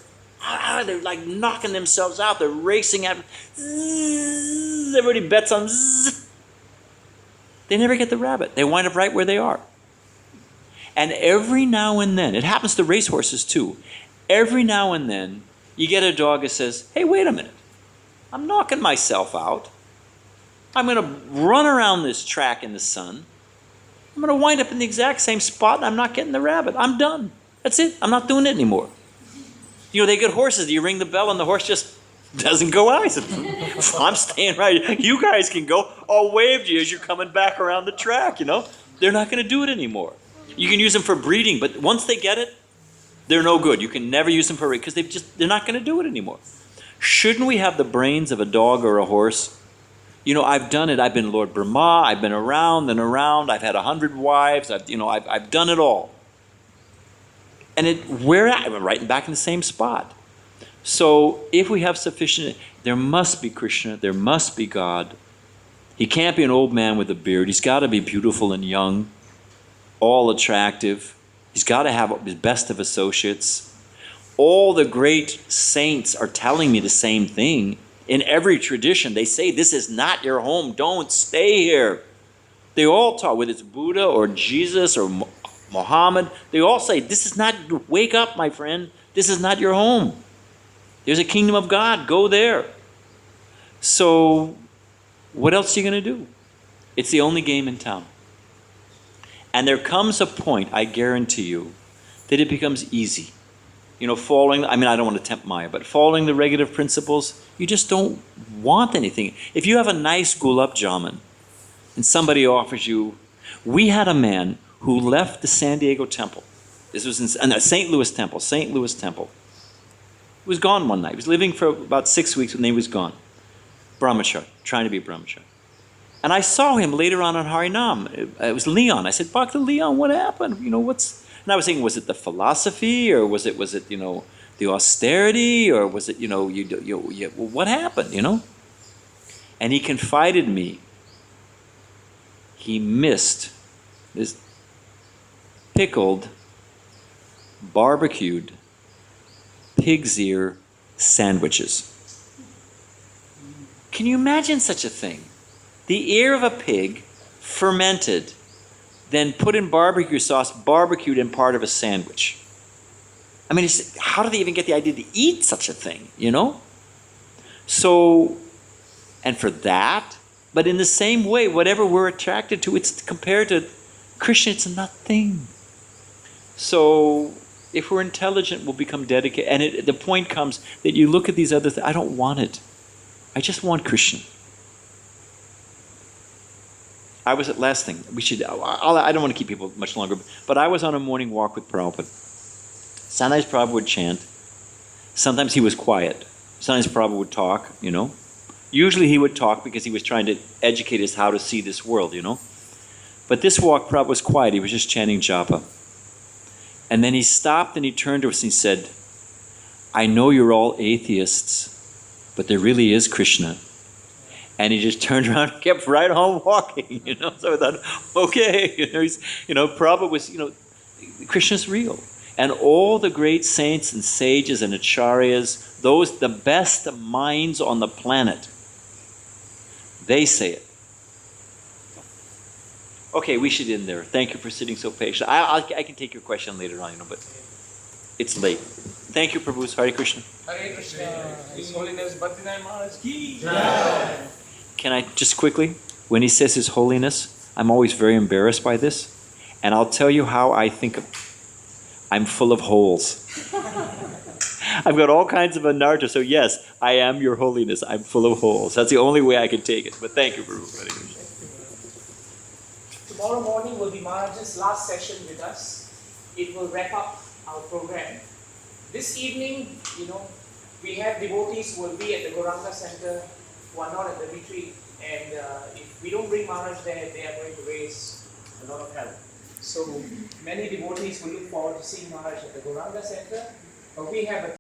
like knocking themselves out. They're racing at, everybody bets on, they never get the rabbit. They wind up right where they are. And every now and then, it happens to racehorses too, every now and then, you get a dog that says, hey, wait a minute, I'm knocking myself out. I'm going to run around this track in the sun. I'm going to wind up in the exact same spot, and I'm not getting the rabbit. I'm done. That's it. I'm not doing it anymore. You know, they get horses. You ring the bell, and the horse just doesn't go out. I said, I'm staying right. You guys can go. I'll wave to you as you're coming back around the track, you know. They're not going to do it anymore. You can use them for breeding, but once they get it, they're no good. You can never use them for breeding because they're not going to do it anymore. Shouldn't we have the brains of a dog or a horse? You know, I've done it. I've been Lord Brahma. I've been around and around. I've had 100 wives. I've done it all. And we're right back in the same spot. So if we have sufficient, there must be Krishna. There must be God. He can't be an old man with a beard. He's got to be beautiful and young, all attractive. He's got to have his best of associates. All the great saints are telling me the same thing. In every tradition, they say, this is not your home. Don't stay here. They all talk, whether it's Buddha or Jesus or Muhammad, they all say, this is not, wake up, my friend. This is not your home. There's a kingdom of God. Go there. So what else are you going to do? It's the only game in town. And there comes a point, I guarantee you, that it becomes easy. You know, I don't want to tempt Maya, but following the regulative principles, you just don't want anything. If you have a nice gulab jamun and somebody offers you, we had a man who left the San Diego temple. This was in St. Louis temple. He was gone one night. He was living for about 6 weeks and then he was gone. Brahmachari, trying to be brahmachari. And I saw him later on Harinam. It was Leon. I said, Bhakta Leon, what happened? You know, and I was thinking, was it the philosophy, or was it you know, the austerity, or was it, you know, what happened, you know? And he confided me. He missed this pickled, barbecued pig's ear sandwiches. Can you imagine such a thing? The ear of a pig, fermented, then put in barbecue sauce, barbecued in part of a sandwich. I mean, how do they even get the idea to eat such a thing, you know? So, and for that, but in the same way, whatever we're attracted to, it's compared to Krishna, it's nothing. So, if we're intelligent, we'll become dedicated. And the point comes that you look at these other things, I don't want it. I just want Krishna. I was at last thing. I don't want to keep people much longer, but I was on a morning walk with Prabhupada. Sometimes Prabhupada would chant. Sometimes he was quiet. Sometimes Prabhupada would talk, you know. Usually he would talk because he was trying to educate us how to see this world, you know. But this walk, Prabhupada was quiet. He was just chanting japa. And then he stopped and he turned to us and he said, I know you're all atheists, but there really is Krishna. And he just turned around and kept right on walking, you know. So I thought, okay, Prabhupada was, Krishna's real. And all the great saints and sages and acharyas, the best minds on the planet, they say it. Okay, we should end there. Thank you for sitting so patient. I can take your question later on, but it's late. Thank you, Prabhu. Hare Krishna. Hare Krishna. His Holiness Bhaktivinoda Maharaj ki. Can I just quickly, when he says His Holiness, I'm always very embarrassed by this. And I'll tell you how I think I'm full of holes. I've got all kinds of anartha. So yes, I am your holiness. I'm full of holes. That's the only way I can take it. But thank you, Prabhupada. Tomorrow morning will be Maharaj's last session with us. It will wrap up our program. This evening, we have devotees who will be at the Gauranga Center who are not at the retreat. And if we don't bring Maharaj there, they are going to raise a lot of hell. So many devotees will look forward to seeing Maharaj at the Gauranga Center. But we have a